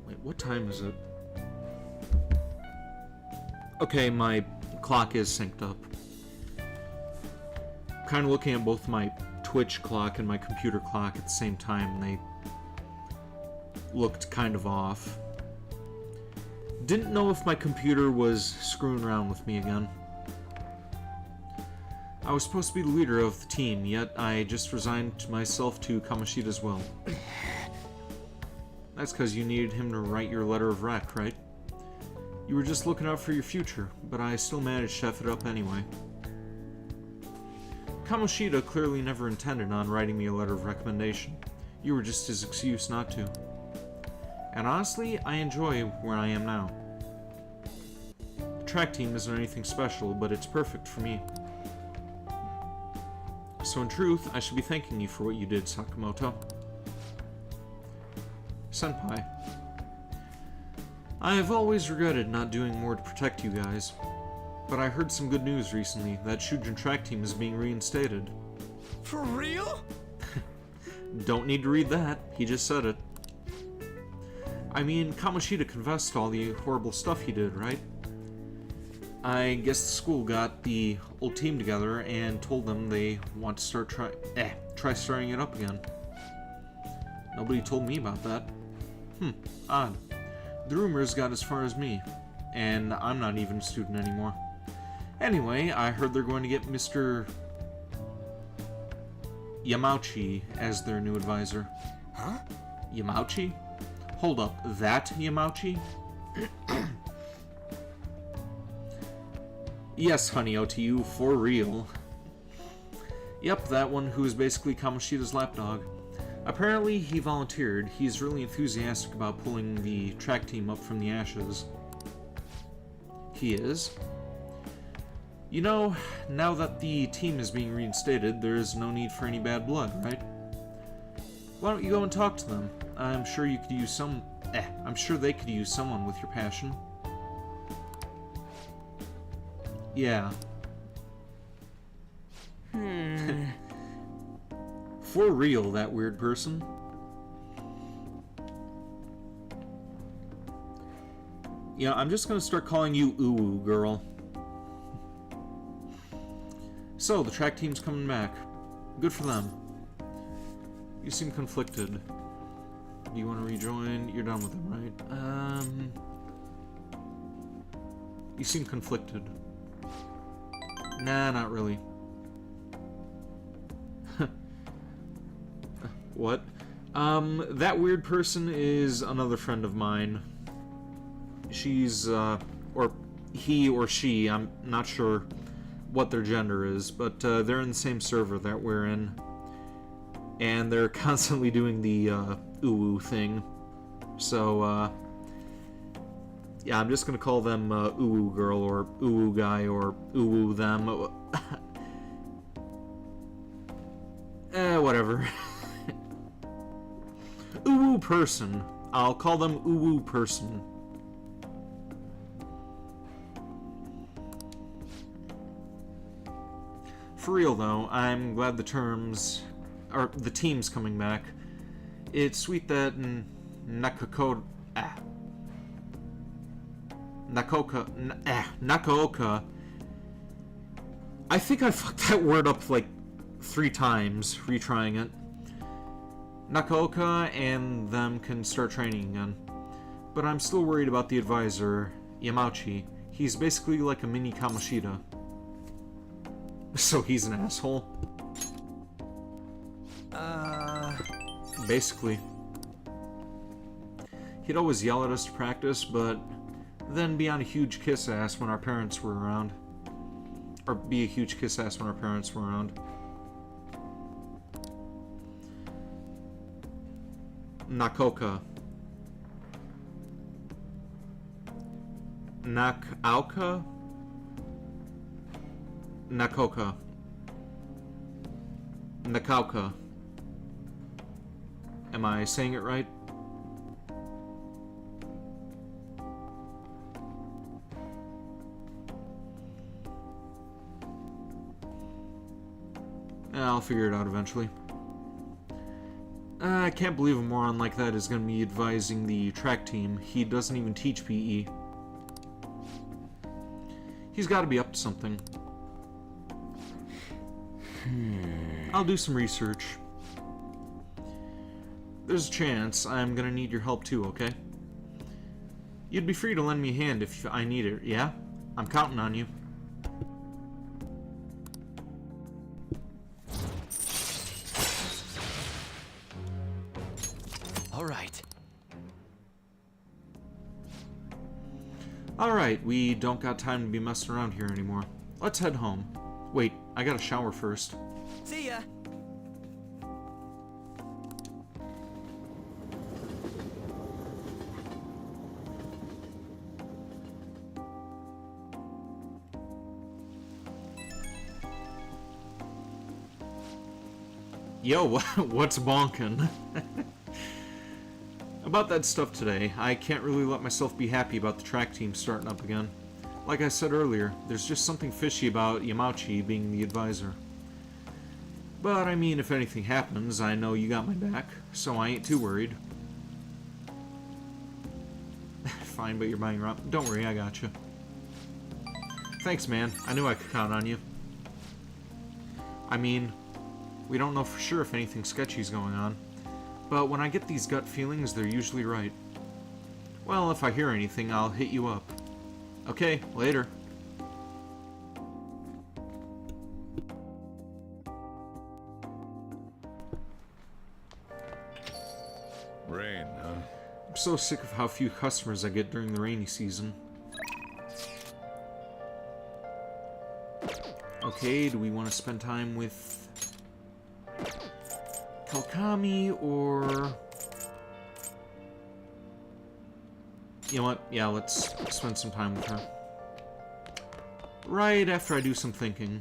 Wait, what time is it? Okay, my clock is synced up. Kind of looking at both my Twitch clock and my computer clock at the same time, and they looked kind of off. Didn't know if my computer was screwing around with me again. I was supposed to be the leader of the team, yet I just resigned myself to Kamoshida's will. That's because you needed him to write your letter of rec, right? You were just looking out for your future, but I still managed to F it up anyway. Kamoshida clearly never intended on writing me a letter of recommendation. You were just his excuse not to. And honestly, I enjoy where I am now. The track team isn't anything special, but it's perfect for me. So in truth, I should be thanking you for what you did, Sakamoto. Senpai. I have always regretted not doing more to protect you guys, but I heard some good news recently that Shujin track team is being reinstated. For real? Don't need to read that, he just said it. I mean, Kamoshida confessed to all the horrible stuff he did, right? I guess the school got the old team together and told them they want to start try starting it up again. Nobody told me about that. Odd. The rumors got as far as me, and I'm not even a student anymore. Anyway, I heard they're going to get Mr. Yamauchi as their new advisor. Huh? Yamauchi? Hold up, that Yamauchi? Yes, honey, OTU, for real. Yep, that one who is basically Kamoshida's lapdog. Apparently, he volunteered. He's really enthusiastic about pulling the track team up from the ashes. He is? You know, now that the team is being reinstated, there is no need for any bad blood, right? Why don't you go and talk to them? I'm sure you could use I'm sure they could use someone with your passion. Yeah. For real, that weird person. Yeah, I'm just gonna start calling you Uwu, girl. So, the track team's coming back. Good for them. You seem conflicted. Do you want to rejoin? You're done with them, right? You seem conflicted. Nah, not really. What? That weird person is another friend of mine. She's, or he or she, I'm not sure what their gender is, but they're in the same server that we're in. And they're constantly doing the, uwu thing. So, yeah, I'm just gonna call them, uwu girl, or uwu guy, or uwu them. Whatever. Uwu person. I'll call them uwu person. For real though, I'm glad the terms or the team's coming back. It's sweet that Nakaoka. I think I fucked that word up like 3 times, retrying it. Nakaoka and them can start training again. But I'm still worried about the advisor, Yamauchi. He's basically like a mini Kamoshida. So he's an asshole? Basically. He'd always yell at us to practice, but then be on a huge kiss ass when our parents were around. Or be a huge kiss ass when our parents were around. Nakoka. Nakauka? Nakoka. Nakauka. Am I saying it right? I'll figure it out eventually. I can't believe a moron like that is going to be advising the track team. He doesn't even teach PE. He's got to be up to something. I'll do some research. There's a chance I'm going to need your help too, okay? You'd be free to lend me a hand if I need it, yeah? I'm counting on you. Alright, we don't got time to be messing around here anymore. Let's head home. Wait, I gotta shower first. See ya. Yo, what's bonkin'? About that stuff today, I can't really let myself be happy about the track team starting up again. Like I said earlier, there's just something fishy about Yamauchi being the advisor. But I mean, if anything happens, I know you got my back, so I ain't too worried. Fine, but you're buying your own. Don't worry, I got you. Thanks, man. I knew I could count on you. I mean, we don't know for sure if anything sketchy's going on. But when I get these gut feelings, they're usually right. Well, if I hear anything, I'll hit you up. Okay, later. Rain, huh? I'm so sick of how few customers I get during the rainy season. Okay, do we want to spend time with Kalkami, or... You know what? Yeah, let's spend some time with her. Right after I do some thinking.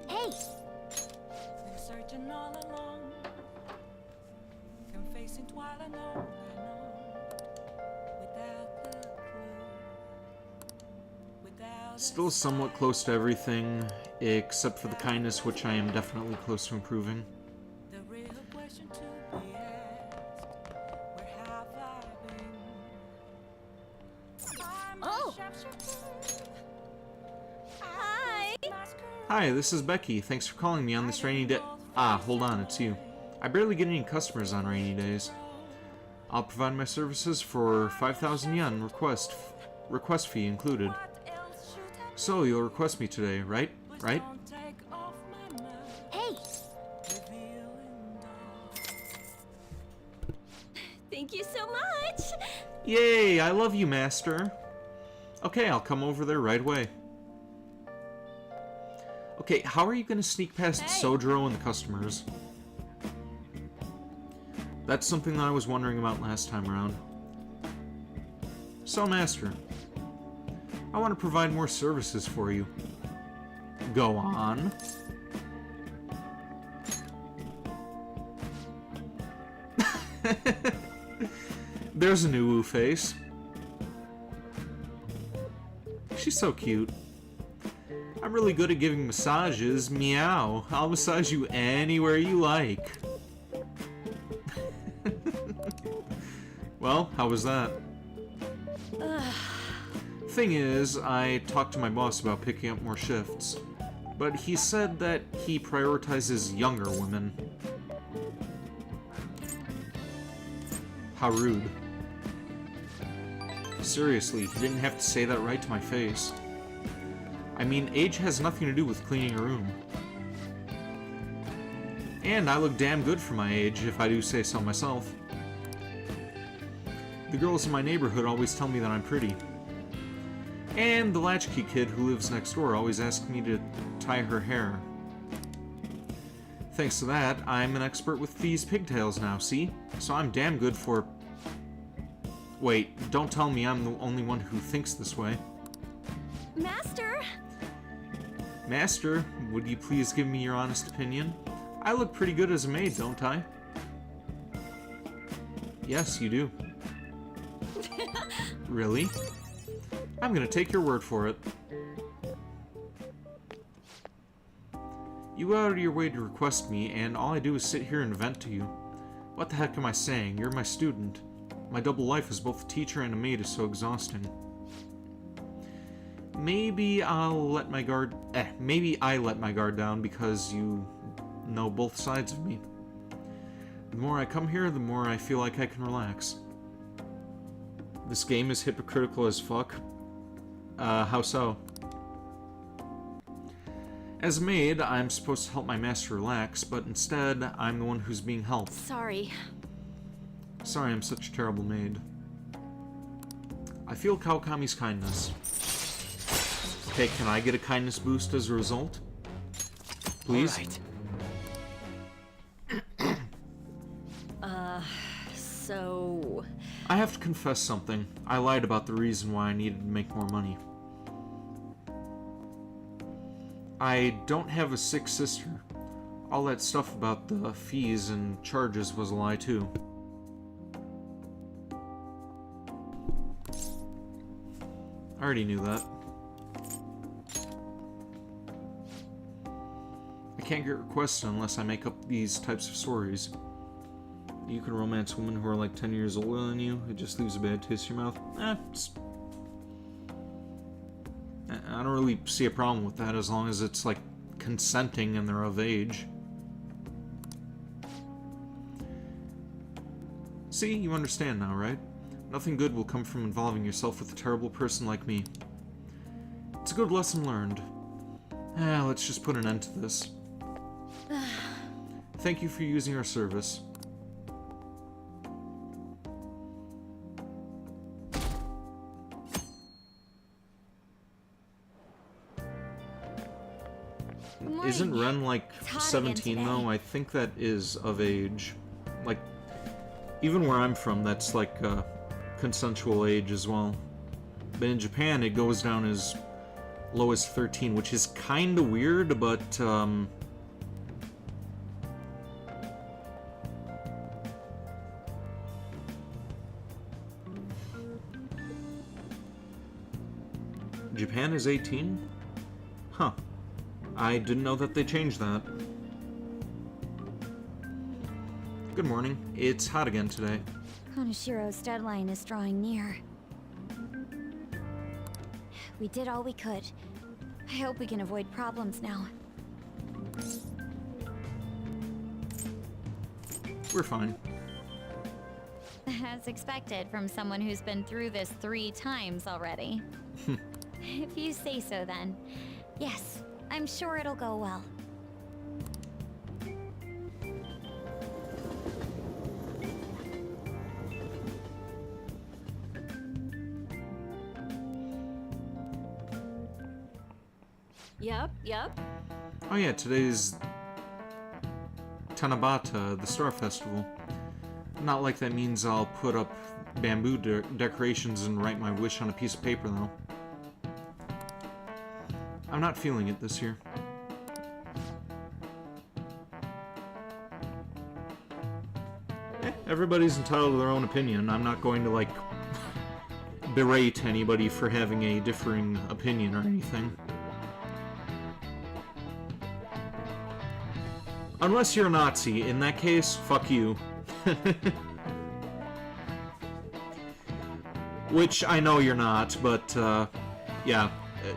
Hey! Been searching all along, confessing while I know, without the clue, without Still somewhat close to everything, except for the kindness, which I am definitely close to improving. the real question to be asked, where have I been? I'm a Oh. sharpshooter, Hi! masquerade. Hi, this is Becky. Thanks for calling me on this rainy day. Ah, hold on, it's you. I barely get any customers on rainy days. I'll provide my services for 5,000 yen, request fee included. What else should I So, you'll request me today, right? Right? don't take off my mask, Hey! revealing dark. Thank you so much! Yay, I love you, master. Okay, I'll come over there right away. Okay, how are you gonna sneak past Sojiro and the customers? That's something that I was wondering about last time around. So, master, I want to provide more services for you. Go on. There's a new Wu face. She's so cute. I'm really good at giving massages. Meow. I'll massage you anywhere you like. Well, how was that? Thing is, I talked to my boss about picking up more shifts, but he said that he prioritizes younger women. How rude. Seriously, he didn't have to say that right to my face. I mean, age has nothing to do with cleaning a room. And I look damn good for my age, if I do say so myself. The girls in my neighborhood always tell me that I'm pretty. And the latchkey kid who lives next door always asks me to tie her hair. Thanks to that, I'm an expert with these pigtails now, see? So I'm damn good for... Wait, don't tell me I'm the only one who thinks this way. Master! Master, would you please give me your honest opinion? I look pretty good as a maid, don't I? Yes, you do. Really? I'm gonna take your word for it. You go out of your way to request me, and all I do is sit here and vent to you. What the heck am I saying? You're my student. My double life as both a teacher and a maid is so exhausting. Maybe I let my guard down because you know both sides of me. The more I come here, the more I feel like I can relax. This game is hypocritical as fuck. How so? As a maid, I'm supposed to help my master relax, but instead, I'm the one who's being helped. Sorry. Sorry I'm such a terrible maid. I feel Kawakami's kindness. Okay, can I get a kindness boost as a result? Please? Right. So... I have to confess something. I lied about the reason why I needed to make more money. I don't have a sick sister. All that stuff about the fees and charges was a lie too. I already knew that. I can't get requests unless I make up these types of stories. You can romance women who are like 10 years older than you. It just leaves a bad taste in your mouth. I don't really see a problem with that as long as it's like consenting and they're of age. See, you understand now, right? Nothing good will come from involving yourself with a terrible person like me. It's a good lesson learned. Let's just put an end to this. Thank you for using our service. Isn't Ren like 17 though? I think that is of age. Like, even where I'm from, that's like consensual age as well. But in Japan, it goes down as low as 13, which is kind of weird, but Japan is 18? Huh. I didn't know that they changed that. Good morning. It's hot again today. Konoshiro's deadline is drawing near. We did all we could. I hope we can avoid problems now. We're fine. As expected from someone who's been through this 3 times already. If you say so then. Yes, I'm sure it'll go well. Yep. Oh yeah, today's Tanabata, the Star Festival. Not like that means I'll put up bamboo decorations and write my wish on a piece of paper, though. I'm not feeling it this year. Everybody's entitled to their own opinion. I'm not going to, like, berate anybody for having a differing opinion or anything. Unless you're a Nazi. In that case, fuck you. Which I know you're not, but, yeah.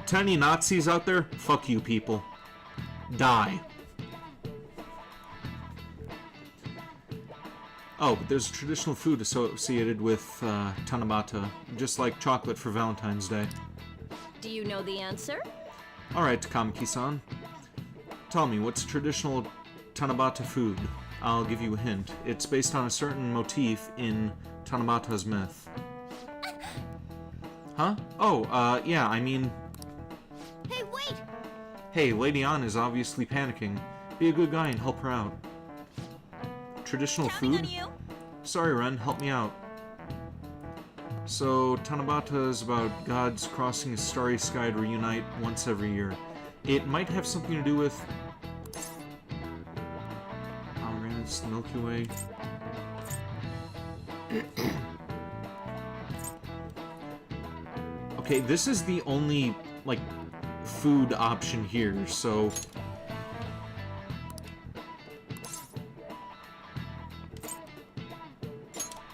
To any Nazis out there, fuck you, people. Die. Oh, but there's traditional food associated with Tanabata, just like chocolate for Valentine's Day. Do you know the answer? Alright, Takamaki-san. Tell me, what's traditional Tanabata food? I'll give you a hint. It's based on a certain motif in Tanabata's myth. Huh? Oh, yeah, I mean... Hey, wait! Hey, Lady Ann is obviously panicking. Be a good guy and help her out. Traditional Counting food? on you. Sorry, Ren, help me out. So, Tanabata is about gods crossing a starry sky to reunite once every year. It might have something to do with... Uranus, the Milky Way... Okay, this is the only, like, food option here, so...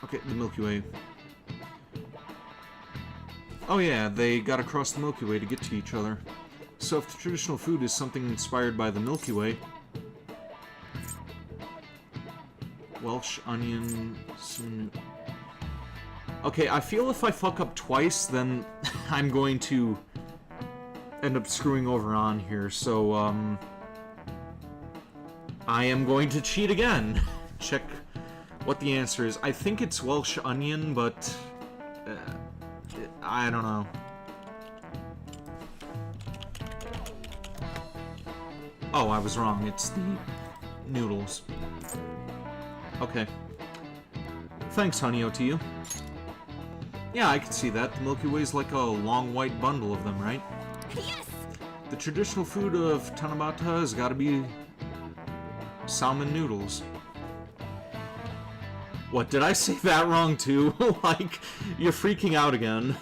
Okay, the Milky Way. Oh yeah, they got across the Milky Way to get to each other. So if the traditional food is something inspired by the Milky Way... Welsh onion... some... Okay, I feel if I fuck up twice, then I'm going to end up screwing over on here, so, I am going to cheat again. Check what the answer is. I think it's Welsh onion, but I don't know. Oh, I was wrong. It's the noodles. Okay. Thanks, Honey-O, to you. Yeah, I can see that. The Milky Way's like a long white bundle of them, right? Yes! The traditional food of Tanabata has gotta be salmon noodles. What, did I say that wrong too? Like, you're freaking out again.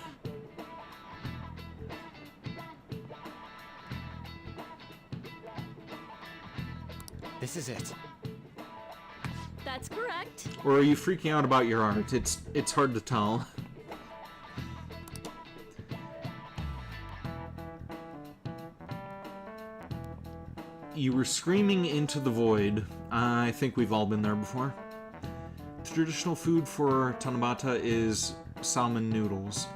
This is it. That's correct. Or are you freaking out about your art? It's hard to tell. You were screaming into the void. I think we've all been there before. Traditional food for Tanabata is salmon noodles.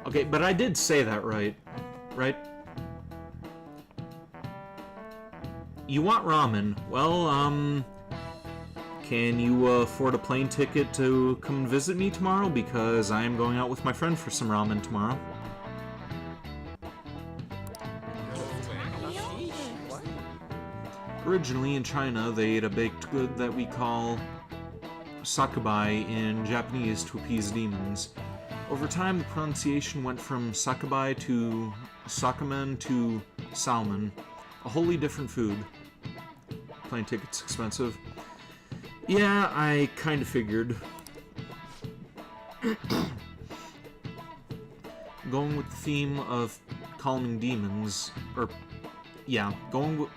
Okay, but I did say that right. Right? You want ramen. Well, can you afford a plane ticket to come and visit me tomorrow? Because I am going out with my friend for some ramen tomorrow. Originally in China, they ate a baked good that we call sakubai in Japanese to appease demons. Over time, the pronunciation went from sakubai to sakamen to salmon. A wholly different food. Plane ticket's expensive. Yeah, I kind of figured. Going with the theme of calming demons, or yeah, going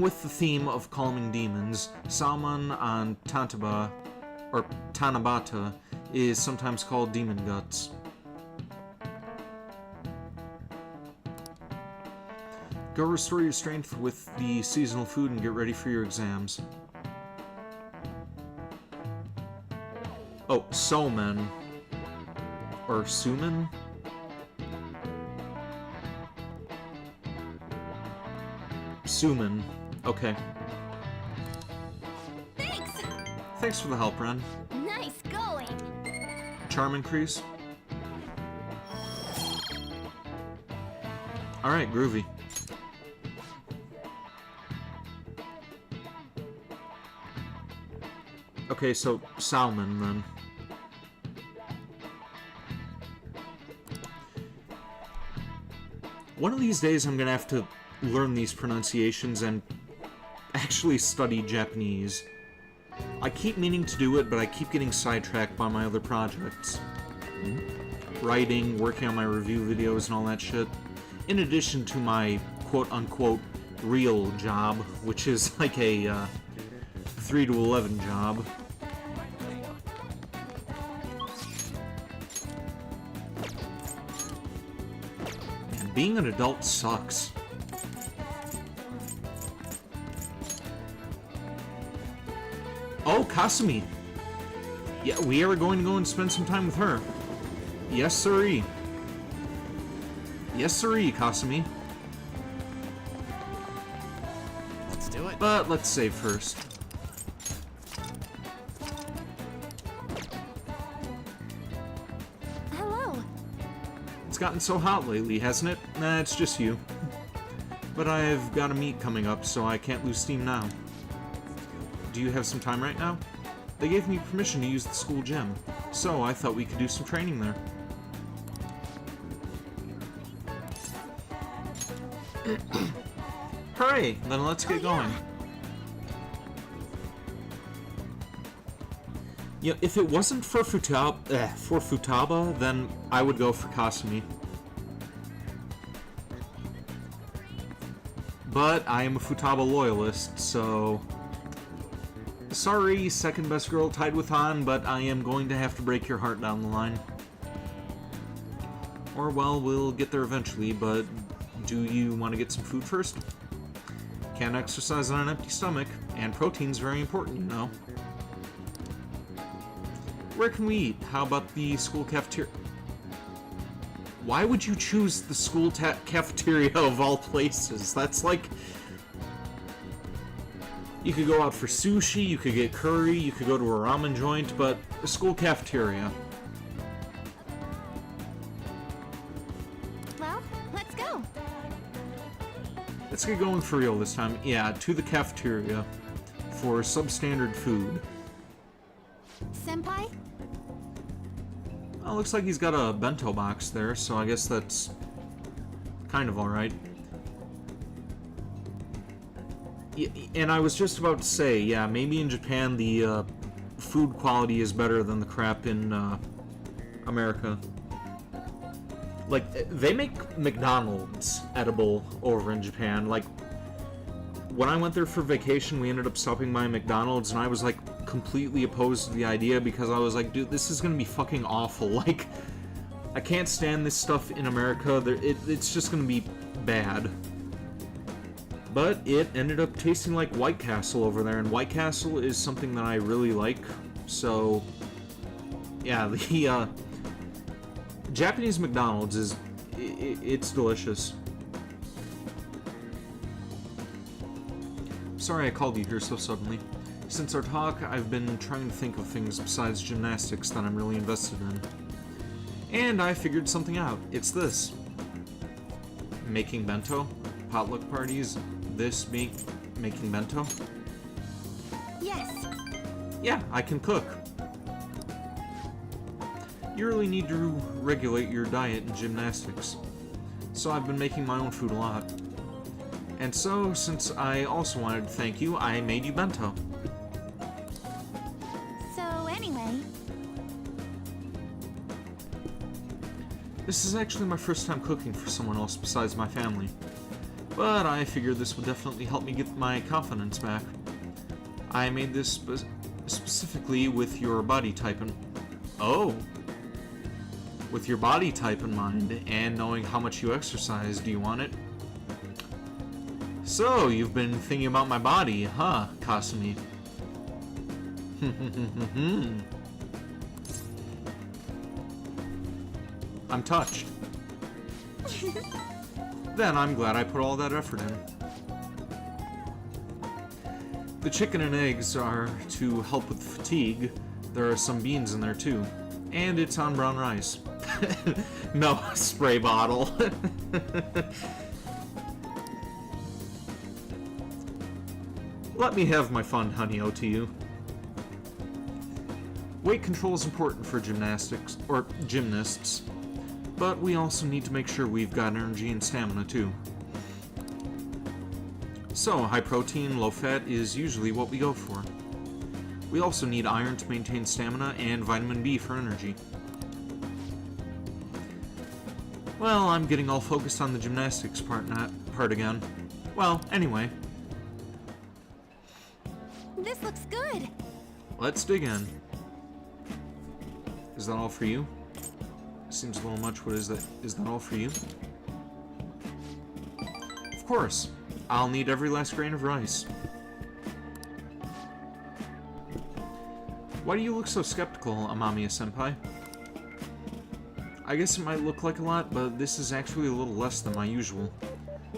with the theme of calming demons, salmon on Tanabata is sometimes called demon guts. Go restore your strength with the seasonal food and get ready for your exams. Oh, Somen. Or Suman? Suman. Okay. Thanks! Thanks for the help, Ren. Nice going! Charm increase? Alright, groovy. Okay, so salmon then. One of these days I'm gonna have to learn these pronunciations and actually study Japanese. I keep meaning to do it, but I keep getting sidetracked by my other projects. Writing, working on my review videos and all that shit. In addition to my quote-unquote real job, which is like a 3 to 11 job. And being an adult sucks. Oh, Kasumi! Yeah, we are going to go and spend some time with her. Yes, sirree. Yes, sirree, Kasumi. Let's do it. But let's save first. Hello. It's gotten so hot lately, hasn't it? Nah, it's just you. But I've got a meet coming up, so I can't lose steam now. Do you have some time right now? They gave me permission to use the school gym, so I thought we could do some training there. Hooray! Then let's get going. Yeah, if it wasn't for Futaba, then I would go for Kasumi. But I am a Futaba loyalist, so... Sorry, second best girl tied with Han, but I am going to have to break your heart down the line. Or, well, we'll get there eventually, but do you want to get some food first? Can't exercise on an empty stomach, and protein's very important, you know. Where can we eat? How about the school cafeteria? Why would you choose the school cafeteria of all places? That's like... You could go out for sushi, you could get curry, you could go to a ramen joint, but a school cafeteria. Well, let's go. Let's get going for real this time. Yeah, to the cafeteria for substandard food. Senpai? Oh, looks like he's got a bento box there, so I guess that's kind of alright. Yeah, and I was just about to say, yeah, maybe in Japan the food quality is better than the crap in America. Like, they make McDonald's edible over in Japan. Like, when I went there for vacation, we ended up stopping by McDonald's, and I was, like, completely opposed to the idea because I was like, dude, this is gonna be fucking awful. Like, I can't stand this stuff in America. It's just gonna be bad. But it ended up tasting like White Castle over there, and White Castle is something that I really like. So, yeah, the Japanese McDonald's is it's delicious. Sorry I called you here so suddenly. Since our talk, I've been trying to think of things besides gymnastics that I'm really invested in. And I figured something out. It's this. Making bento, potluck parties, this making bento. Yes. Yeah, I can cook. You really need to regulate your diet and gymnastics. So I've been making my own food a lot. And so, since I also wanted to thank you, I made you bento. So anyway, This is actually my first time cooking for someone else besides my family. But I figured this would definitely help me get my confidence back. I made this specifically with your body type in... Oh! With your body type in mind, and knowing how much you exercise, do you want it? So, you've been thinking about my body, huh, Kasumi? I'm touched. Then I'm glad I put all that effort in. The chicken and eggs are to help with fatigue. There are some beans in there too. And it's on brown rice. No, spray bottle. Let me have my fun, honey, oh to you. Weight control is important for gymnastics, or gymnasts. But we also need to make sure we've got energy and stamina too. So, high protein, low fat is usually what we go for. We also need iron to maintain stamina and vitamin B for energy. Well, I'm getting all focused on the gymnastics part again. Well, anyway, This looks good. let's dig in. Is that all for you? Seems a little much. What is that? Is that all for you? Of course. I'll need every last grain of rice. Why do you look so skeptical, Amamiya-senpai? I guess it might look like a lot, but this is actually a little less than my usual.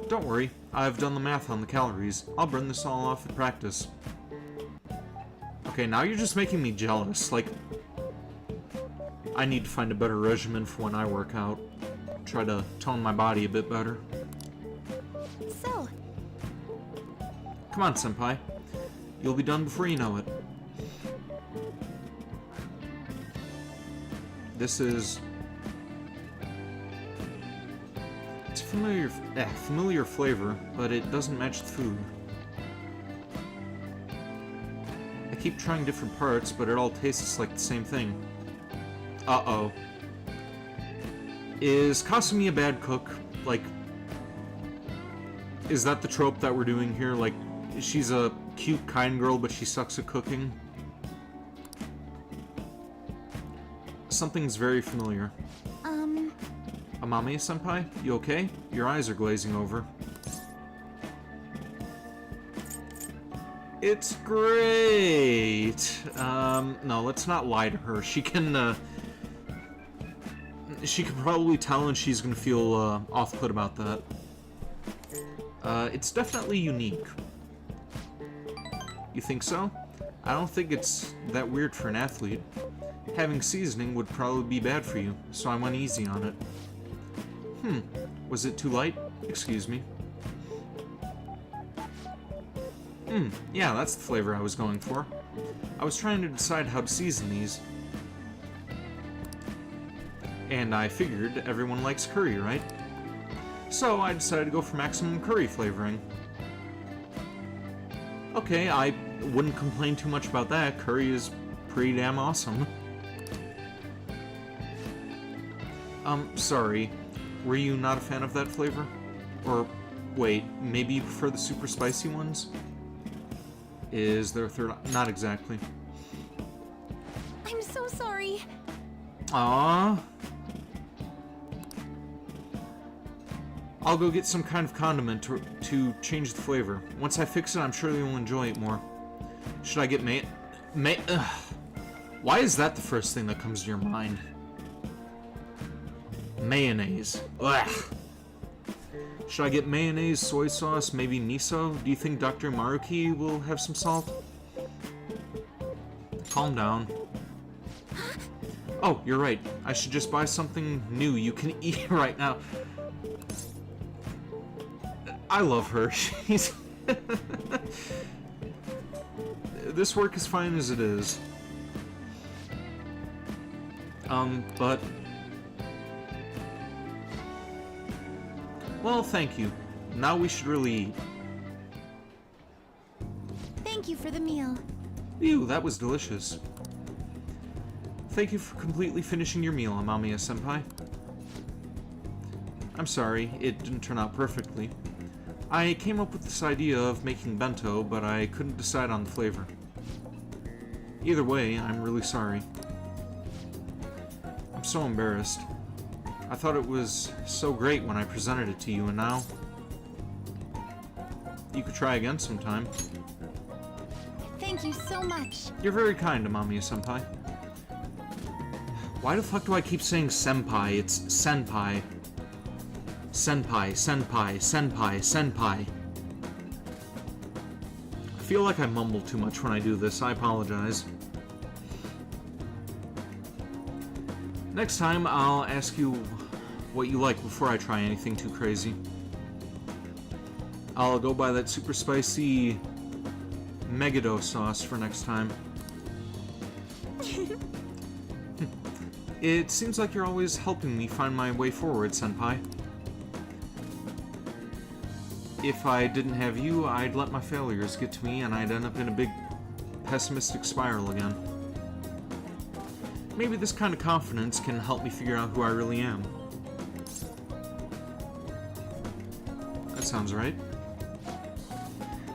Don't worry, I've done the math on the calories. I'll burn this all off at practice. Okay, now you're just making me jealous. Like, I need to find a better regimen for when I work out. Try to tone my body a bit better. So, Come on, senpai. You'll be done before you know it. This is... It's a familiar flavor, but it doesn't match the food. I keep trying different parts, but it all tastes like the same thing. Uh-oh. Is Kasumi a bad cook? Like, is that the trope that we're doing here? Like, she's a cute, kind girl, but she sucks at cooking? Something's very familiar. Amamiya-senpai, you okay? Your eyes are glazing over. It's great! No, let's not lie to her. She can probably tell, and she's gonna feel, off-put about that. It's definitely unique. You think so? I don't think it's that weird for an athlete. Having seasoning would probably be bad for you, so I went easy on it. Was it too light? Excuse me. Yeah, that's the flavor I was going for. I was trying to decide how to season these. And I figured everyone likes curry, right? So I decided to go for maximum curry flavoring. Okay, I wouldn't complain too much about that. Curry is pretty damn awesome. Sorry. Were you not a fan of that flavor? Or, wait, maybe you prefer the super spicy ones? Is there a third? Not exactly. I'm so sorry. Aww. I'll go get some kind of condiment to change the flavor. Once I fix it, I'm sure you'll enjoy it more. Should I get Why is that the first thing that comes to your mind? Mayonnaise. Ugh. Should I get mayonnaise, soy sauce, maybe miso? Do you think Dr. Maruki will have some salt? Calm down. Oh, you're right. I should just buy something new you can eat right now. I love her. She's... This work is fine as it is. But... Well, thank you. Now we should really eat. Thank you for the meal. Ew, that was delicious. Thank you for completely finishing your meal, Amamiya-senpai. I'm sorry, it didn't turn out perfectly. I came up with this idea of making bento, but I couldn't decide on the flavor. Either way, I'm really sorry. I'm so embarrassed. I thought it was so great when I presented it to you, and now... You could try again sometime. Thank you so much. You're very kind, Amamiya-senpai. Why the fuck do I keep saying senpai? It's senpai. Senpai, senpai, senpai, senpai. I feel like I mumble too much when I do this. I apologize. Next time, I'll ask you what you like before I try anything too crazy. I'll go buy that super spicy Megado sauce for next time. It seems like you're always helping me find my way forward, senpai. If I didn't have you, I'd let my failures get to me and I'd end up in a big pessimistic spiral again. Maybe this kind of confidence can help me figure out who I really am. That sounds right.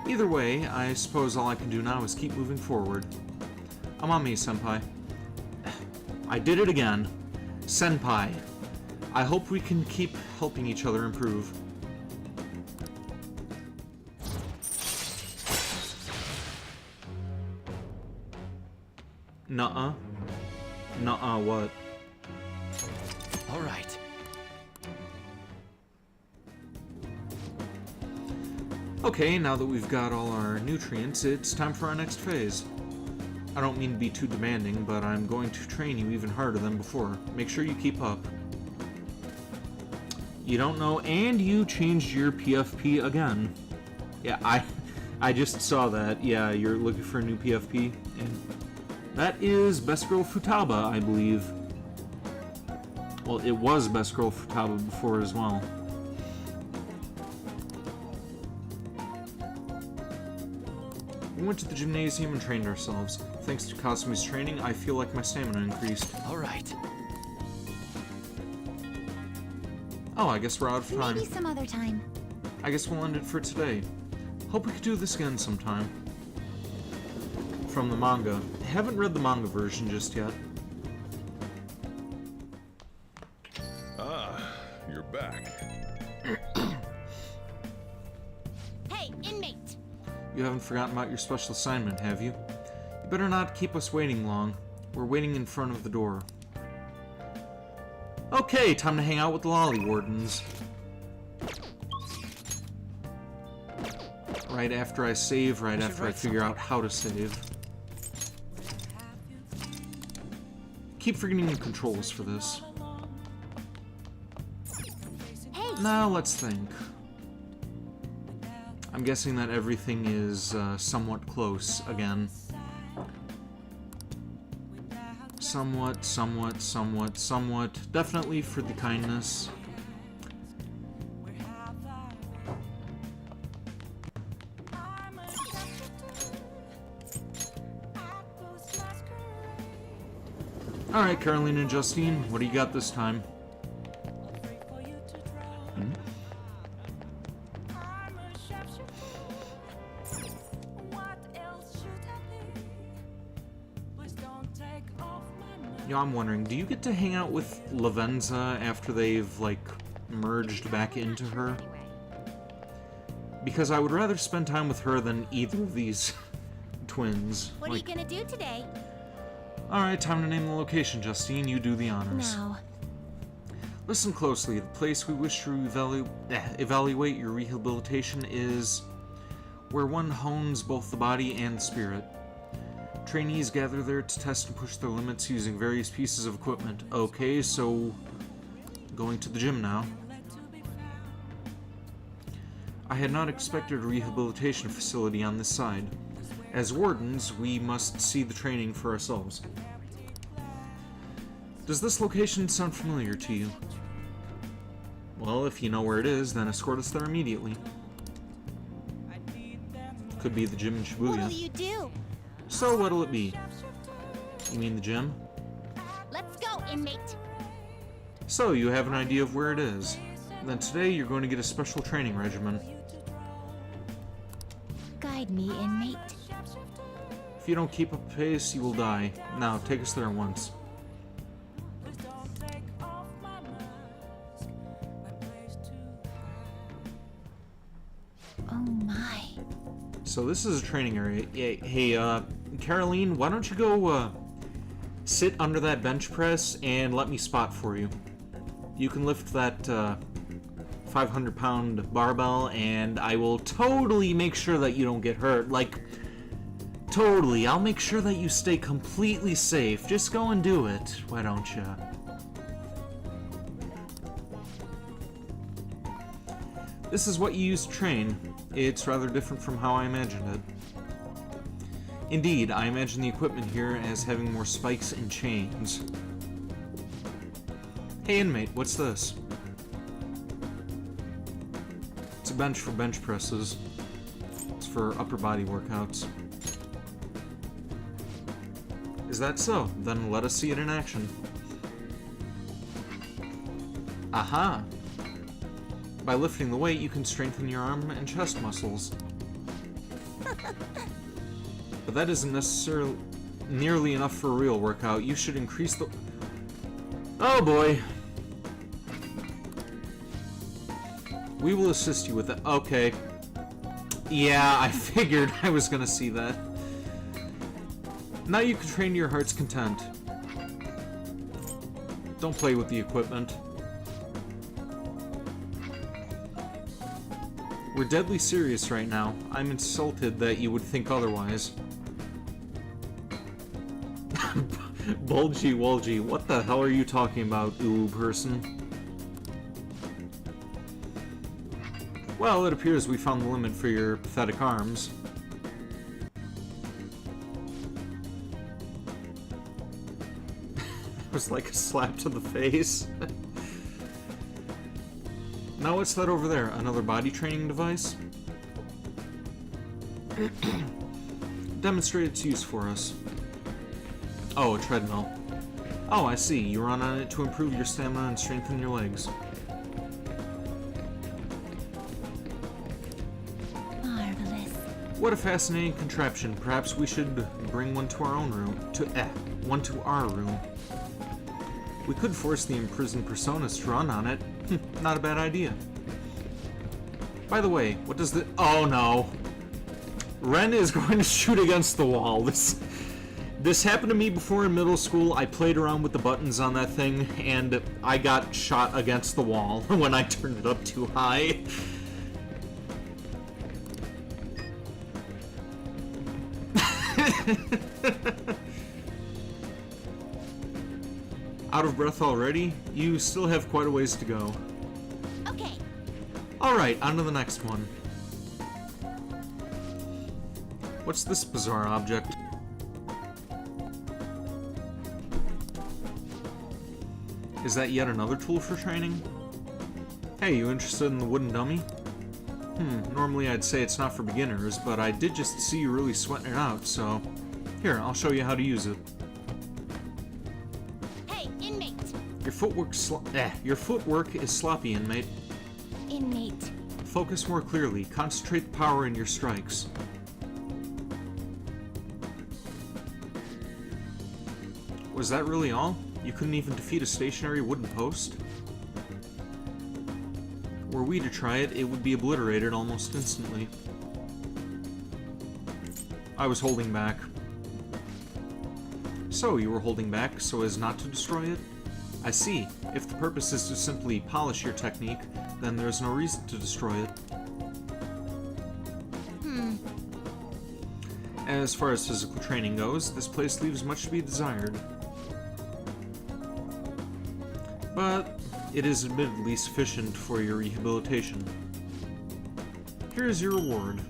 Either way, I suppose all I can do now is keep moving forward. I'm on me, Senpai. I did it again. Senpai. I hope we can keep helping each other improve. Nuh-uh. Nuh-uh, what? All right. Okay, now that we've got all our nutrients, it's time for our next phase. I don't mean to be too demanding, but I'm going to train you even harder than before. Make sure you keep up. You don't know, and you changed your PFP again. Yeah, I just saw that. Yeah, you're looking for a new PFP. And that is Best Girl Futaba, I believe. Well, it was Best Girl Futaba before as well. We went to the gymnasium and trained ourselves. Thanks to Kasumi's training, I feel like my stamina increased. All right. Oh, I guess we're out of time. Maybe some other time. I guess we'll end it for today. Hope we could do this again sometime. From the manga. I haven't read the manga version just yet. Ah, you're back. Hey, inmate! You haven't forgotten about your special assignment, have you? You better not keep us waiting long. We're waiting in front of the door. Okay, time to hang out with the lolly wardens. Right after I save, right after I figure out how to save. Keep forgetting the controls for this. Hey! Now let's think. I'm guessing that everything is somewhat close again. Somewhat. Definitely for the kindness. Alright, Caroline and Justine, what do you got this time? You know, I'm wondering, do you get to hang out with Lavenza after they've, like, merged back into her? Because I would rather spend time with her than either of these twins. What are you gonna do today? Alright, time to name the location, Justine. You do the honors. No. Listen closely. The place we wish to evaluate your rehabilitation is where one hones both the body and spirit. Trainees gather there to test and push their limits using various pieces of equipment. Okay, so going to the gym now. I had not expected a rehabilitation facility on this side. As wardens, we must see the training for ourselves. Does this location sound familiar to you? Well, if you know where it is, then escort us there immediately. Could be the gym in Shibuya. What'll you do? So what'll it be? You mean the gym? Let's go, inmate. So you have an idea of where it is. Then today you're going to get a special training regimen. Guide me, inmate. If you don't keep up pace, you will die. Now, take us there once. Oh my. So this is a training area. Hey, Caroline, why don't you go, sit under that bench press and let me spot for you. You can lift that, 500-pound barbell, and I will totally make sure that you don't get hurt. Like, totally. I'll make sure that you stay completely safe. Just go and do it. Why don't you? This is what you use to train. It's rather different from how I imagined it. Indeed, I imagine the equipment here as having more spikes and chains. Hey inmate, what's this? It's a bench for bench presses. It's for upper body workouts. Is that so? Then let us see it in action. Aha! By lifting the weight, you can strengthen your arm and chest muscles. But that isn't necessarily nearly enough for a real workout. You should increase the... Oh boy. We will assist you with that. Okay. Yeah, I figured I was gonna see that. Now you can train to your heart's content. Don't play with the equipment. We're deadly serious right now. I'm insulted that you would think otherwise. Bulgy Wulgy, what the hell are you talking about, ooh person? Well, it appears we found the limit for your pathetic arms. It was like a slap to the face. Now what's that over there? Another body training device? Demonstrate its use for us. Oh, a treadmill. Oh, I see. You run on it to improve your stamina and strengthen your legs. Marvelous. What a fascinating contraption. Perhaps we should bring one to our own room. One to our room. We could force the imprisoned personas to run on it. Not a bad idea. By the way, what does the... Oh no. Ren is going to shoot against the wall. This happened to me before in middle school. I played around with the buttons on that thing, and I got shot against the wall when I turned it up too high. Out of breath already? You still have quite a ways to go. Okay. Alright, on to the next one. What's this bizarre object? Is that yet another tool for training? Hey, you interested in the wooden dummy? Normally I'd say it's not for beginners, but I did just see you really sweating it out, so... Here, I'll show you how to use it. Hey, inmate. Your footwork is sloppy, inmate. Inmate. Focus more clearly. Concentrate the power in your strikes. Was that really all? You couldn't even defeat a stationary wooden post? Were we to try it, it would be obliterated almost instantly. I was holding back. So, you were holding back so as not to destroy it? I see. If the purpose is to simply polish your technique, then there's no reason to destroy it. As far as physical training goes, this place leaves much to be desired. But it is admittedly sufficient for your rehabilitation. Here is your reward.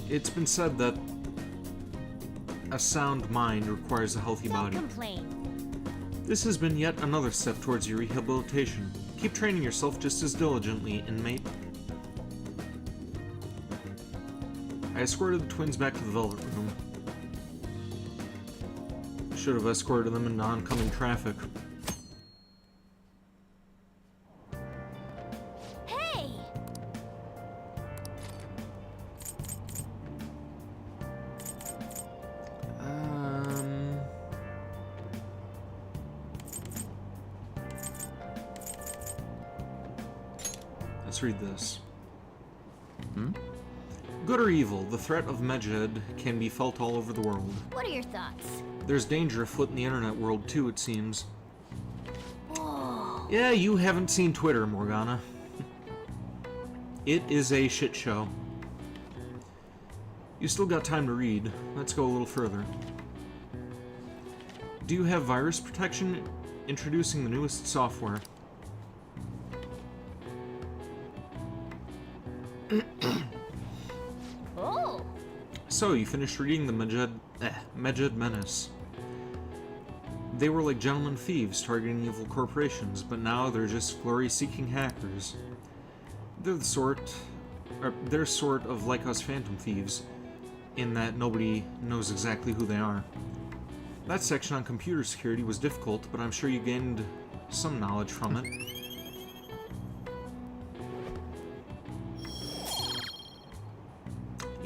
It's been said that a sound mind requires a healthy body. Don't complain. This has been yet another step towards your rehabilitation. Keep training yourself just as diligently, inmate. I escorted the twins back to the Velvet Room. Should have escorted them into oncoming traffic. Hey! Let's read this. Good or evil, the threat of Medjed can be felt all over the world. What are your thoughts? There's danger afoot in the internet world too, it seems. Whoa. Yeah, you haven't seen Twitter, Morgana. It is a shit show. You still got time to read. Let's go a little further. Do you have virus protection? Introducing the newest software. Oh. So, you finished reading the Medjed Menace. They were like gentlemen thieves targeting evil corporations, but now they're just glory-seeking hackers. They're sort of like us phantom thieves, in that nobody knows exactly who they are. That section on computer security was difficult, but I'm sure you gained some knowledge from it.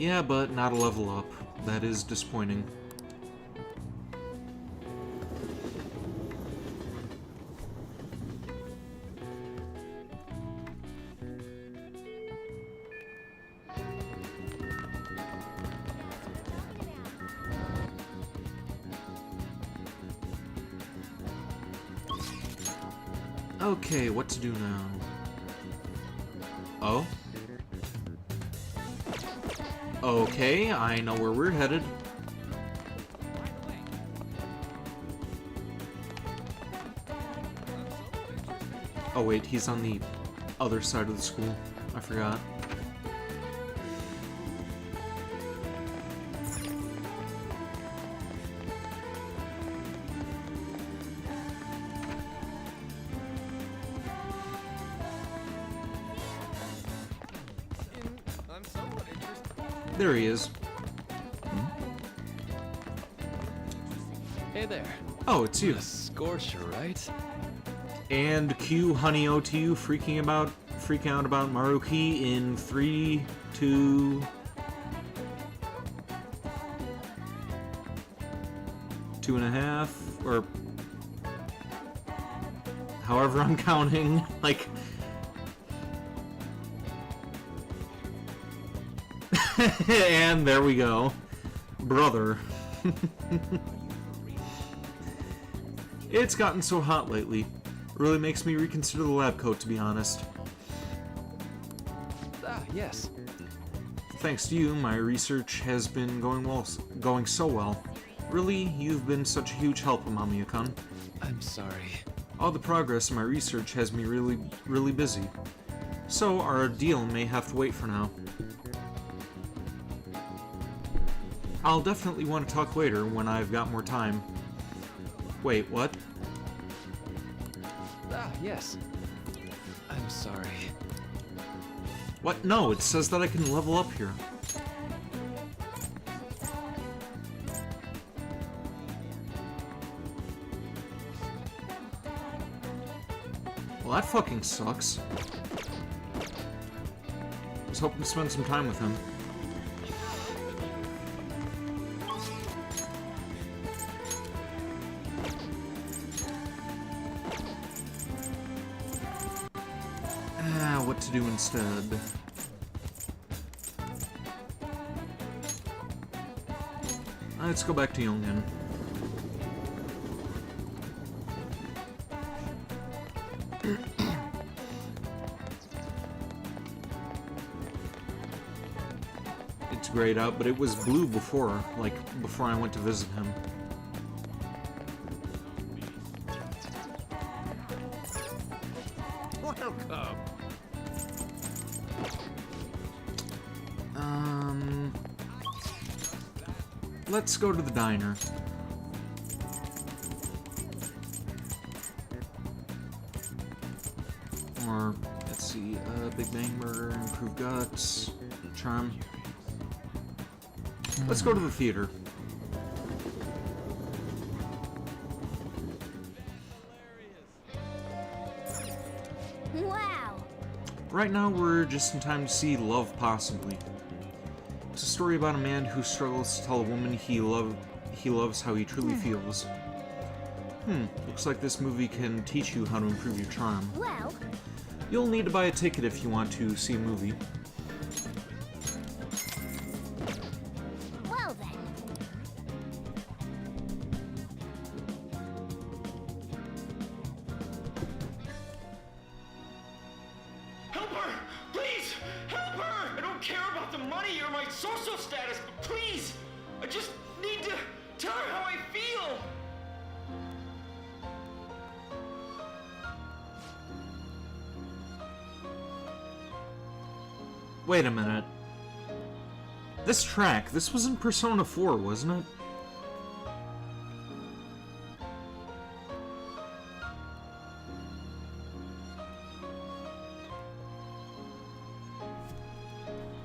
Yeah, but not a level up. That is disappointing. Okay, what to do now? Oh? Okay, I know where we're headed. Oh wait, he's on the other side of the school. I forgot. I'm somewhat interested. There he is. Hey there. Oh, it's you. A scorcher, right? And cue Honey OTU freaking out about Maruki in 3, 2... 2.5, or however I'm counting, like... And there we go. Brother. It's gotten so hot lately. Really makes me reconsider the lab coat, to be honest. Ah, yes. Thanks to you, my research has been going so well. Really, you've been such a huge help, Amamiya-kun. I'm sorry. All the progress in my research has me really busy. So, our deal may have to wait for now. I'll definitely want to talk later when I've got more time. Wait, what? Ah, yes. I'm sorry. What? No, it says that I can level up here. Well, that fucking sucks. I was hoping to spend some time with him. What to do instead? Let's go back to Yongin. It's grayed out, but it was blue before, like, before I went to visit him. Welcome. Let's go to the diner. Or, let's see, Big Bang Burger, Improved Guts, Charm. Let's go to the theater. Wow! Right now, we're just in time to see Love Possibly. It's a story about a man who struggles to tell a woman he loves how he truly feels. Looks like this movie can teach you how to improve your charm. Well, You'll need to buy a ticket if you want to see a movie. well then. Help her! Please! Help her! I don't care about the money or my social status, but please! I just need to tell her how I feel! Wait a minute. This track, this was in Persona 4, wasn't it?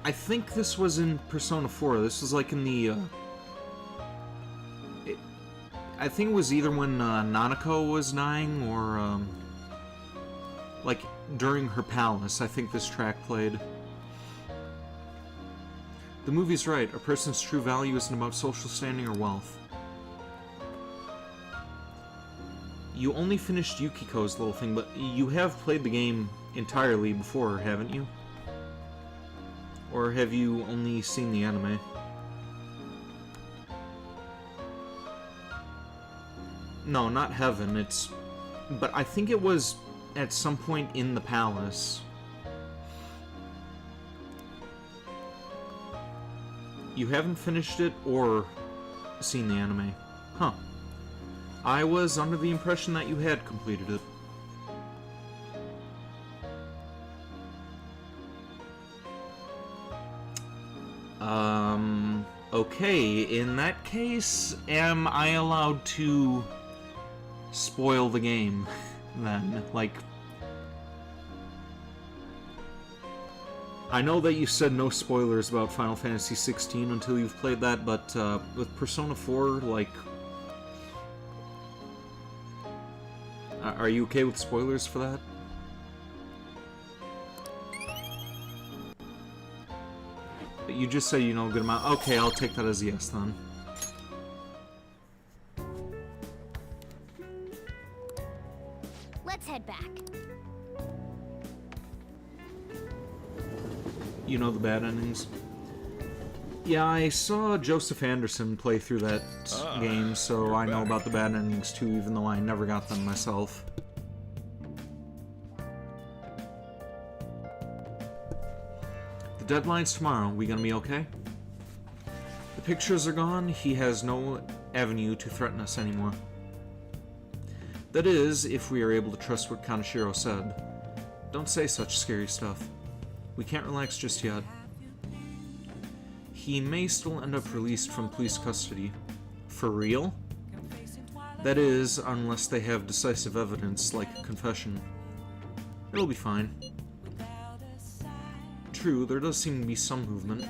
I think this was in Persona 4. This was like in the, I think it was either when Nanako was dying or, like, during her palace. I think this track played. The movie's right. A person's true value isn't about social standing or wealth. You only finished Yukiko's little thing, but you have played the game entirely before, haven't you? Or have you only seen the anime? No, not Heaven, it's... But I think it was at some point in the palace. You haven't finished it or seen the anime. Huh. I was under the impression that you had completed it. Okay, in that case, am I allowed to spoil the game, then? Like, I know that you said no spoilers about Final Fantasy XVI until you've played that, but with Persona 4, like, are you okay with spoilers for that? You just said you know a good amount. Okay, I'll take that as a yes then. Let's head back. You know the bad endings? Yeah, I saw Joseph Anderson play through that game, so I know about the bad endings too, even though I never got them myself. The deadline's tomorrow. We gonna be okay? The pictures are gone. He has no avenue to threaten us anymore. That is, if we are able to trust what Kaneshiro said. Don't say such scary stuff. We can't relax just yet. He may still end up released from police custody. For real? That is, unless they have decisive evidence, like a confession. It'll be fine. True, there does seem to be some movement.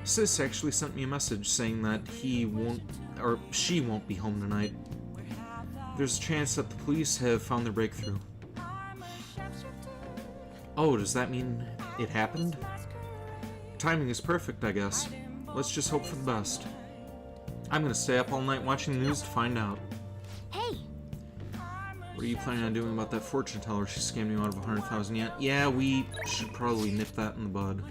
Sis actually sent me a message saying that he won't, or she won't be home tonight. There's a chance that the police have found their breakthrough. Oh, does that mean it happened? Timing is perfect, I guess. Let's just hope for the best. I'm gonna stay up all night watching the news to find out. Hey! What are you planning on doing about that fortune teller she scammed you out of 100,000 yen? Yeah, we should probably nip that in the bud.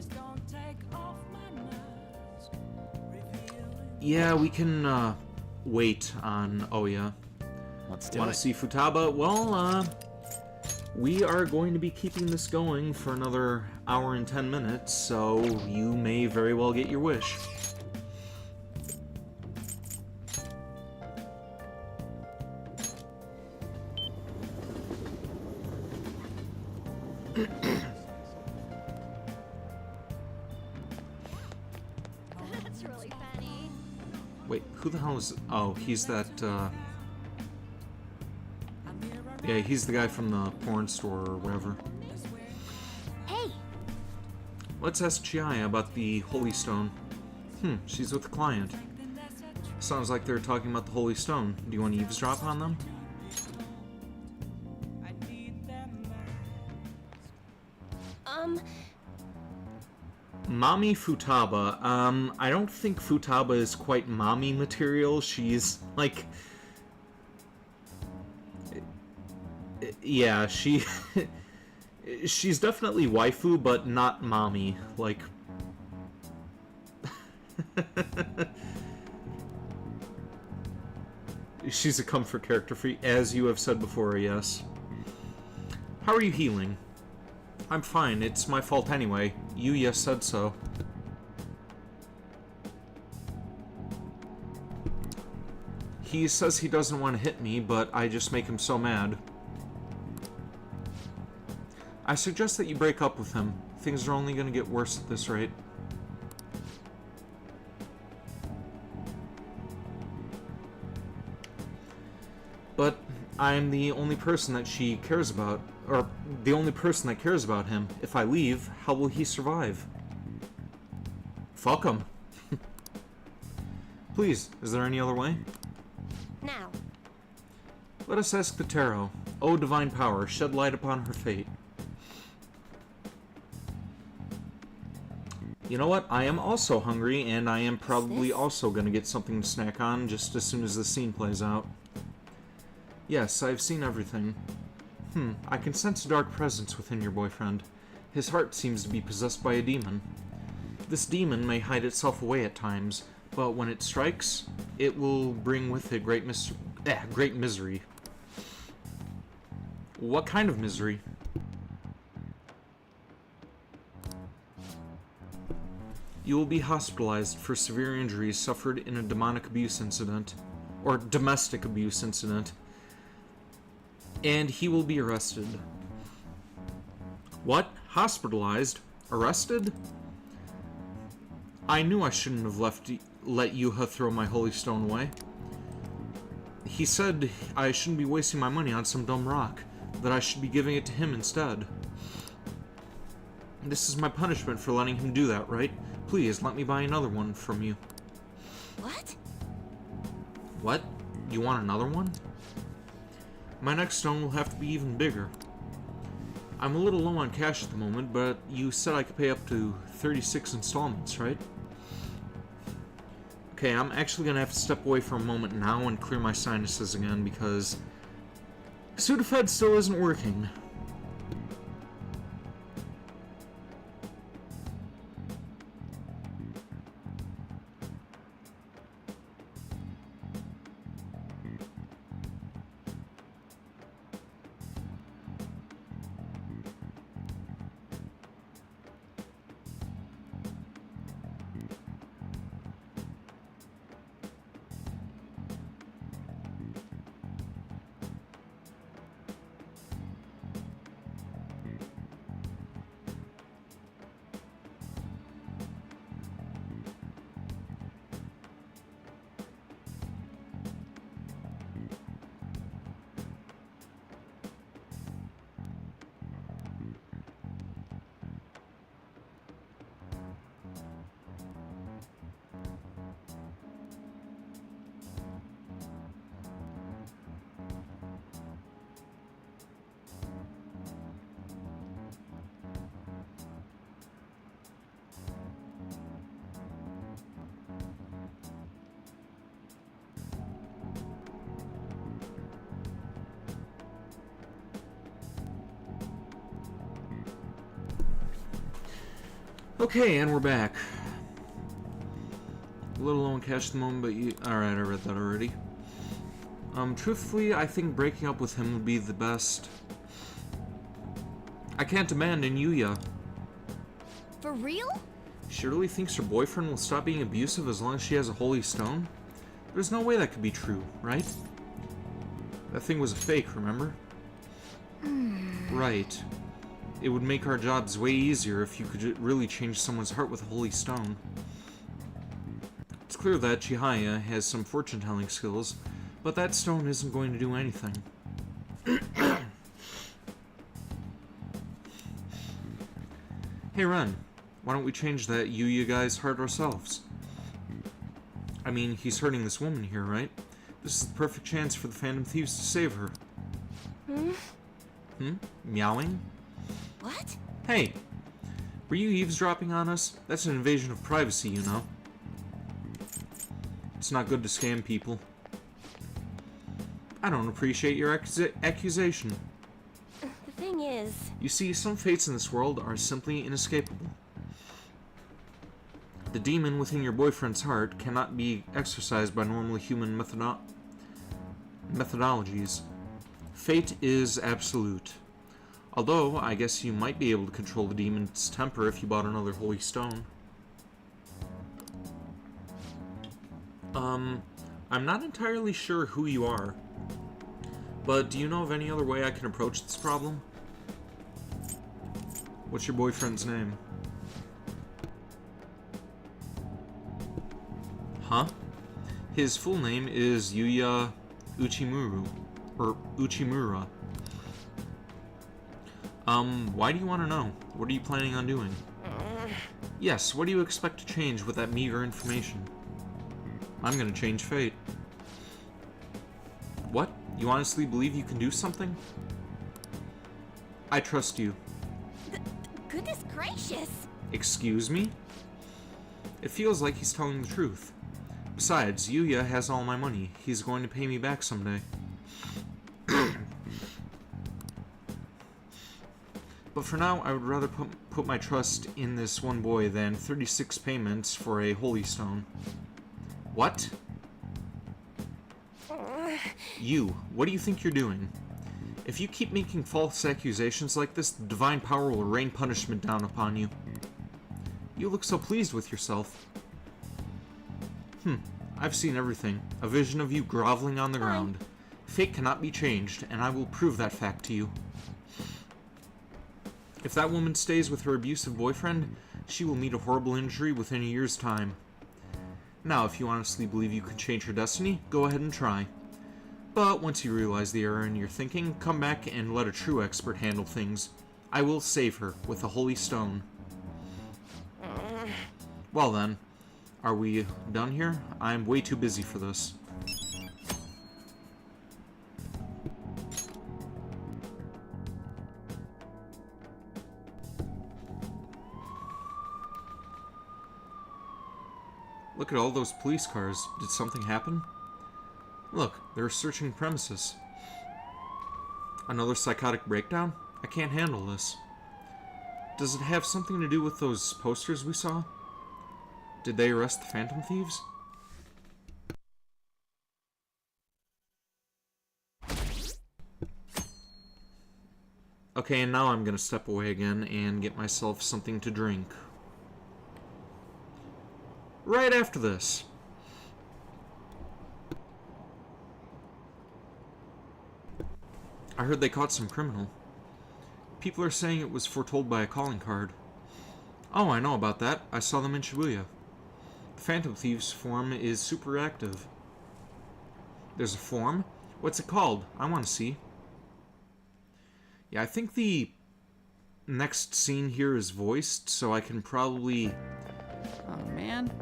Yeah, we can, wait on... Oh, yeah. Let's do Want it. to see Futaba? Well, we are going to be keeping this going for another hour and 10 minutes, so you may very well get your wish. That's really funny. Wait, who the hell is... Oh, he's that, Yeah, he's the guy from the porn store or whatever. Hey! Let's ask Chiaya about the Holy Stone. She's with the client. Sounds like they're talking about the Holy Stone. Do you want to eavesdrop on them? Mommy Futaba. I don't think Futaba is quite mommy material. She's, like... Yeah, she's definitely waifu, but not mommy. Like... She's a comfort character for you, as you have said before, yes. How are you healing? I'm fine, it's my fault anyway. You said so. He says he doesn't want to hit me, but I just make him so mad. I suggest that you break up with him. Things are only going to get worse at this rate. But I'm the only person that she cares about, or the only person that cares about him. If I leave, how will he survive? Fuck him. Please, is there any other way? Now. Let us ask the tarot. O divine power, shed light upon her fate. You know what? I am also hungry, and I am probably also gonna get something to snack on just as soon as the scene plays out. Yes, I've seen everything. I can sense a dark presence within your boyfriend. His heart seems to be possessed by a demon. This demon may hide itself away at times, but when it strikes, it will bring with it great misery. What kind of misery? You will be hospitalized for severe injuries suffered in a demonic abuse incident, or domestic abuse incident, and he will be arrested. What? Hospitalized? Arrested? I knew I shouldn't have let Yuha throw my holy stone away. He said I shouldn't be wasting my money on some dumb rock, that I should be giving it to him instead. This is my punishment for letting him do that, right? Please, let me buy another one from you. What? What? You want another one? My next stone will have to be even bigger. I'm a little low on cash at the moment, but you said I could pay up to 36 installments, right? Okay, I'm actually gonna have to step away for a moment now and clear my sinuses again because Sudafed still isn't working. Okay, and we're back. A little low on cash at the moment, but you... Alright, I read that already. Truthfully, I think breaking up with him would be the best. I can't abandon Yuya. For real? She really thinks her boyfriend will stop being abusive as long as she has a holy stone? There's no way that could be true, right? That thing was a fake, remember? Right. It would make our jobs way easier if you could really change someone's heart with a holy stone. It's clear that Chihaya has some fortune-telling skills, but that stone isn't going to do anything. Hey Ren, why don't we change that Yuya guy's heart ourselves? I mean, he's hurting this woman here, right? This is the perfect chance for the Phantom Thieves to save her. Meowing? What? Hey! Were you eavesdropping on us? That's an invasion of privacy, you know. It's not good to scam people. I don't appreciate your accusation. The thing is... You see, some fates in this world are simply inescapable. The demon within your boyfriend's heart cannot be exorcised by normal human methodologies. Fate is absolute. Although, I guess you might be able to control the demon's temper if you bought another holy stone. I'm not entirely sure who you are. But do you know of any other way I can approach this problem? What's your boyfriend's name? Huh? His full name is Yuya Uchimura. Why do you want to know? What are you planning on doing? Yes, what do you expect to change with that meager information? I'm gonna change fate. What? You honestly believe you can do something? I trust you. Goodness gracious! Excuse me? It feels like he's telling the truth. Besides, Yuya has all my money. He's going to pay me back someday. But for now, I would rather put my trust in this one boy than 36 payments for a holy stone. What? You, what do you think you're doing? If you keep making false accusations like this, the divine power will rain punishment down upon you. You look so pleased with yourself. I've seen everything. A vision of you groveling on the ground. Fate cannot be changed, and I will prove that fact to you. If that woman stays with her abusive boyfriend, she will meet a horrible injury within a year's time. Now, if you honestly believe you can change her destiny, go ahead and try. But once you realize the error in your thinking, come back and let a true expert handle things. I will save her with a holy stone. Well then, are we done here? I'm way too busy for this. Look at all those police cars. Did something happen? Look, they're searching premises. Another psychotic breakdown? I can't handle this. Does it have something to do with those posters we saw? Did they arrest the Phantom Thieves? Okay, and now I'm gonna step away again and get myself something to drink. Right after this. I heard they caught some criminal. People are saying it was foretold by a calling card. Oh, I know about that. I saw them in Shibuya. The Phantom Thieves forum is super active. There's a forum? What's it called? I want to see. Yeah, I think the next scene here is voiced, so I can probably... Oh, man.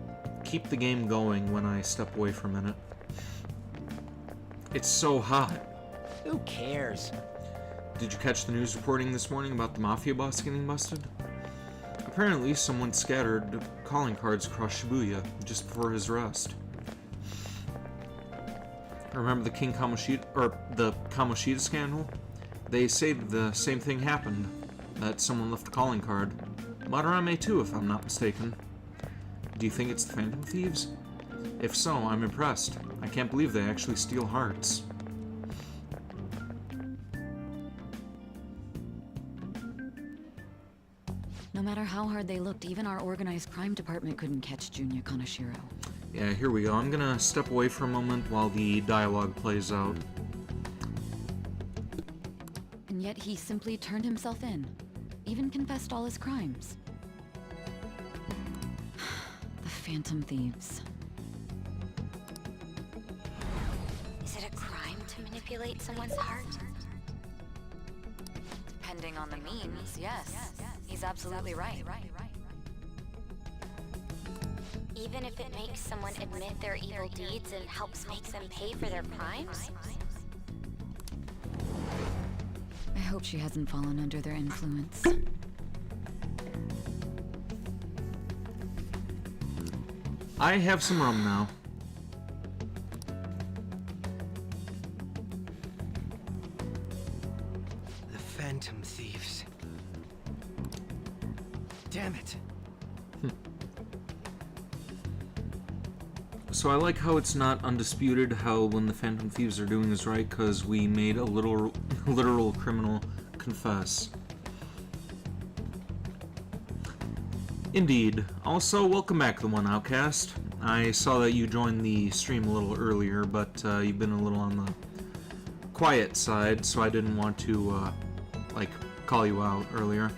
Keep the game going when I step away for a minute. It's so hot. Who cares? Did you catch the news reporting this morning about the Mafia boss getting busted? Apparently, someone scattered calling cards across Shibuya just before his arrest. Remember the the Kamoshida scandal? They say the same thing happened, that someone left a calling card. Madarame too, if I'm not mistaken. Do you think it's the Phantom Thieves? If so, I'm impressed. I can't believe they actually steal hearts. No matter how hard they looked, even our organized crime department couldn't catch Junya Kanashiro. Yeah, here we go. I'm gonna step away for a moment while the dialogue plays out. And yet he simply turned himself in. Even confessed all his crimes. The Phantom Thieves. Is it a crime to manipulate someone's heart? Depending on the means, yes. He's absolutely right. Even if it makes someone admit their evil deeds and helps make them pay for their crimes? I hope she hasn't fallen under their influence. I have some rum now. The Phantom Thieves. Damn it. So I like how it's not undisputed how when the Phantom Thieves are doing is right, because we made a literal criminal confess. Indeed. Also, welcome back to the One Outcast. I saw that you joined the stream a little earlier, but you've been a little on the quiet side, so I didn't want to, call you out earlier.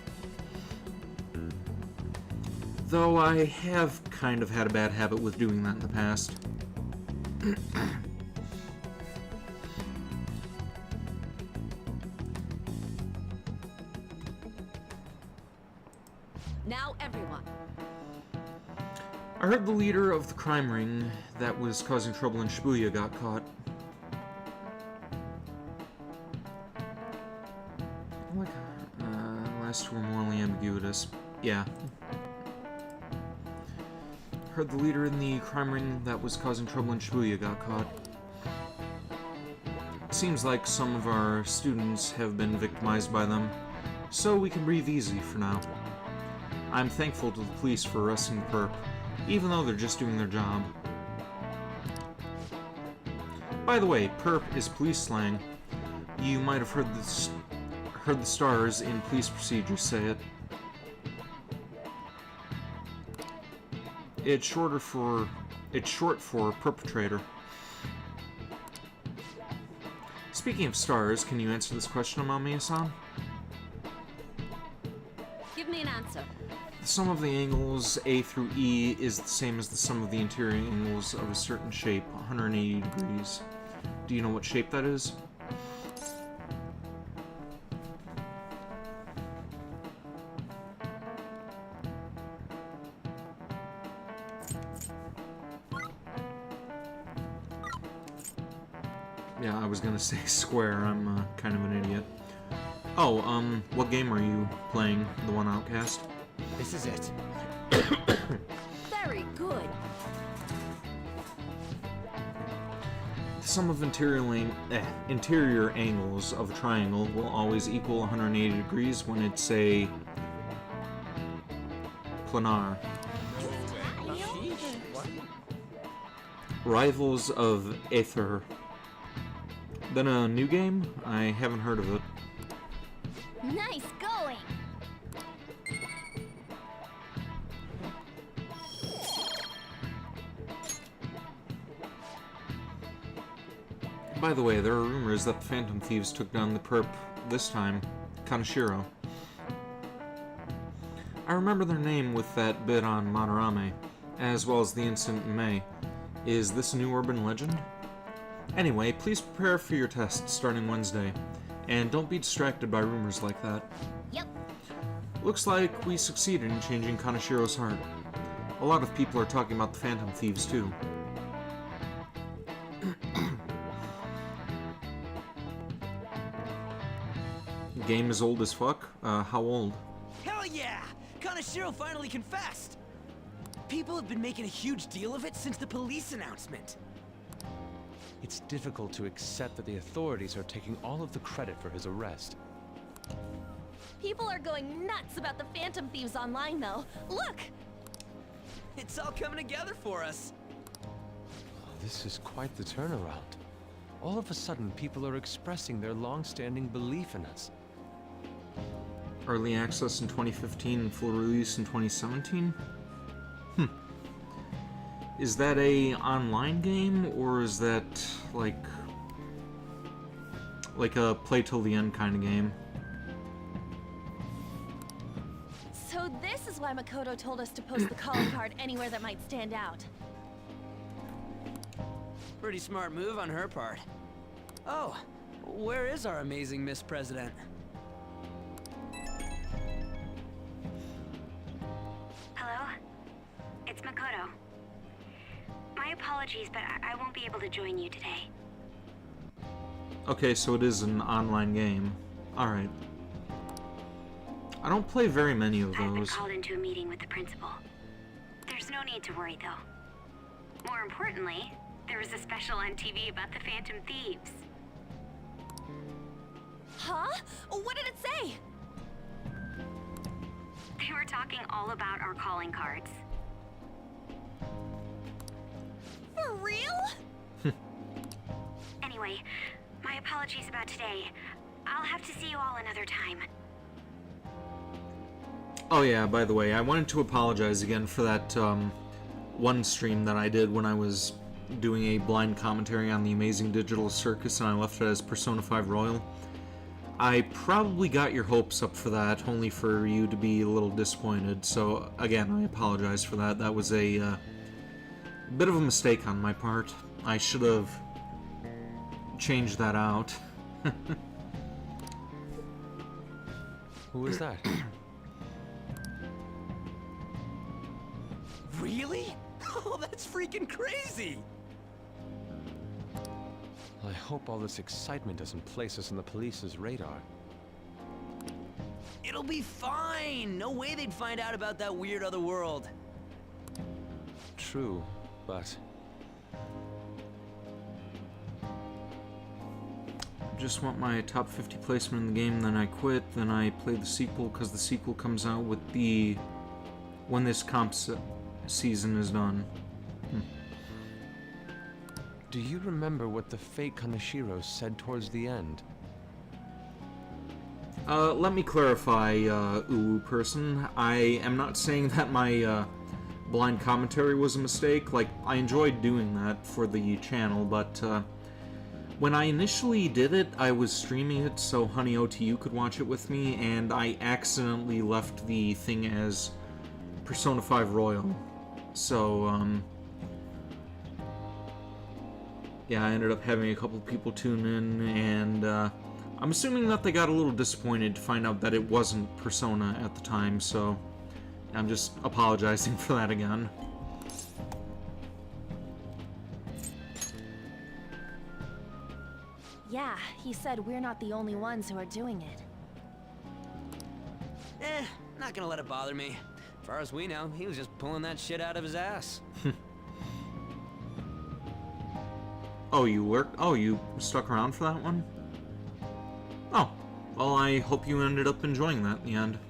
Though I have kind of had a bad habit with doing that in the past. Now everyone. I heard the leader of the crime ring that was causing trouble in Shibuya got caught. Last two were morally ambiguous. Yeah. Heard the leader in the crime ring that was causing trouble in Shibuya got caught. It seems like some of our students have been victimized by them, so we can breathe easy for now. I'm thankful to the police for arresting the perp, even though they're just doing their job. By the way, perp is police slang. You might have heard the stars in police procedures say it. It's short for perpetrator. Speaking of stars, can you answer this question, Amamiya-san? Give me an answer. The sum of the angles A through E is the same as the sum of the interior angles of a certain shape, 180 degrees. Do you know what shape that is? Yeah, I was gonna say square. I'm kind of an idiot. Oh, what game are you playing? The one Outcast? This is it. Very good. The sum of interior angles of a triangle will always equal 180 degrees when it's a planar. Rivals of Aether. Then a new game? I haven't heard of it. Nice going! By the way, there are rumors that the Phantom Thieves took down the perp this time, Kaneshiro. I remember their name with that bit on Madarame, as well as the incident in May. Is this a new urban legend? Anyway, please prepare for your test starting Wednesday, and don't be distracted by rumors like that. Yep. Looks like we succeeded in changing Kaneshiro's heart. A lot of people are talking about the Phantom Thieves too. Game is old as fuck? How old? Hell yeah! Kaneshiro finally confessed! People have been making a huge deal of it since the police announcement. It's difficult to accept that the authorities are taking all of the credit for his arrest. People are going nuts about the Phantom Thieves online, though. Look! It's all coming together for us. This is quite the turnaround. All of a sudden, people are expressing their long-standing belief in us. Early access in 2015 and full release in 2017? Is that a online game, or is that like a play till the end kind of game? So this is why Makoto told us to post the calling card anywhere that might stand out. Pretty smart move on her part. Oh, where is our amazing Miss President? Hello? It's Makoto. My apologies, but I won't be able to join you today. Okay, so it is an online game. Alright. I don't play very many of I've been those. called into a meeting with the principal. There's no need to worry, though. More importantly, there was a special on TV about the Phantom Thieves. Huh? What did it say? They were talking all about our calling cards. For real? Anyway, my apologies about today. I'll have to see you all another time. Oh yeah, by the way, I wanted to apologize again for that one stream that I did when I was doing a blind commentary on the Amazing Digital Circus and I left it as Persona 5 Royal. I probably got your hopes up for that, only for you to be a little disappointed, so again, I apologize for that. That was a bit of a mistake on my part. I should have changed that out. Who is that? Really? Oh, that's freaking crazy! I hope all this excitement doesn't place us on the police's radar. It'll be fine! No way they'd find out about that weird other world. true, but Just want my top 50 placement in the game, then I quit, then I play the sequel because the sequel comes out with the... when this season is done. do you remember what the fake Kaneshiro said towards the end? Let me clarify, Uwu person. I am not saying that my, blind commentary was a mistake. Like, I enjoyed doing that for the channel, but, when I initially did it, I was streaming it so Honey OTU could watch it with me, and I accidentally left the thing as Persona 5 Royal. So, yeah, I ended up having a couple people tune in, and, I'm assuming that they got a little disappointed to find out that it wasn't Persona at the time, so I'm just apologizing for that again. Yeah, he said we're not the only ones who are doing it. Not gonna let it bother me. As far as we know, he was just pulling that shit out of his ass. Oh, you worked? Oh, you stuck around for that one? Oh, well, I hope you ended up enjoying that in the end.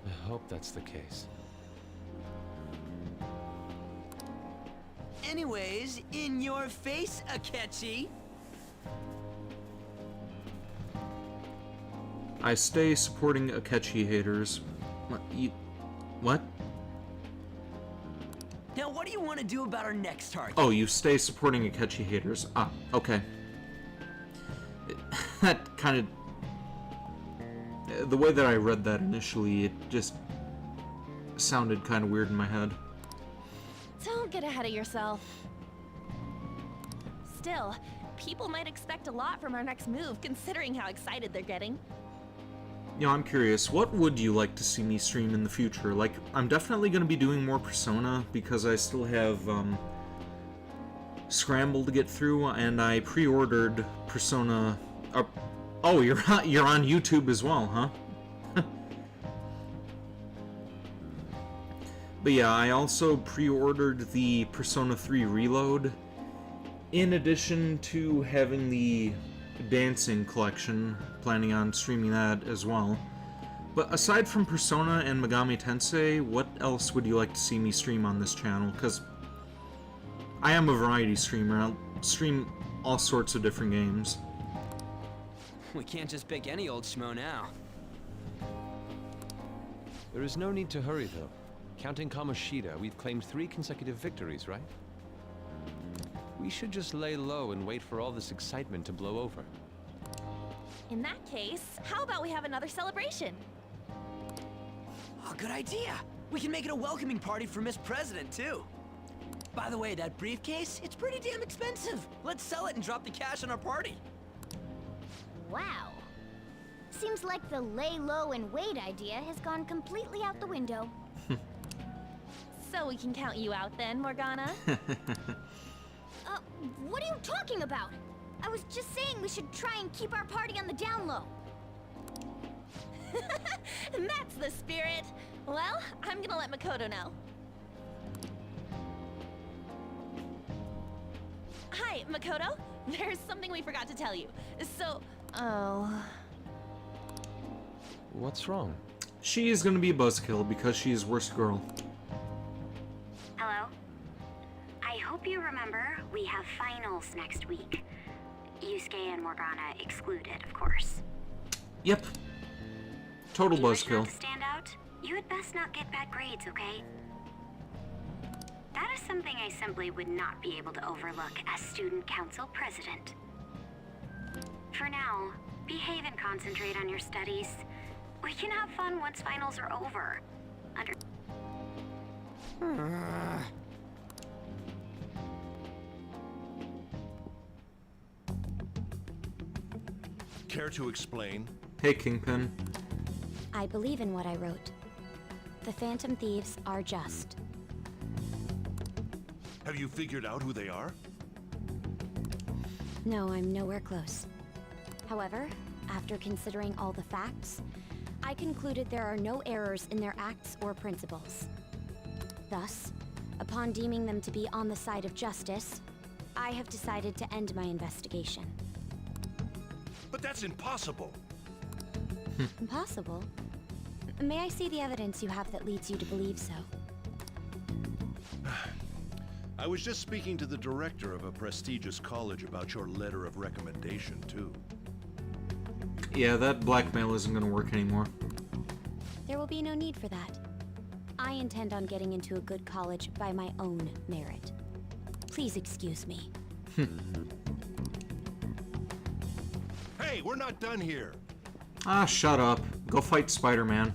I hope that's the case. Anyways, in your face, Akechi. I stay supporting Akechi haters. What? Now, what do you want to do about our next target? Oh, you stay supporting Akechi haters. Ah, okay. That kind of... the way that I read that initially, it just sounded kind of weird in my head. Don't get ahead of yourself. Still, people might expect a lot from our next move, considering how excited they're getting. You know, I'm curious, what would you like to see me stream in the future? Like, I'm definitely going to be doing more Persona, because I still have, Scramble to get through, and I pre-ordered Persona... oh, you're on YouTube as well, huh? But yeah, I also pre-ordered the Persona 3 Reload, in addition to having the Dancing collection, planning on streaming that as well. But aside from Persona and Megami Tensei, what else would you like to see me stream on this channel? Because I am a variety streamer. I'll stream all sorts of different games. We can't just pick any old schmo now. There is no need to hurry, though. Counting Kamoshida, we've claimed 3 consecutive victories, right? We should just lay low and wait for all this excitement to blow over. In that case, how about we have another celebration? Oh, good idea. We can make it a welcoming party for Miss President, too. By the way, that briefcase, it's pretty damn expensive. Let's sell it and drop the cash on our party. Wow. Seems like the lay low and wait idea has gone completely out the window. So we can count you out then, Morgana? What are you talking about? I was just saying we should try and keep our party on the down low. That's the spirit. Well, I'm gonna let Makoto know. Hi, Makoto. There's something we forgot to tell you. So, What's wrong? She is going to be a buzzkill because she is worst girl. Hello? I hope you remember we have finals next week. Yusuke and Morgana excluded, of course. Yep. Total If you wish buzzkill. not to stand out, you had best not get bad grades, okay? That is something I simply would not be able to overlook as student council president. For now, behave and concentrate on your studies. We can have fun once finals are over. Care to explain? Hey, Kingpin. I believe in what I wrote. The Phantom Thieves are just. Have you figured out who they are? No, I'm nowhere close. However, after considering all the facts, I concluded there are no errors in their acts or principles. Thus, Upon deeming them to be on the side of justice, I have decided to end my investigation. But that's impossible. Impossible? May I see the evidence you have that leads you to believe so? I was just speaking to the director of a prestigious college about your letter of recommendation, too. Yeah, that blackmail isn't gonna work anymore. There will be no need for that. I intend on getting into a good college by my own merit. Please excuse me. Hey, we're not done here. Ah, shut up. Go fight Spider-Man.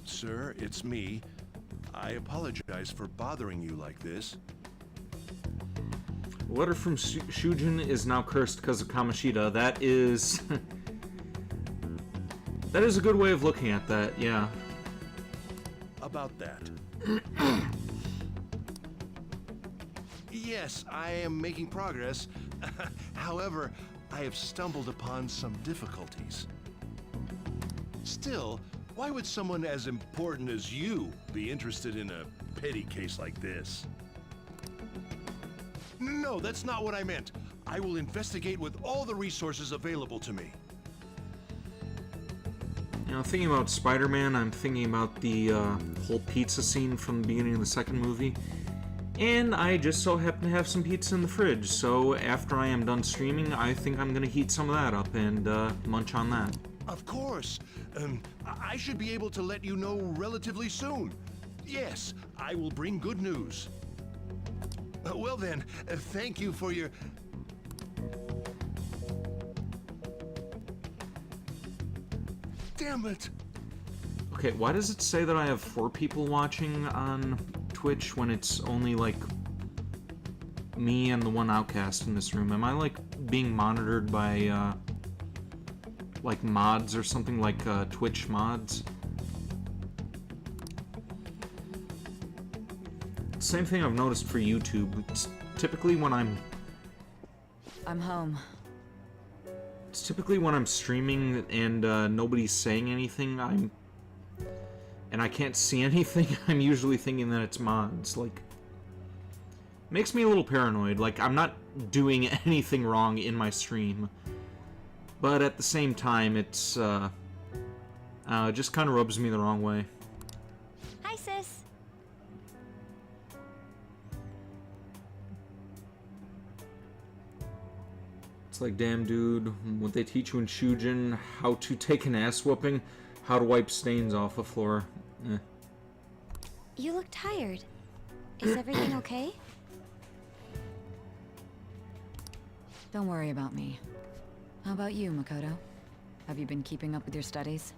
Sir, it's me. I apologize for bothering you like this. A letter from Shujin is now cursed because of Kamoshida. That is... that is a good way of looking at that, yeah. About that. Yes, I am making progress. However, I have stumbled upon some difficulties. Still, why would someone as important as you be interested in a petty case like this? No, that's not what I meant. I will investigate with all the resources available to me. You know, thinking about Spider-Man, I'm thinking about the whole pizza scene from the beginning of the second movie. And I just so happen to have some pizza in the fridge, so after I am done streaming, I think I'm gonna heat some of that up and munch on that. Of course. I should be able to let you know relatively soon. Yes, I will bring good news. Well then, thank you for your... Damn it! Okay, why does it say that I have 4 people watching on Twitch when it's only, like, me and the one outcast in this room? Am I, like, being monitored by, like, mods or something, like, Twitch mods? Same thing I've noticed for YouTube. It's typically when I'm home. It's typically when I'm streaming and nobody's saying anything, and I can't see anything, I'm usually thinking that it's mods. Like, makes me a little paranoid. Like, I'm not doing anything wrong in my stream, but at the same time, it's it just kind of rubs me the wrong way. Hi, sis. It's like, damn, dude, would they teach you in Shujin how to take an ass whooping, how to wipe stains off a floor? Eh. You look tired. Is everything okay? Don't worry about me. How about you, Makoto? Have you been keeping up with your studies?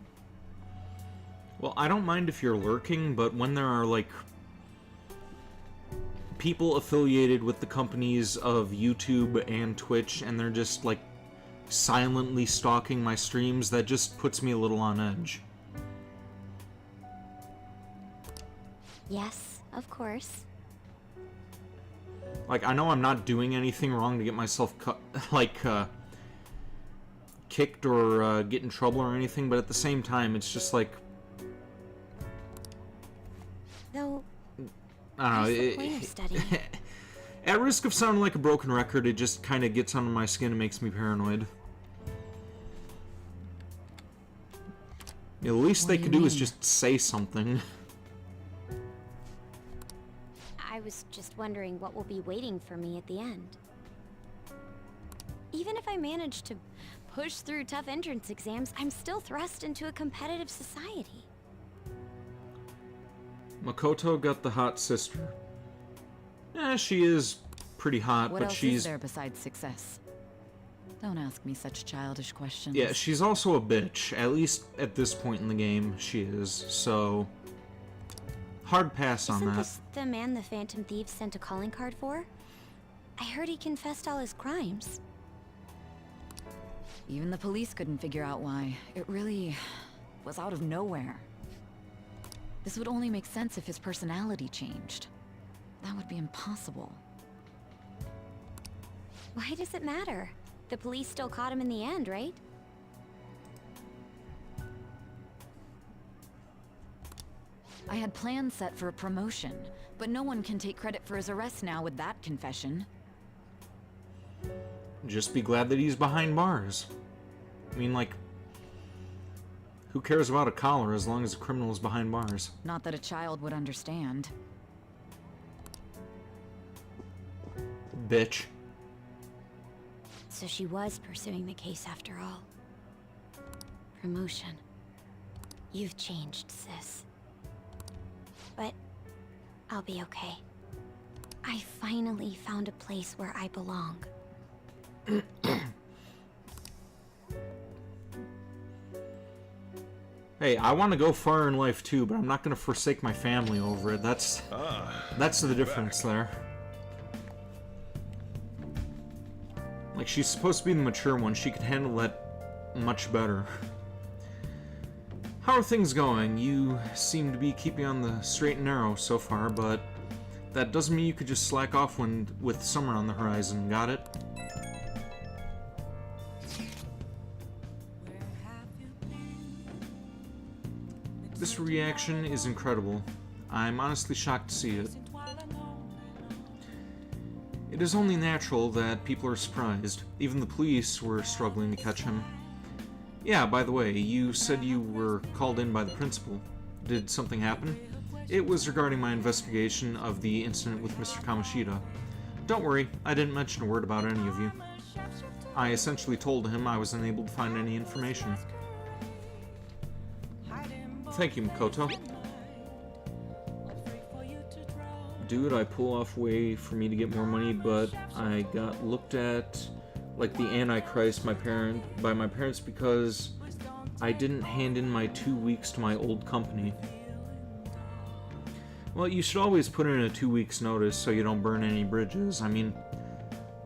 Well, I don't mind if you're lurking, but when there are, like, people affiliated with the companies of YouTube and Twitch, and they're just, like, silently stalking my streams, that just puts me a little on edge. Yes, of course. Like, I know I'm not doing anything wrong to get myself kicked or get in trouble or anything, but at the same time, it's just like... Though, I don't know, what's the point of studying? At risk of sounding like a broken record, it just kind of gets under my skin and makes me paranoid. The least they could do is just say something. I was just wondering what will be waiting for me at the end. Even if I manage to push through tough entrance exams, I'm still thrust into a competitive society. Makoto got the hot sister. She is pretty hot, What but else she's... is there besides success? Don't ask me such childish questions. Yeah, she's also a bitch. At least at this point in the game, she is. So, hard pass on Isn't that. this the man the Phantom Thieves sent a calling card for? I heard he confessed all his crimes. Even the police couldn't figure out why. It really was out of nowhere. This would only make sense if his personality changed. That would be impossible. Why does it matter? The police still caught him in the end, right? I had plans set for a promotion, but no one can take credit for his arrest now with that confession. Just be glad that he's behind bars. I mean, like, who cares about a collar as long as a criminal is behind bars? Not that a child would understand. Bitch. So she was pursuing the case after all. Promotion. You've changed, sis. But I'll be okay. I finally found a place where I belong. Hey, I want to go far in life too, but I'm not going to forsake my family over it. That's the difference there. Like, she's supposed to be the mature one. She could handle that much better. How are things going? You seem to be keeping on the straight and narrow so far, but that doesn't mean you could just slack off with summer on the horizon. Got it? This reaction is incredible. I'm honestly shocked to see it. It is only natural that people are surprised. Even the police were struggling to catch him. Yeah, by the way, you said you were called in by the principal. Did something happen? It was regarding my investigation of the incident with Mr. Kamoshida. Don't worry, I didn't mention a word about any of you. I essentially told him I was unable to find any information. Thank you, Makoto. Dude, I pull off way for me to get more money, but I got looked at like the Antichrist by my parents because I didn't hand in my 2 weeks to my old company. Well, you should always put in a 2 weeks notice so you don't burn any bridges. I mean,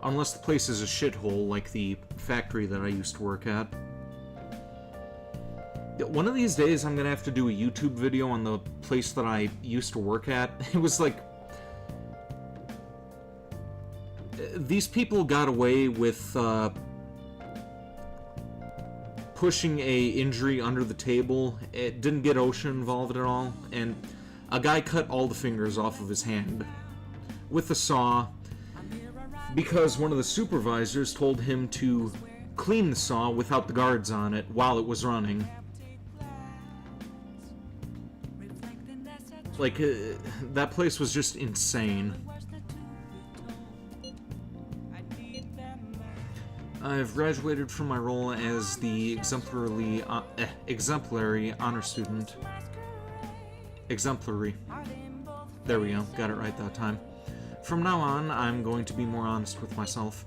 unless the place is a shithole like the factory that I used to work at. One of these days I'm gonna have to do a YouTube video on the place that I used to work at. It was like... These people got away with pushing a injury under the table. It didn't get OSHA involved at all, and a guy cut all the fingers off of his hand with a saw because one of the supervisors told him to clean the saw without the guards on it while it was running. Like, that place was just insane. I've graduated from my role as the exemplary honor student. Exemplary. There we go, got it right that time. From now on, I'm going to be more honest with myself.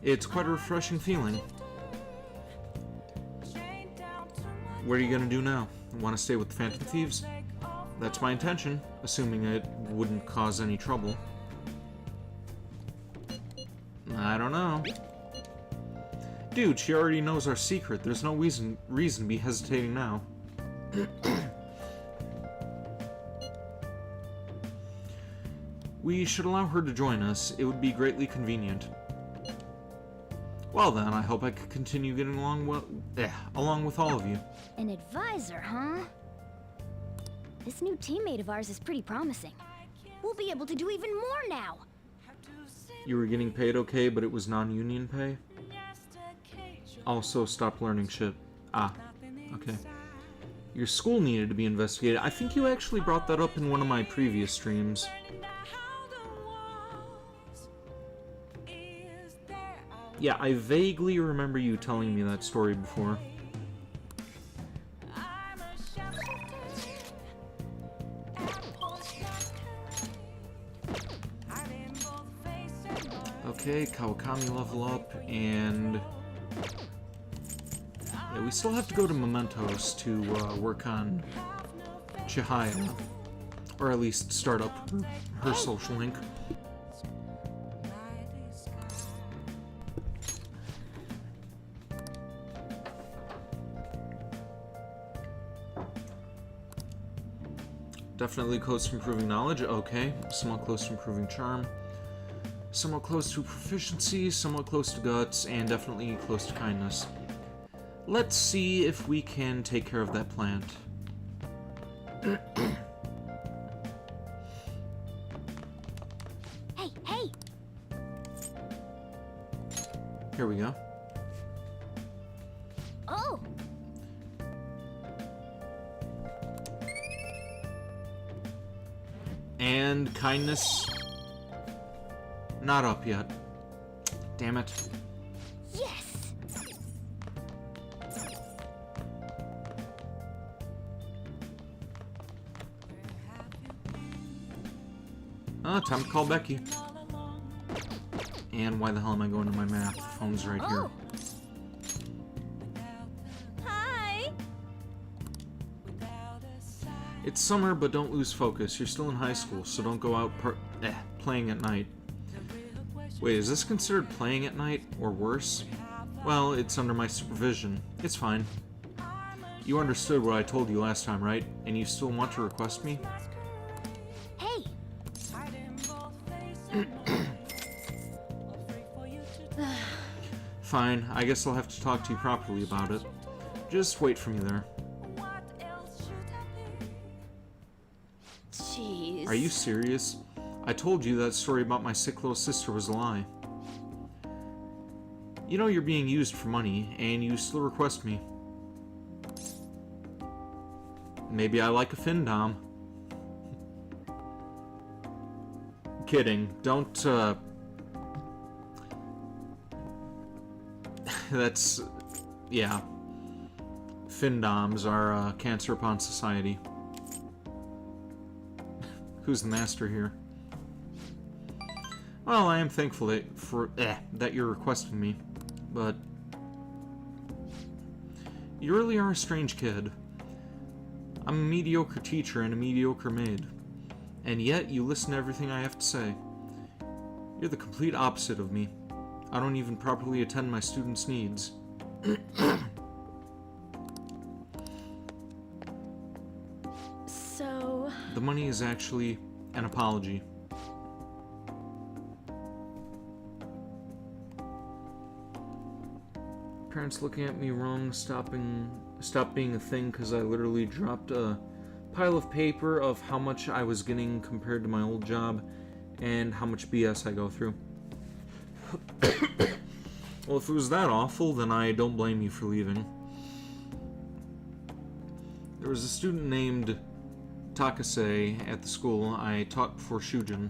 It's quite a refreshing feeling. What are you gonna do now? Want to stay with the Phantom Thieves? That's my intention, assuming it wouldn't cause any trouble. I don't know. Dude, she already knows our secret. There's no reason to be hesitating now. We should allow her to join us. It would be greatly convenient. Well then, I hope I could continue getting along with all of you. An advisor, huh? This new teammate of ours is pretty promising. We'll be able to do even more now. You were getting paid okay, but it was non-union pay? Also, stop learning shit. Ah, okay. Your school needed to be investigated. I think you actually brought that up in one of my previous streams. Yeah, I vaguely remember you telling me that story before. Okay, Kawakami level up, and... yeah, we still have to go to Mementos to work on Chihaya. Or at least start up her social link. Definitely close to improving knowledge, okay. Somewhat close to improving charm. Somewhat close to proficiency, somewhat close to guts, and definitely close to kindness. Let's see if we can take care of that plant. we go. Oh! And kindness. Not up yet. Damn it. Yes! Time to call Becky. And why the hell am I going to my map? The phone's right here. Hi! It's summer, but don't lose focus. You're still in high school, so don't go out playing at night. Wait, is this considered playing at night, or worse? Well, it's under my supervision. It's fine. You understood what I told you last time, right? And you still want to request me? Hey! Fine, I guess I'll have to talk to you properly about it. Just wait for me there. Jeez. Are you serious? I told you that story about my sick little sister was a lie. You know you're being used for money, and you still request me. Maybe I like a Findom. Kidding. Don't, That's... yeah. Findoms are, cancer upon society. Who's the master here? Well, I am thankful that you're requesting me, but... you really are a strange kid. I'm a mediocre teacher and a mediocre maid, and yet you listen to everything I have to say. You're the complete opposite of me. I don't even properly attend my students' needs. So... The money is actually an apology. Parents looking at me wrong, stopped being a thing because I literally dropped a pile of paper of how much I was getting compared to my old job and how much BS I go through. Well, if it was that awful, then I don't blame you for leaving. There was a student named Takase at the school I taught before Shujin.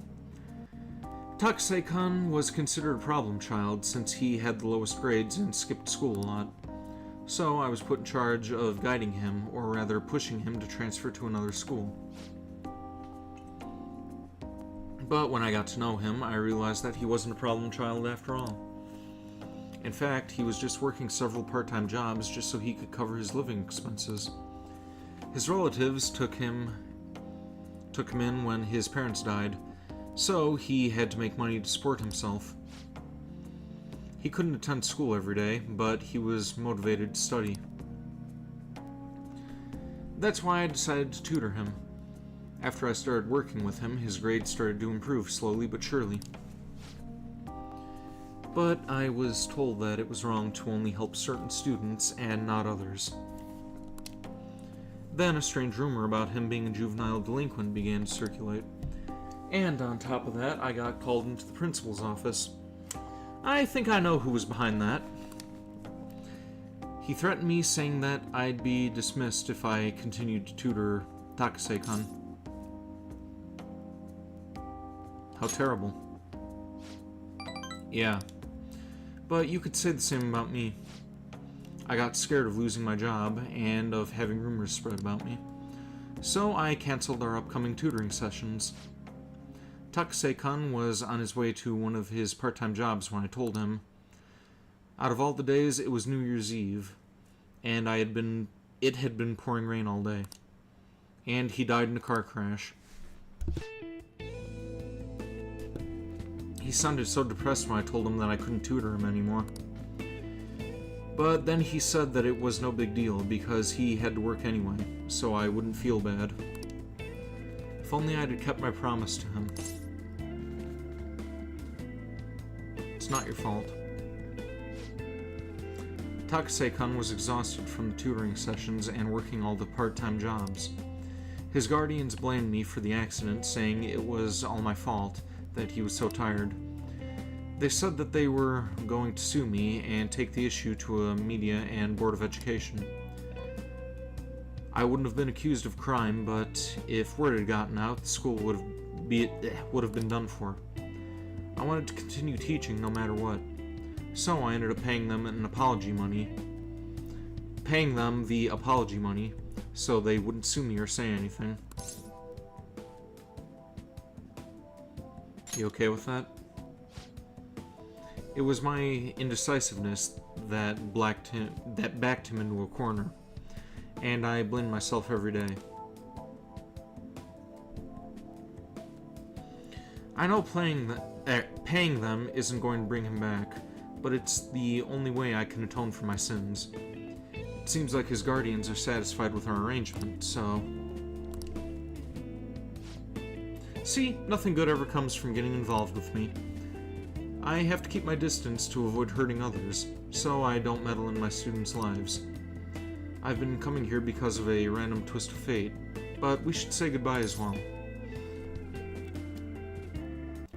Takase-kun was considered a problem child since he had the lowest grades and skipped school a lot. So I was put in charge of guiding him, or rather pushing him to transfer to another school. But when I got to know him, I realized that he wasn't a problem child after all. In fact, he was just working several part-time jobs just so he could cover his living expenses. His relatives took him in when his parents died, so he had to make money to support himself. He couldn't attend school every day, but he was motivated to study. That's why I decided to tutor him. After I started working with him, his grades started to improve slowly but surely. But I was told that it was wrong to only help certain students and not others. Then a strange rumor about him being a juvenile delinquent began to circulate. And on top of that, I got called into the principal's office. I think I know who was behind that. He threatened me, saying that I'd be dismissed if I continued to tutor Takase-kun. How terrible. Yeah. But you could say the same about me. I got scared of losing my job and of having rumors spread about me. So I canceled our upcoming tutoring sessions. Takase-kun was on his way to one of his part-time jobs when I told him. Out of all the days, it was New Year's Eve, and it had been pouring rain all day. And he died in a car crash. He sounded so depressed when I told him that I couldn't tutor him anymore. But then he said that it was no big deal because he had to work anyway, so I wouldn't feel bad. If only I had kept my promise to him. It's not your fault. Takase-kun was exhausted from the tutoring sessions and working all the part-time jobs. His guardians blamed me for the accident, saying it was all my fault, that he was so tired. They said that they were going to sue me and take the issue to a media and Board of Education. I wouldn't have been accused of crime, but if word had gotten out, the school would have been done for. I wanted to continue teaching no matter what, so I ended up paying them the apology money, so they wouldn't sue me or say anything. You okay with that? It was my indecisiveness that backed him into a corner, and I blame myself every day. I know paying them isn't going to bring him back, but it's the only way I can atone for my sins. It seems like his guardians are satisfied with our arrangement, so... See, nothing good ever comes from getting involved with me. I have to keep my distance to avoid hurting others, so I don't meddle in my students' lives. I've been coming here because of a random twist of fate, but we should say goodbye as well.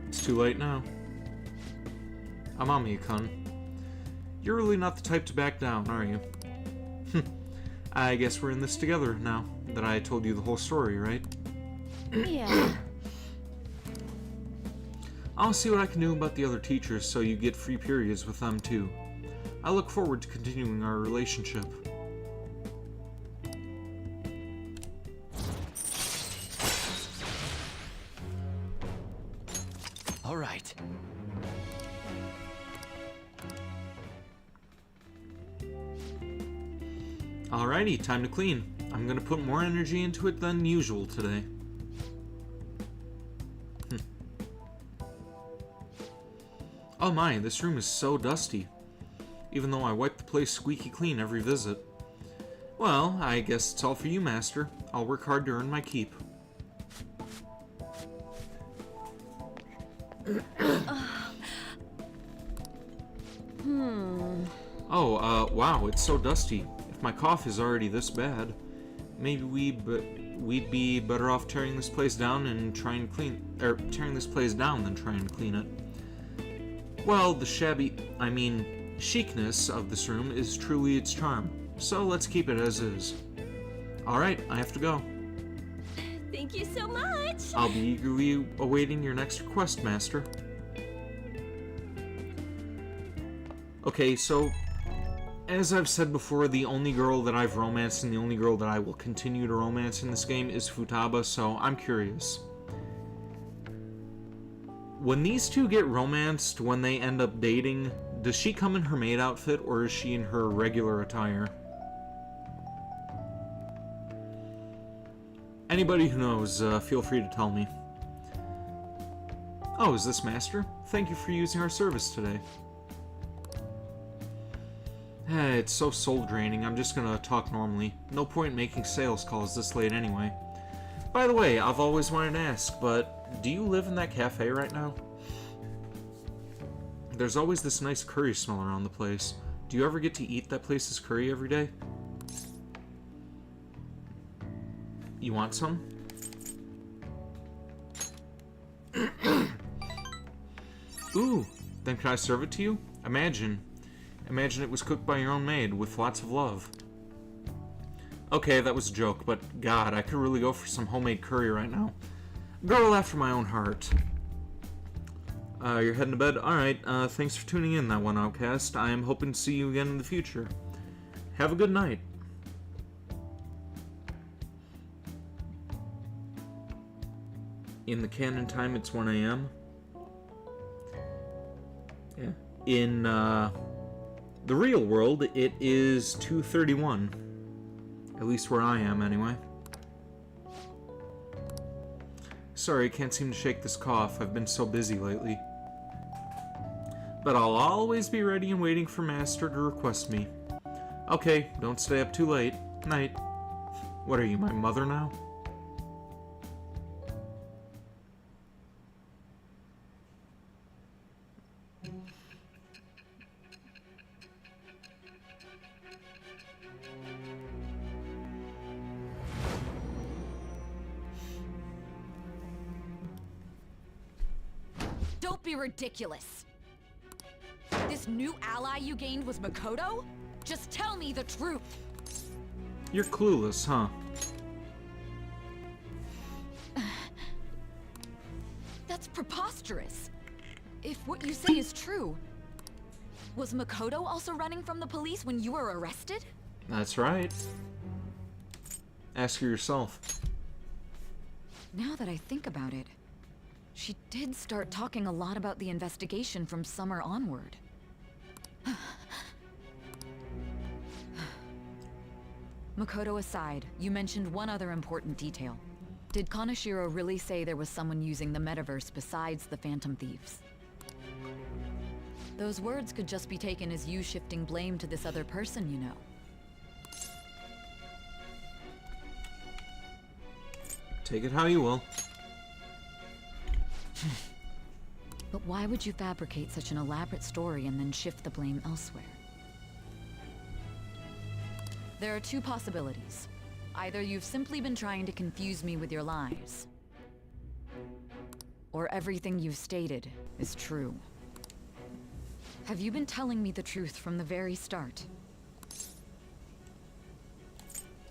It's too late now. Amami-kun. You're really not the type to back down, are you? I guess we're in this together now that I told you the whole story, right? Yeah. I'll see what I can do about the other teachers so you get free periods with them too. I look forward to continuing our relationship. All right. Alrighty, time to clean. I'm gonna put more energy into it than usual today. Oh my, this room is so dusty. Even though I wipe the place squeaky clean every visit. Well, I guess it's all for you, Master. I'll work hard to earn my keep. Oh, wow, it's so dusty. If my cough is already this bad, maybe we'd be better off tearing this place down and tearing this place down than trying to clean it. Well, the chicness of this room is truly its charm, so let's keep it as is. Alright, I have to go. Thank you so much! I'll be eagerly awaiting your next request, Master. Okay, so, as I've said before, the only girl that I've romanced and the only girl that I will continue to romance in this game is Futaba, so I'm curious. When these two get romanced, when they end up dating, does she come in her maid outfit or is she in her regular attire? Anybody who knows, feel free to tell me. Oh, is this Master? Thank you for using our service today. It's so soul-draining, I'm just gonna talk normally. No point making sales calls this late anyway. By the way, I've always wanted to ask, but do you live in that cafe right now? There's always this nice curry smell around the place. Do you ever get to eat that place's curry every day? You want some? Ooh, then can I serve it to you? Imagine it was cooked by your own maid with lots of love. Okay, that was a joke, but God, I could really go for some homemade curry right now. Girl after my own heart. You're heading to bed? Alright, thanks for tuning in, that one Outcast. I am hoping to see you again in the future. Have a good night. In the canon time, it's 1 a.m. Yeah. In, the real world, it is 2:31. At least where I am, anyway. Sorry, can't seem to shake this cough. I've been so busy lately. But I'll always be ready and waiting for Master to request me. Okay, don't stay up too late. Night. What are you, my mother now? Don't be ridiculous. new ally you gained was Makoto? Just tell me the truth. You're clueless, huh? That's preposterous. If what you say is true, was Makoto also running from the police when you were arrested? That's right. Ask her yourself. Now that I think about it, she did start talking a lot about the investigation from summer onward. Makoto aside, you mentioned one other important detail. Did Kaneshiro really say there was someone using the metaverse besides the Phantom Thieves? Those words could just be taken as you shifting blame to this other person, you know. Take it how you will. But why would you fabricate such an elaborate story and then shift the blame elsewhere? There are two possibilities. Either you've simply been trying to confuse me with your lies, or everything you've stated is true. Have you been telling me the truth from the very start?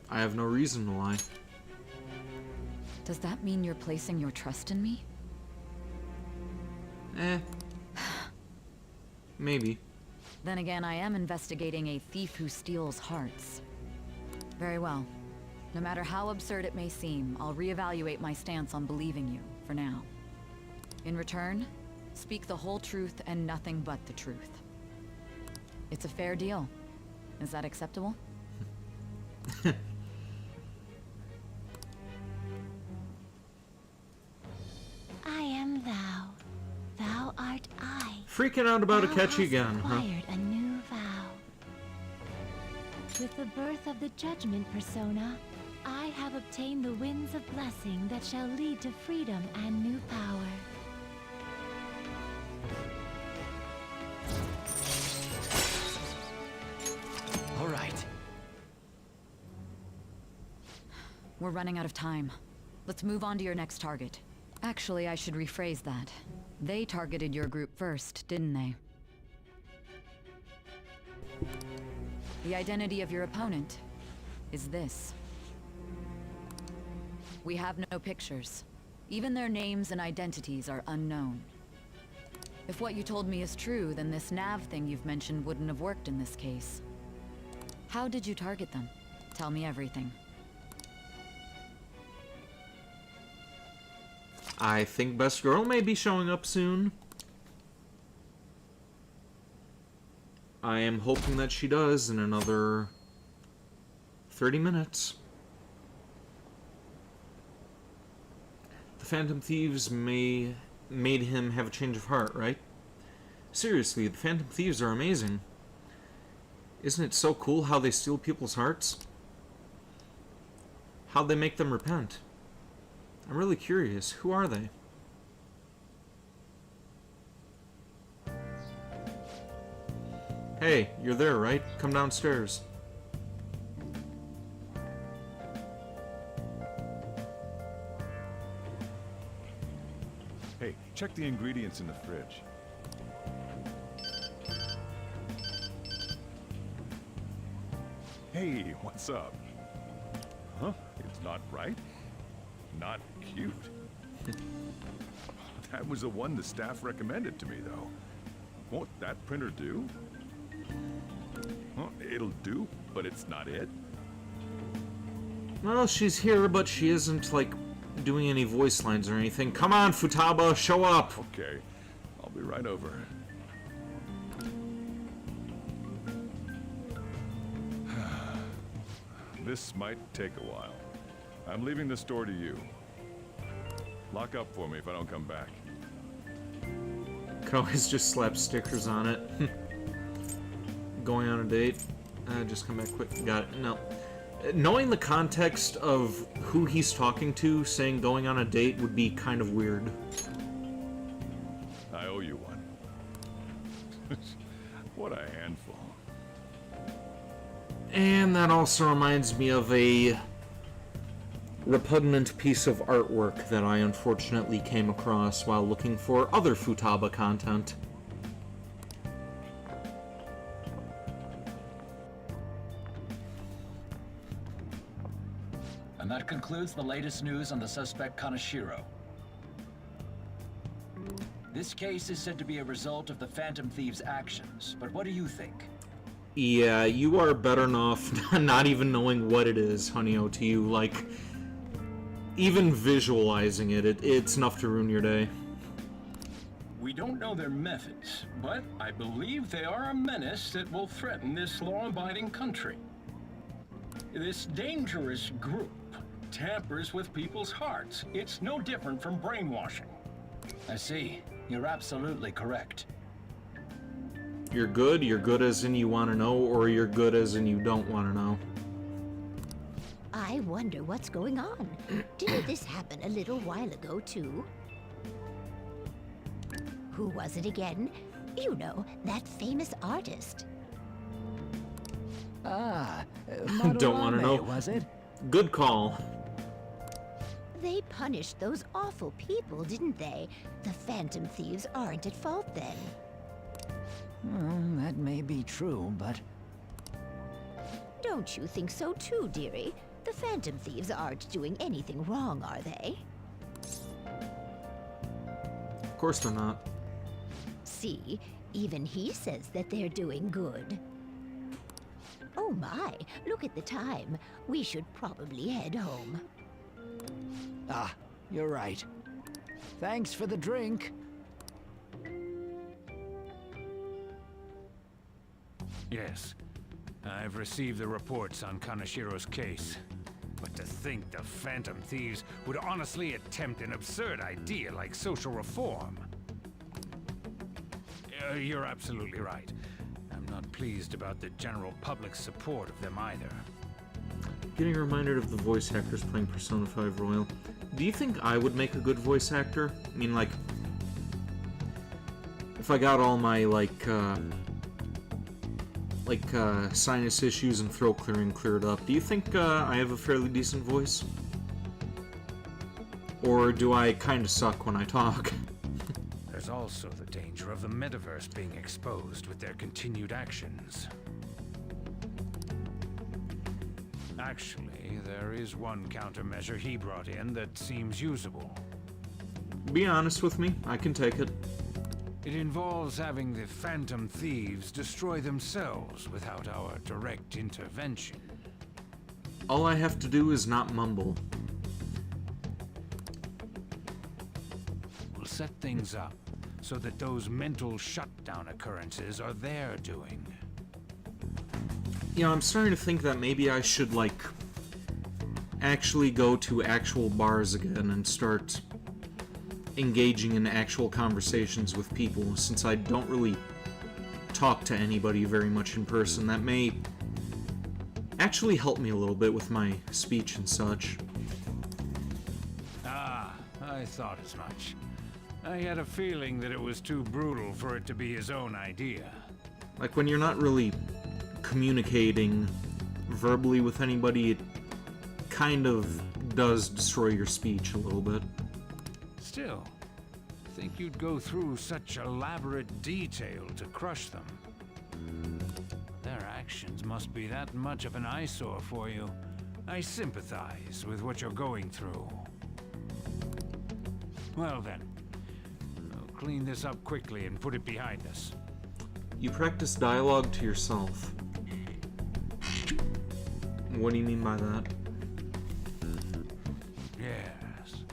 I have no reason to lie. Does that mean you're placing your trust in me? Maybe. Then again, I am investigating a thief who steals hearts. Very well. No matter how absurd it may seem, I'll reevaluate my stance on believing you, for now. In return, speak the whole truth and nothing but the truth. It's a fair deal. Is that acceptable? I am thou. Thou art I. Freaking out about Thou Akechi hast again, huh? acquired a new vow. With the birth of the Judgment Persona, I have obtained the winds of blessing that shall lead to freedom and new power. All right. We're running out of time. Let's move on to your next target. Actually, I should rephrase that. They targeted your group first, didn't they? The identity of your opponent is this. We have no pictures. Even their names and identities are unknown. If what you told me is true, then this nav thing you've mentioned wouldn't have worked in this case. How did you target them? Tell me everything. I think Best Girl may be showing up soon. I am hoping that she does in another 30 minutes. The Phantom Thieves made him have a change of heart, right? Seriously, the Phantom Thieves are amazing. Isn't it so cool how they steal people's hearts? How'd they make them repent? I'm really curious. Who are they? Hey, you're there, right? Come downstairs. Hey, check the ingredients in the fridge. Hey, what's up? Huh? It's not right? Not cute. That was the one the staff recommended to me, though. Won't that printer do? Well, it'll do, but it's not it. Well, she's here, but she isn't, like, doing any voice lines or anything. Come on, Futaba, show up! Okay, I'll be right over. This might take a while. I'm leaving the store to you. Lock up for me if I don't come back. Could always just slap stickers on it. Going on a date. Just come back quick. Got it. No. Knowing the context of who he's talking to, saying going on a date would be kind of weird. I owe you one. What a handful. And that also reminds me of a repugnant piece of artwork that I unfortunately came across while looking for other Futaba content. That concludes the latest news on the suspect Kaneshiro. This case is said to be a result of the Phantom Thieves' actions, but what do you think? Yeah, you are better off not even knowing what it is, honey O to you. Like, even visualizing it, it's enough to ruin your day. We don't know their methods, but I believe they are a menace that will threaten this law-abiding country. This dangerous group tampers with people's hearts. It's no different from brainwashing. I see. You're absolutely correct. You're good as in you want to know, or you're good as in you don't want to know. I wonder what's going on. Didn't this happen a little while ago, too? Who was it again? You know, that famous artist. Don't want to know. Was it? Good call. They punished those awful people, didn't they? The Phantom Thieves aren't at fault then. That may be true, but... Don't you think so too, dearie? The Phantom Thieves aren't doing anything wrong, are they? Of course they're not. See, even he says that they're doing good. Oh my, look at the time. We should probably head home. Ah, you're right. Thanks for the drink. Yes, I've received the reports on Kaneshiro's case. But to think the Phantom Thieves would honestly attempt an absurd idea like social reform. You're absolutely right. I'm not pleased about the general public's support of them either. Getting reminded of the voice actors playing Persona 5 Royal. Do you think I would make a good voice actor? I mean, like, if I got all my, sinus issues and throat clearing cleared up, do you think I have a fairly decent voice? Or do I kind of suck when I talk? There's also the danger of the metaverse being exposed with their continued actions. Actually, there is one countermeasure he brought in that seems usable. Be honest with me, I can take it. It involves having the Phantom Thieves destroy themselves without our direct intervention. All I have to do is not mumble. We'll set things up so that those mental shutdown occurrences are their doing. You know, I'm starting to think that maybe I should, actually go to actual bars again and start engaging in actual conversations with people, since I don't really talk to anybody very much in person. That may actually help me a little bit with my speech and such. Ah, I thought as much. I had a feeling that it was too brutal for it to be his own idea. Like, when you're not really communicating verbally with anybody, it kind of does destroy your speech a little bit. Still, I think you'd go through such elaborate detail to crush them. Their actions must be that much of an eyesore for you. I sympathize with what you're going through. Well then, we'll clean this up quickly and put it behind us. You practice dialogue to yourself. What do you mean by that? Yes.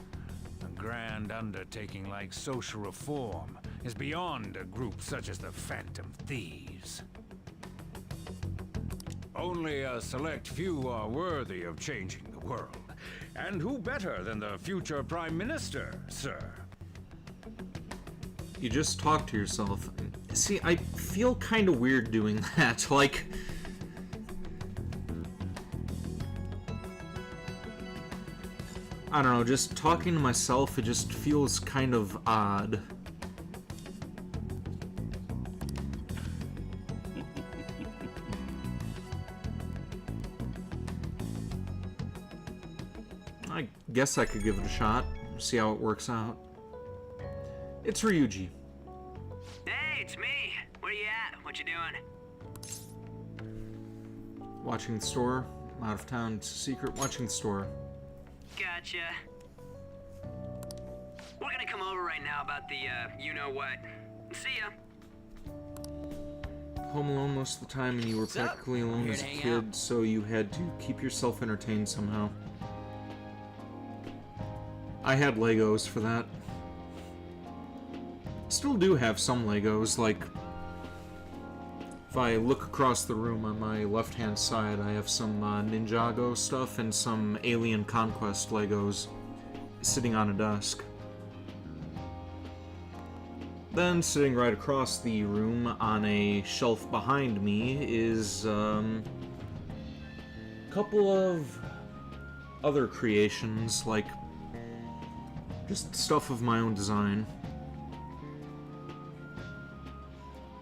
A grand undertaking like social reform is beyond a group such as the Phantom Thieves. Only a select few are worthy of changing the world. And who better than the future Prime Minister, sir? You just talk to yourself. See, I feel kind of weird doing that. Like, I don't know, just talking to myself, it just feels kind of odd. I guess I could give it a shot, see how it works out. It's Ryuji. Hey, it's me. Where you at? What you doing? Watching the store. I'm out of town. It's a secret. Watching the store. Gotcha. We're gonna come over right now about the, you-know-what. See ya. Home alone most of the time, and you were What's up? practically alone Here as to a hang kid, out. so you had to keep yourself entertained somehow. I had Legos for that. Still do have some Legos, like... If I look across the room on my left-hand side, I have some Ninjago stuff and some Alien Conquest Legos sitting on a desk. Then, sitting right across the room on a shelf behind me is a couple of other creations, like just stuff of my own design.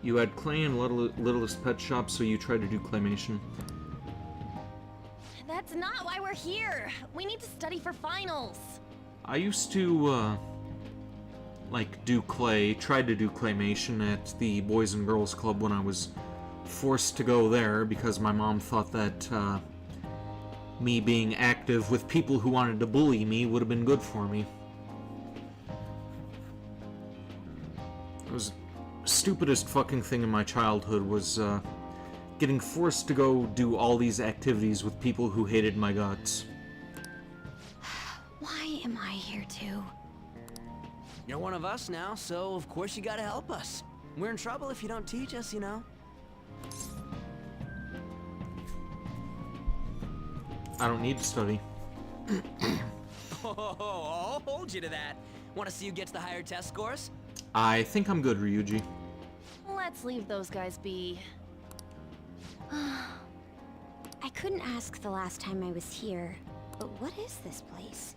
You had clay in Littlest Pet Shop, so you tried to do claymation. That's not why we're here. We need to study for finals. I used to, like, do clay, tried to do claymation at the Boys and Girls Club when I was forced to go there because my mom thought that, me being active with people who wanted to bully me would have been good for me. It was stupidest fucking thing in my childhood was, getting forced to go do all these activities with people who hated my guts. Why am I here too? You're one of us now, so of course you gotta help us. We're in trouble if you don't teach us, you know. I don't need to study. I'll hold you to that. Want to see who gets the higher test scores? I think I'm good, Ryuji. Let's leave those guys be. I couldn't ask the last time I was here, but what is this place?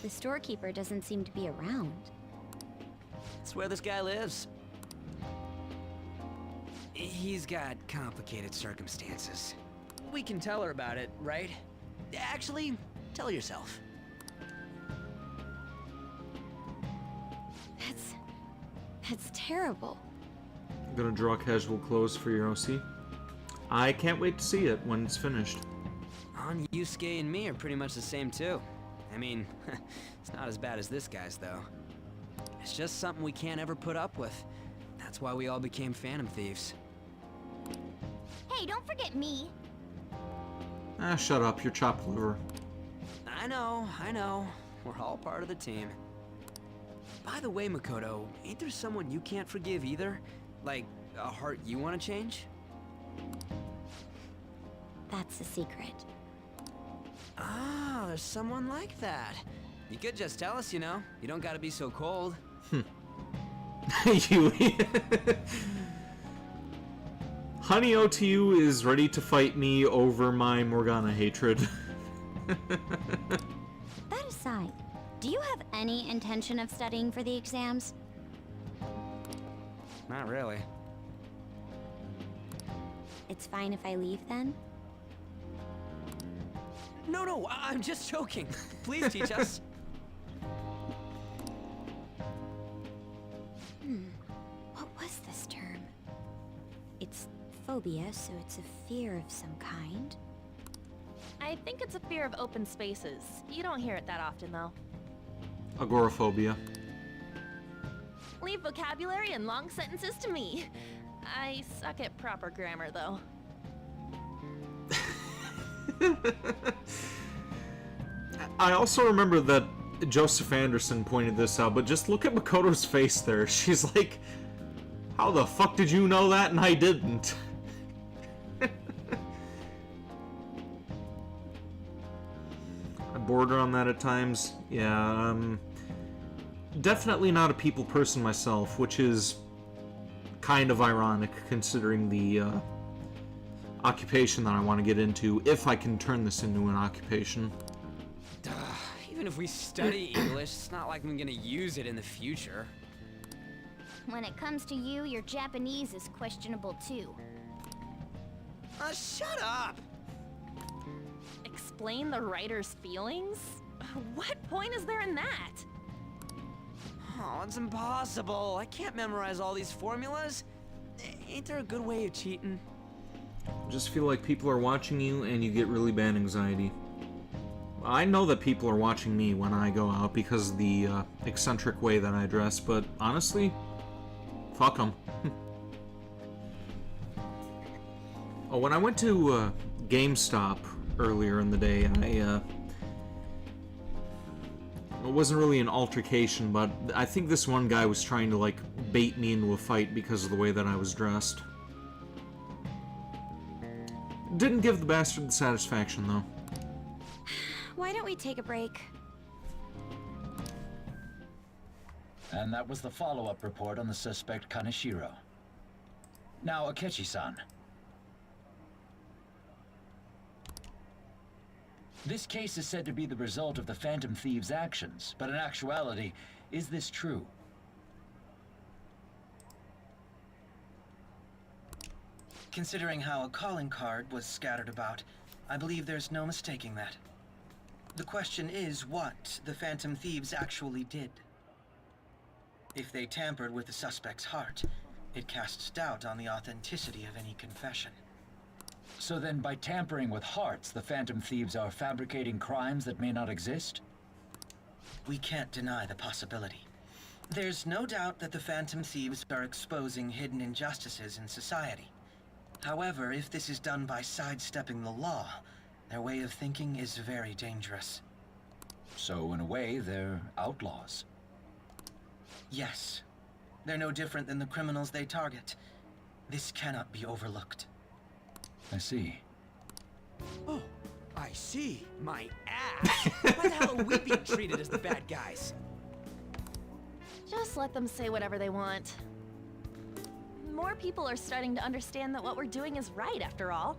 The storekeeper doesn't seem to be around. It's where this guy lives. He's got complicated circumstances. We can tell her about it, right? Actually, tell yourself. That's terrible. I'm gonna draw casual clothes for your OC. I can't wait to see it when it's finished. Yusuke and me are pretty much the same too. I mean, it's not as bad as this guy's though. It's just something we can't ever put up with. That's why we all became Phantom Thieves. Hey, don't forget me. Ah, shut up, you're chopped liver. I know. We're all part of the team. By the way, Makoto, ain't there someone you can't forgive either? Like, a heart you want to change? That's a secret. Ah, there's someone like that. You could just tell us, you know. You don't gotta be so cold. Yui. Honey OTU is ready to fight me over my Morgana hatred. That aside, do you have any intention of studying for the exams? Not really. It's fine if I leave then? No, I'm just joking. Please teach us. What was this term? It's phobia, so it's a fear of some kind. I think it's a fear of open spaces. You don't hear it that often, though. Agoraphobia. Leave vocabulary and long sentences to me. I suck at proper grammar, though. I also remember that Joseph Anderson pointed this out, but just look at Makoto's face there. She's like, how the fuck did you know that and I didn't? I border on that at times. Yeah, definitely not a people person myself, which is kind of ironic considering the occupation that I want to get into, if I can turn this into an occupation. Even if we study English, it's not like I'm gonna use it in the future. When it comes to you, your Japanese is questionable too. Shut up! Explain the writer's feelings? What point is there in that? Oh, it's impossible. I can't memorize all these formulas. Ain't there a good way of cheating? Just feel like people are watching you and you get really bad anxiety. I know that people are watching me when I go out because of the eccentric way that I dress, but honestly, fuck them. Oh, when I went to GameStop earlier in the day, it wasn't really an altercation, but I think this one guy was trying to, like, bait me into a fight because of the way that I was dressed. Didn't give the bastard the satisfaction, though. Why don't we take a break? And that was the follow-up report on the suspect Kaneshiro. Now, Akechi-san. This case is said to be the result of the Phantom Thieves' actions, but in actuality, is this true? Considering how a calling card was scattered about, I believe there's no mistaking that. The question is what the Phantom Thieves actually did. If they tampered with the suspect's heart, it casts doubt on the authenticity of any confession. So then, by tampering with hearts, the Phantom Thieves are fabricating crimes that may not exist? We can't deny the possibility. There's no doubt that the Phantom Thieves are exposing hidden injustices in society. However, if this is done by sidestepping the law, their way of thinking is very dangerous. So, in a way, they're outlaws. Yes. They're no different than the criminals they target. This cannot be overlooked. I see. Oh, I see. My ass. Why the hell are we being treated as the bad guys? Just let them say whatever they want. More people are starting to understand that what we're doing is right, after all.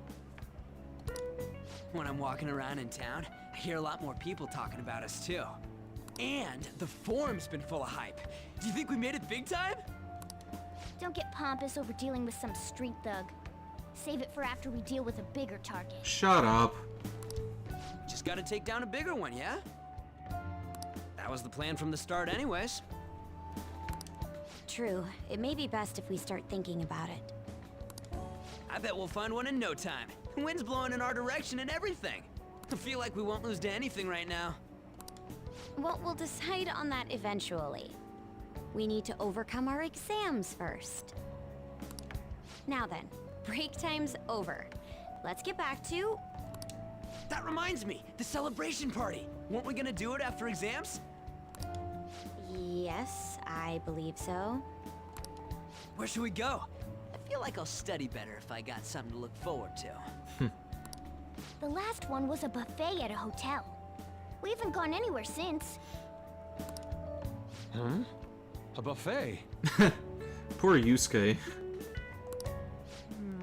When I'm walking around in town, I hear a lot more people talking about us, too. And the forum's been full of hype. Do you think we made it big time? Don't get pompous over dealing with some street thug. Save it for after we deal with a bigger target. Shut up. Just gotta take down a bigger one, yeah? That was the plan from the start anyways. True. It may be best if we start thinking about it. I bet we'll find one in no time. Wind's blowing in our direction and everything. I feel like we won't lose to anything right now. Well, we'll decide on that eventually. We need to overcome our exams first. Now then, break time's over. Let's get back to... That reminds me, the celebration party. Weren't we gonna do it after exams? Yes, I believe so. Where should we go? I feel like I'll study better if I got something to look forward to. The last one was a buffet at a hotel. We haven't gone anywhere since. Huh? A buffet? Poor Yusuke.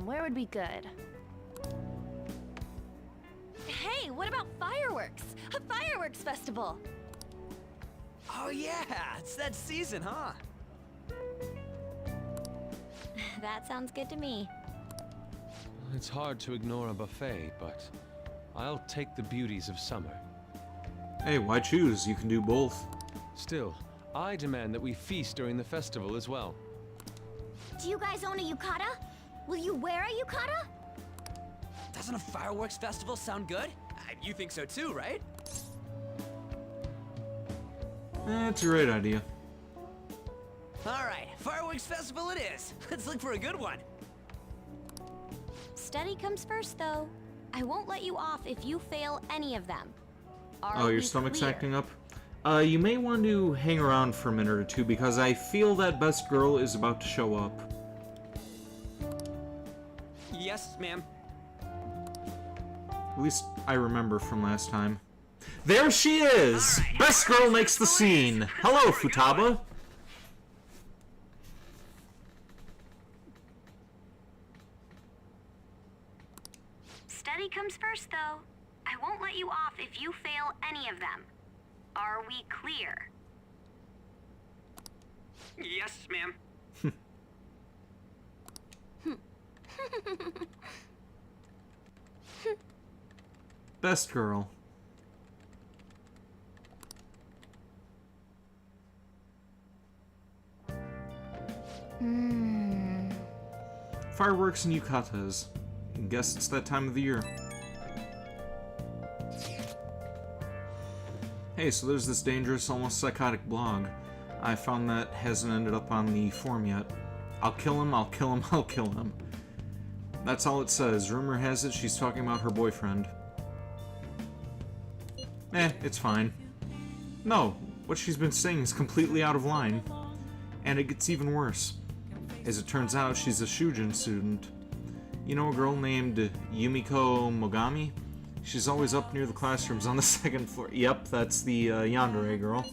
Where would be good? Hey, what about fireworks? A fireworks festival! Oh yeah, it's that season, huh? That sounds good to me. It's hard to ignore a buffet, but I'll take the beauties of summer. Hey, why choose? You can do both. Still, I demand that we feast during the festival as well. Do you guys own a yukata? Will you wear a yukata? Doesn't a fireworks festival sound good? You think so too, right? It's a great idea. Alright, fireworks festival it is. Let's look for a good one. Study comes first, though. I won't let you off if you fail any of them. Oh, your stomach's acting up? You may want to hang around for a minute or two because I feel that best girl is about to show up. Yes, ma'am. At least I remember from last time. There she is! Right, best girl makes the scene! Hello, Futaba! Study comes first, though. I won't let you off if you fail any of them. Are we clear? Yes, ma'am. Best girl. Fireworks and yukatas. Guess it's that time of the year. Hey, so there's this dangerous, almost psychotic blog. I found that hasn't ended up on the forum yet. I'll kill him, I'll kill him, I'll kill him. That's all it says. Rumor has it she's talking about her boyfriend. It's fine. No, what she's been saying is completely out of line. And it gets even worse. As it turns out, she's a Shujin student. You know a girl named Yumiko Mogami? She's always up near the classrooms on the second floor. Yep, that's the yandere girl.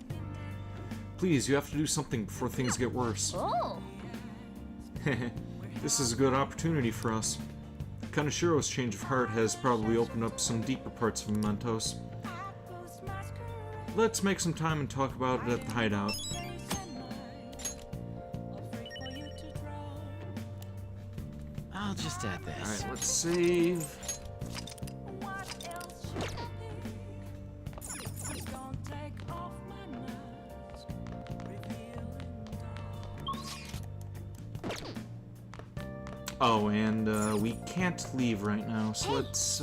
Please, you have to do something before things get worse. Oh! This is a good opportunity for us. Kanashiro's change of heart has probably opened up some deeper parts of Mementos. Let's make some time and talk about it at the hideout. I'll just add this. Alright, let's save. Oh, and we can't leave right now, so let's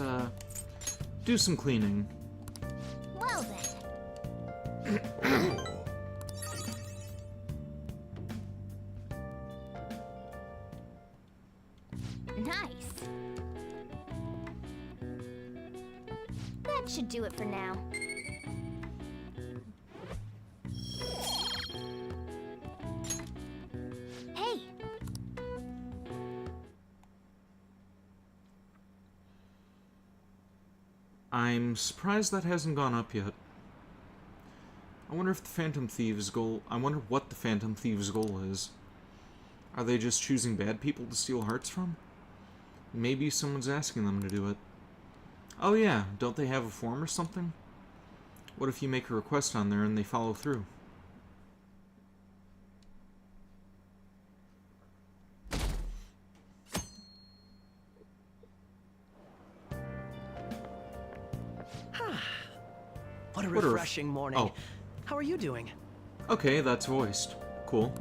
do some cleaning. Well then. Nice. That should do it for now. Hey! I'm surprised that hasn't gone up yet. I wonder what the Phantom Thieves' goal is. Are they just choosing bad people to steal hearts from? Maybe someone's asking them to do it. Oh yeah, don't they have a form or something? What if you make a request on there and they follow through? What a refreshing morning. Oh. How are you doing? Okay, that's voiced. Cool.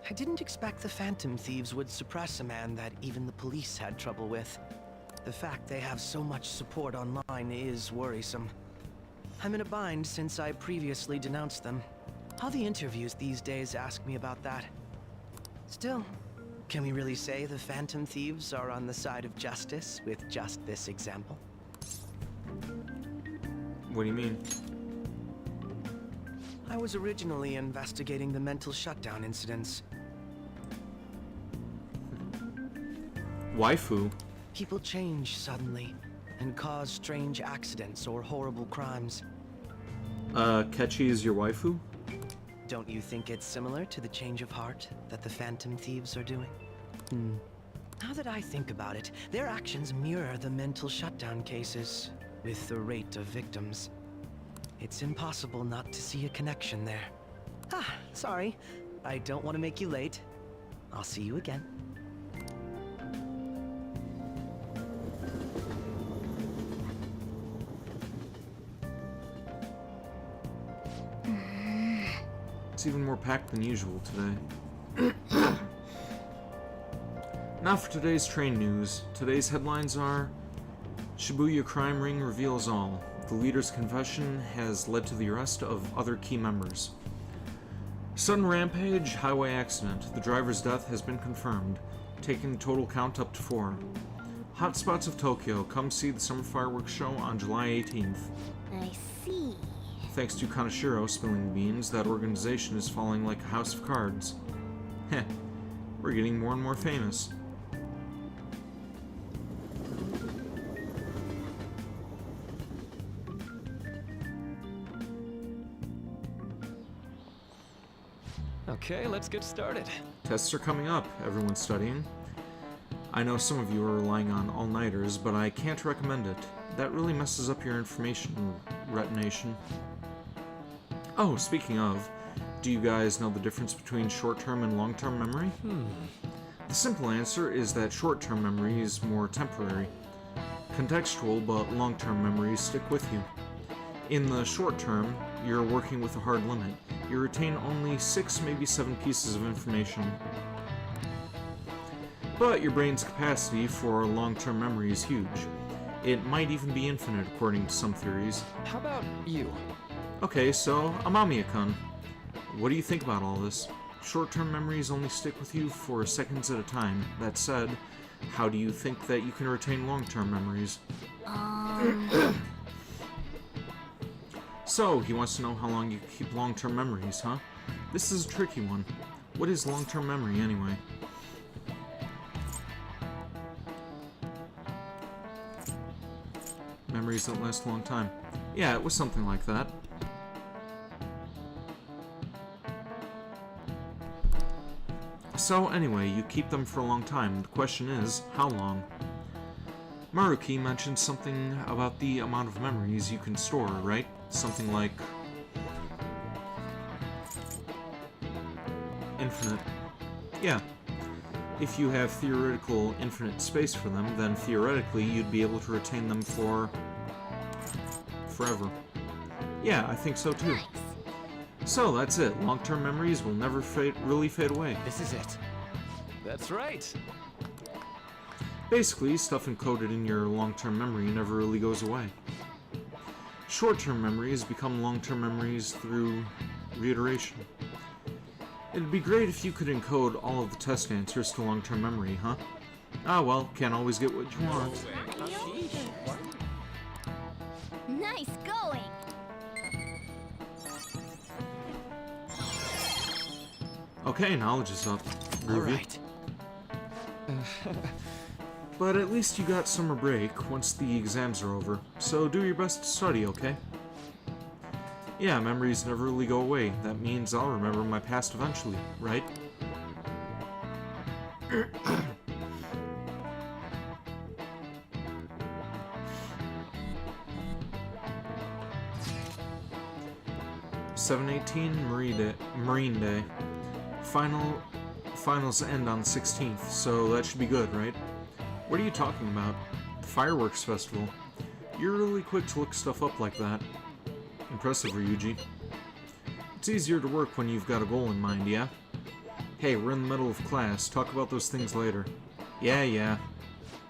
I didn't expect the Phantom Thieves would suppress a man that even the police had trouble with. The fact they have so much support online is worrisome. I'm in a bind since I previously denounced them. All the interviews these days ask me about that. Still, can we really say the Phantom Thieves are on the side of justice with just this example? What do you mean? I was originally investigating the mental shutdown incidents. Waifu? People change suddenly and cause strange accidents or horrible crimes. Ketchy is your waifu? Don't you think it's similar to the change of heart that the Phantom Thieves are doing? Now that I think about it, their actions mirror the mental shutdown cases, with the rate of victims. It's impossible not to see a connection there. Ah, sorry. I don't want to make you late. I'll see you again. It's even more packed than usual today. Now for today's train news. Today's headlines are: Shibuya crime ring reveals all. The leader's confession has led to the arrest of other key members. Sudden rampage, highway accident. The driver's death has been confirmed, taking the total count up to 4. Hotspots of Tokyo. Come see the summer fireworks show on July 18th. I see. Thanks to Kanashiro spilling the beans, that organization is falling like a house of cards. Heh, we're getting more and more famous. Okay, let's get started. Tests are coming up. Everyone's studying. I know some of you are relying on all-nighters, but I can't recommend it. That really messes up your information retention. Oh, speaking of, do you guys know the difference between short-term and long-term memory? The simple answer is that short-term memory is more temporary. Contextual, but long-term memories stick with you. In the short term, you're working with a hard limit. You retain only 6, maybe 7 pieces of information. But your brain's capacity for long-term memory is huge. It might even be infinite according to some theories. How about you? Okay, so, Amamiya-kun, what do you think about all this? Short-term memories only stick with you for seconds at a time. That said, how do you think that you can retain long-term memories? So, he wants to know how long you keep long-term memories, huh? This is a tricky one. What is long-term memory, anyway? Memories that last a long time. Yeah, it was something like that. So anyway, you keep them for a long time. The question is, how long? Maruki mentioned something about the amount of memories you can store, right? Something like... infinite. Yeah. If you have theoretical infinite space for them, then theoretically you'd be able to retain them for... forever. Yeah, I think so too. So, that's it. Long-term memories will never really fade away. This is it. That's right. Basically, stuff encoded in your long-term memory never really goes away. Short-term memories become long-term memories through reiteration. It'd be great if you could encode all of the test answers to long-term memory, huh? Ah well, can't always get what you want. Nice going! Okay, knowledge is up. Groovy. Alright. But at least you got summer break once the exams are over, so do your best to study, okay? Yeah, memories never really go away. That means I'll remember my past eventually, right? Marine Day. Finals end on the 16th, so that should be good, right? What are you talking about? The fireworks festival. You're really quick to look stuff up like that. Impressive, Ryuji. It's easier to work when you've got a goal in mind, yeah? Hey, we're in the middle of class. Talk about those things later. Yeah.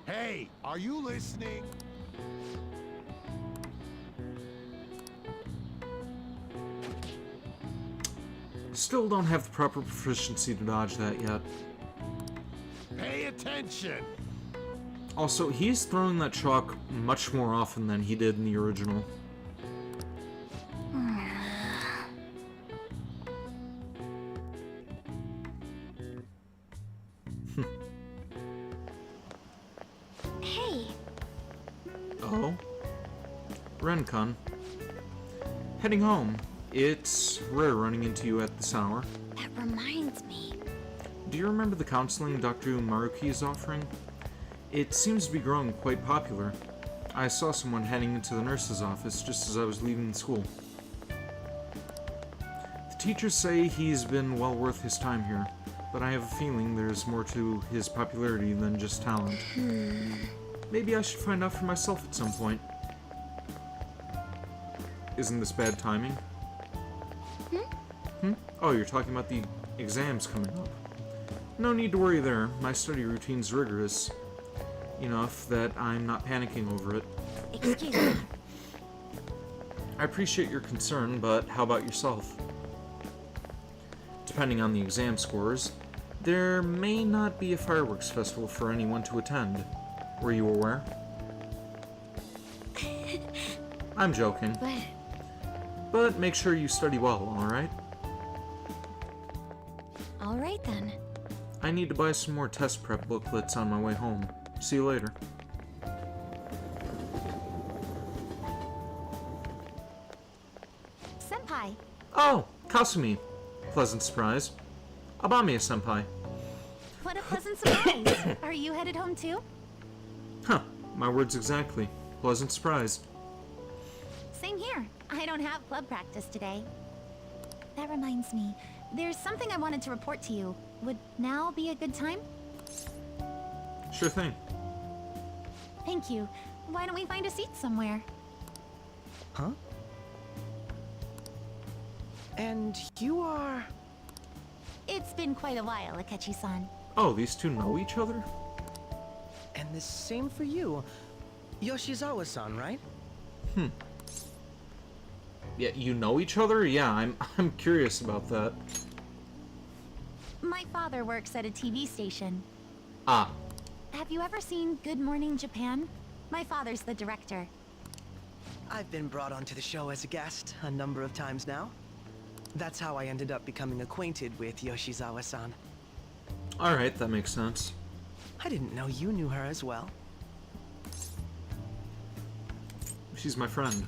Hey, are you listening? Still don't have the proper proficiency to dodge that yet. Pay attention! Also, he's throwing that chalk much more often than he did in the original. Hey. Oh? Renkun. Heading home. It's rare running into you at this hour. That reminds me. Do you remember the counseling Dr. Maruki is offering? It seems to be growing quite popular. I saw someone heading into the nurse's office just as I was leaving school. The teachers say he's been well worth his time here, but I have a feeling there's more to his popularity than just talent. Maybe I should find out for myself at some point. Isn't this bad timing? Oh, you're talking about the exams coming up. No need to worry there. My study routine's rigorous enough that I'm not panicking over it. Excuse me. I appreciate your concern, but how about yourself? Depending on the exam scores, there may not be a fireworks festival for anyone to attend. Were you aware? I'm joking. But make sure you study well, alright? Alright then. I need to buy some more test prep booklets on my way home. See you later. Senpai! Oh, Kasumi. Pleasant surprise. Abamiya-senpai. What a pleasant surprise! Are you headed home too? Huh, my words exactly. Pleasant surprise. Same here. I don't have club practice today. That reminds me, there's something I wanted to report to you. Would now be a good time? Sure thing. Thank you. Why don't we find a seat somewhere? Huh? And you are... It's been quite a while, Akechi-san. Oh, these two know each other? And the same for you. Yoshizawa-san, right? Yeah, you know each other? Yeah, I'm curious about that. My father works at a TV station. Ah. Have you ever seen Good Morning Japan? My father's the director. I've been brought onto the show as a guest a number of times now. That's how I ended up becoming acquainted with Yoshizawa-san. Alright, that makes sense. I didn't know you knew her as well. She's my friend.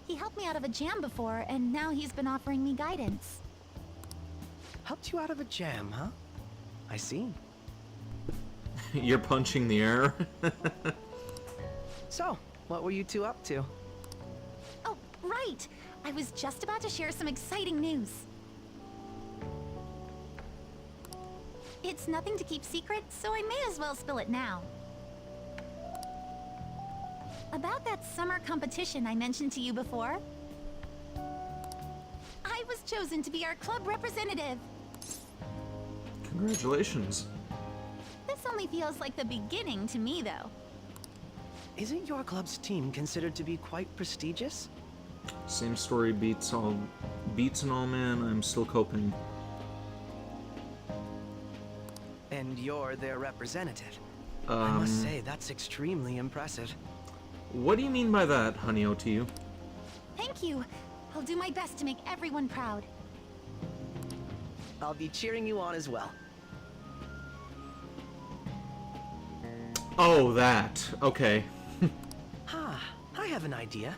He helped me out of a jam before, and now he's been offering me guidance. Helped you out of a jam, huh? I see. You're punching the air. So, what were you two up to? Oh, right! I was just about to share some exciting news. It's nothing to keep secret, so I may as well spill it now. About that summer competition I mentioned to you before. I was chosen to be our club representative. Congratulations. This only feels like the beginning to me, though. Isn't your club's team considered to be quite prestigious? Same story beats and all, man. I'm still coping. And you're their representative. I must say, that's extremely impressive. What do you mean by that, Honey OTU? Thank you. I'll do my best to make everyone proud. I'll be cheering you on as well. Oh, that. Okay. I have an idea.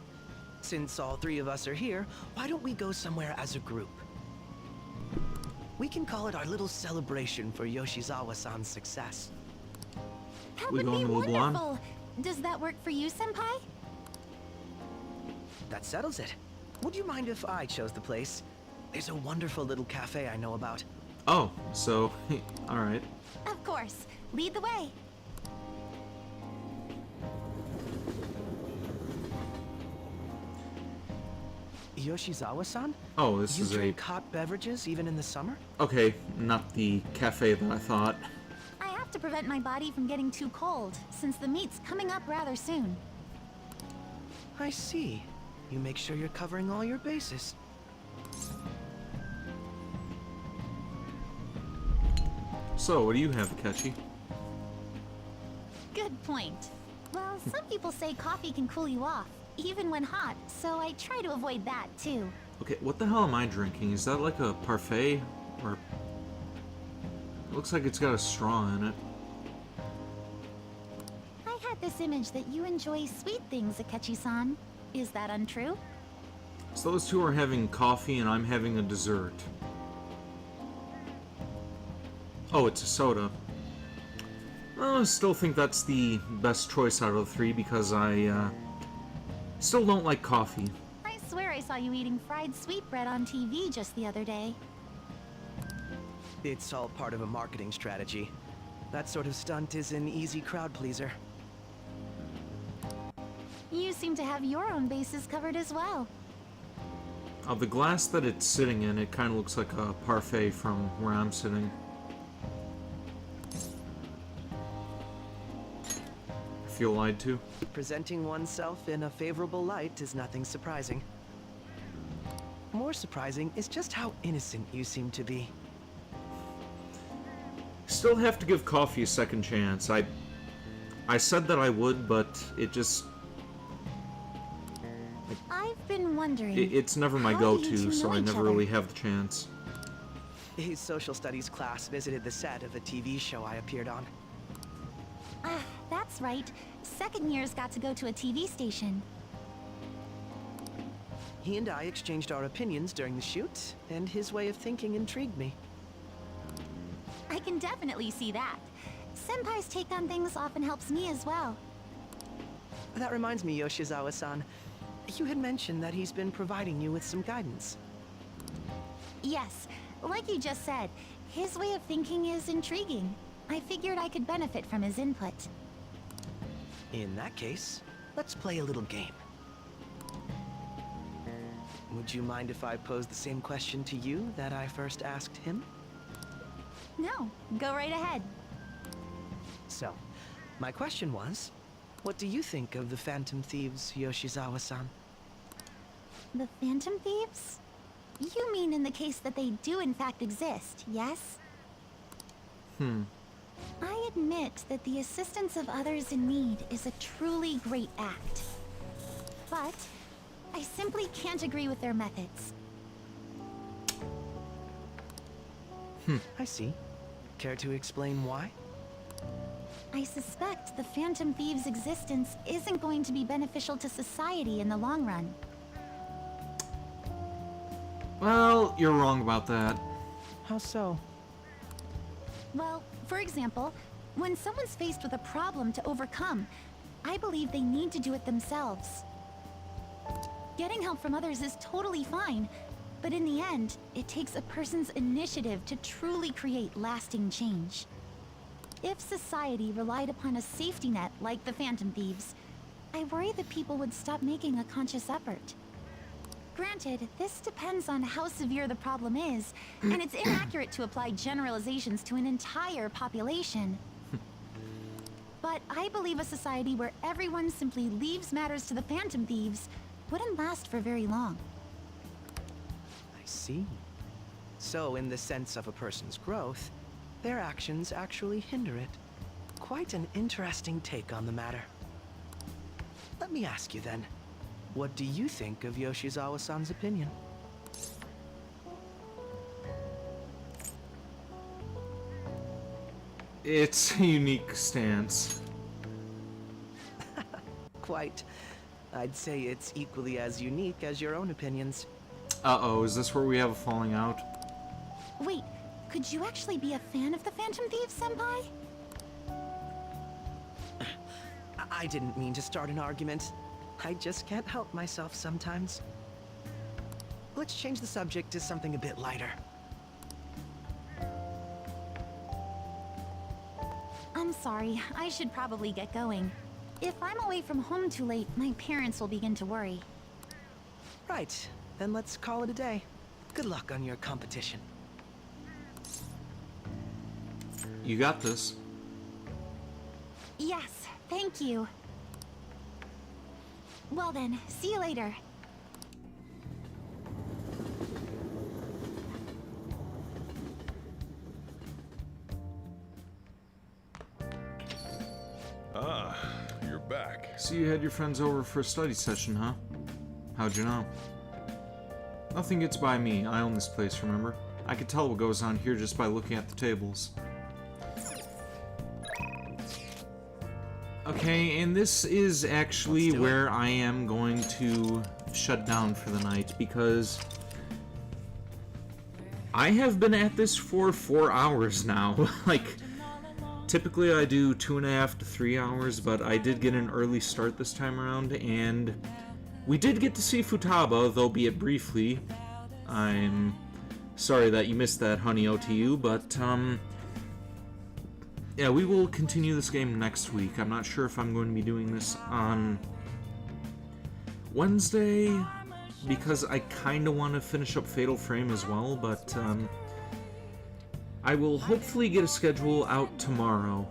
Since all three of us are here, why don't we go somewhere as a group? We can call it our little celebration for Yoshizawa-san's success. That We would be going to Wuhan? wonderful. Does that work for you, Senpai? That settles it. Would you mind if I chose the place? There's a wonderful little cafe I know about. Oh, so, alright. Of course. Lead the way. Yoshizawa-san? Oh, this You is drink hot beverages even in the summer? Okay, not the cafe that I thought. I have to prevent my body from getting too cold, since the meet's coming up rather soon. I see. You make sure you're covering all your bases. So, what do you have, Akechi? Good point. Well, some people say coffee can cool you off, even when hot, so I try to avoid that, too. Okay, what the hell am I drinking? Is that like a parfait? Or... It looks like it's got a straw in it. I had this image that you enjoy sweet things, Akechi-san. Is that untrue? So those two are having coffee and I'm having a dessert. Oh, it's a soda. Well, I still think that's the best choice out of the three because I still don't like coffee. I swear I saw you eating fried sweetbread on TV just the other day. It's all part of a marketing strategy. That sort of stunt is an easy crowd pleaser. You seem to have your own bases covered as well. The glass that it's sitting in, it kind of looks like a parfait from where I'm sitting. I feel lied to. Presenting oneself in a favorable light is nothing surprising. More surprising is just how innocent you seem to be. Still have to give coffee a second chance. I said that I would, but it just... I've been wondering... It's never my how you go-to, two so know I each never other? really have the chance. His social studies class visited the set of a TV show I appeared on. Ah, that's right. Second years got to go to a TV station. He and I exchanged our opinions during the shoot, and his way of thinking intrigued me. I can definitely see that. Senpai's take on things often helps me as well. That reminds me, Yoshizawa-san. You had mentioned that he's been providing you with some guidance. Yes, like you just said, his way of thinking is intriguing. I figured I could benefit from his input. In that case, let's play a little game. Would you mind if I pose the same question to you that I first asked him? No, go right ahead. So, my question was, what do you think of the Phantom Thieves, Yoshizawa-san? The Phantom Thieves? You mean in the case that they do in fact exist, yes? I admit that the assistance of others in need is a truly great act. But I simply can't agree with their methods. I see. Care to explain why? I suspect the Phantom Thieves' existence isn't going to be beneficial to society in the long run. Well, you're wrong about that. How so? Well, for example, when someone's faced with a problem to overcome, I believe they need to do it themselves. Getting help from others is totally fine, but in the end, it takes a person's initiative to truly create lasting change. If society relied upon a safety net like the Phantom Thieves, I worry that people would stop making a conscious effort. Granted, this depends on how severe the problem is, and it's inaccurate to apply generalizations to an entire population. But I believe a society where everyone simply leaves matters to the Phantom Thieves wouldn't last for very long. I see. So, in the sense of a person's growth, their actions actually hinder it. Quite an interesting take on the matter. Let me ask you then, what do you think of Yoshizawa-san's opinion? It's a unique stance. Quite. I'd say it's equally as unique as your own opinions. Uh-oh, is this where we have a falling out? Wait, could you actually be a fan of the Phantom Thieves, Senpai? I didn't mean to start an argument. I just can't help myself sometimes. Let's change the subject to something a bit lighter. I'm sorry, I should probably get going. If I'm away from home too late, my parents will begin to worry. Right, then let's call it a day. Good luck on your competition. You got this. Yes, thank you. Well then, see you later. Ah, you're back. So you had your friends over for a study session, huh? How'd you know? Nothing gets by me. I own this place, remember? I could tell what goes on here just by looking at the tables. Okay, and this is actually where I am going to shut down for the night, because I have been at this for 4 hours now. Like, typically I do 2.5 to 3 hours, but I did get an early start this time around, and we did get to see Futaba, though be it briefly. I'm sorry that you missed that, honey OTU, but, yeah, we will continue this game next week. I'm not sure if I'm going to be doing this on Wednesday, because I kind of want to finish up Fatal Frame as well, but I will hopefully get a schedule out tomorrow.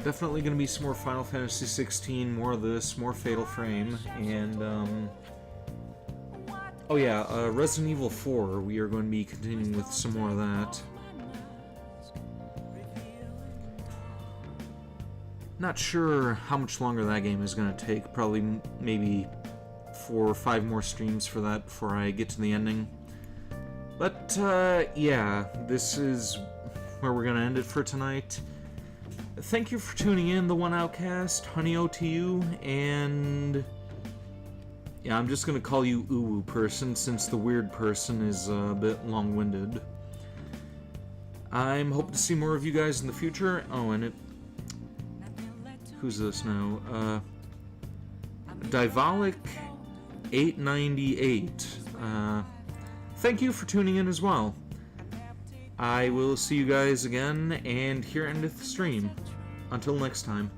Definitely going to be some more Final Fantasy 16, more of this, more Fatal Frame, and oh yeah, Resident Evil 4, we are going to be continuing with some more of that. Not sure how much longer that game is going to take. Probably maybe 4 or 5 more streams for that before I get to the ending. But, yeah, this is where we're going to end it for tonight. Thank you for tuning in, The One Outcast, Honey OTU, and yeah, I'm just going to call you Uwu Person, since the weird person is a bit long-winded. I'm hoping to see more of you guys in the future. Oh, and who's this now? Divolic 898. Thank you for tuning in as well. I will see you guys again, and here endeth the stream. Until next time.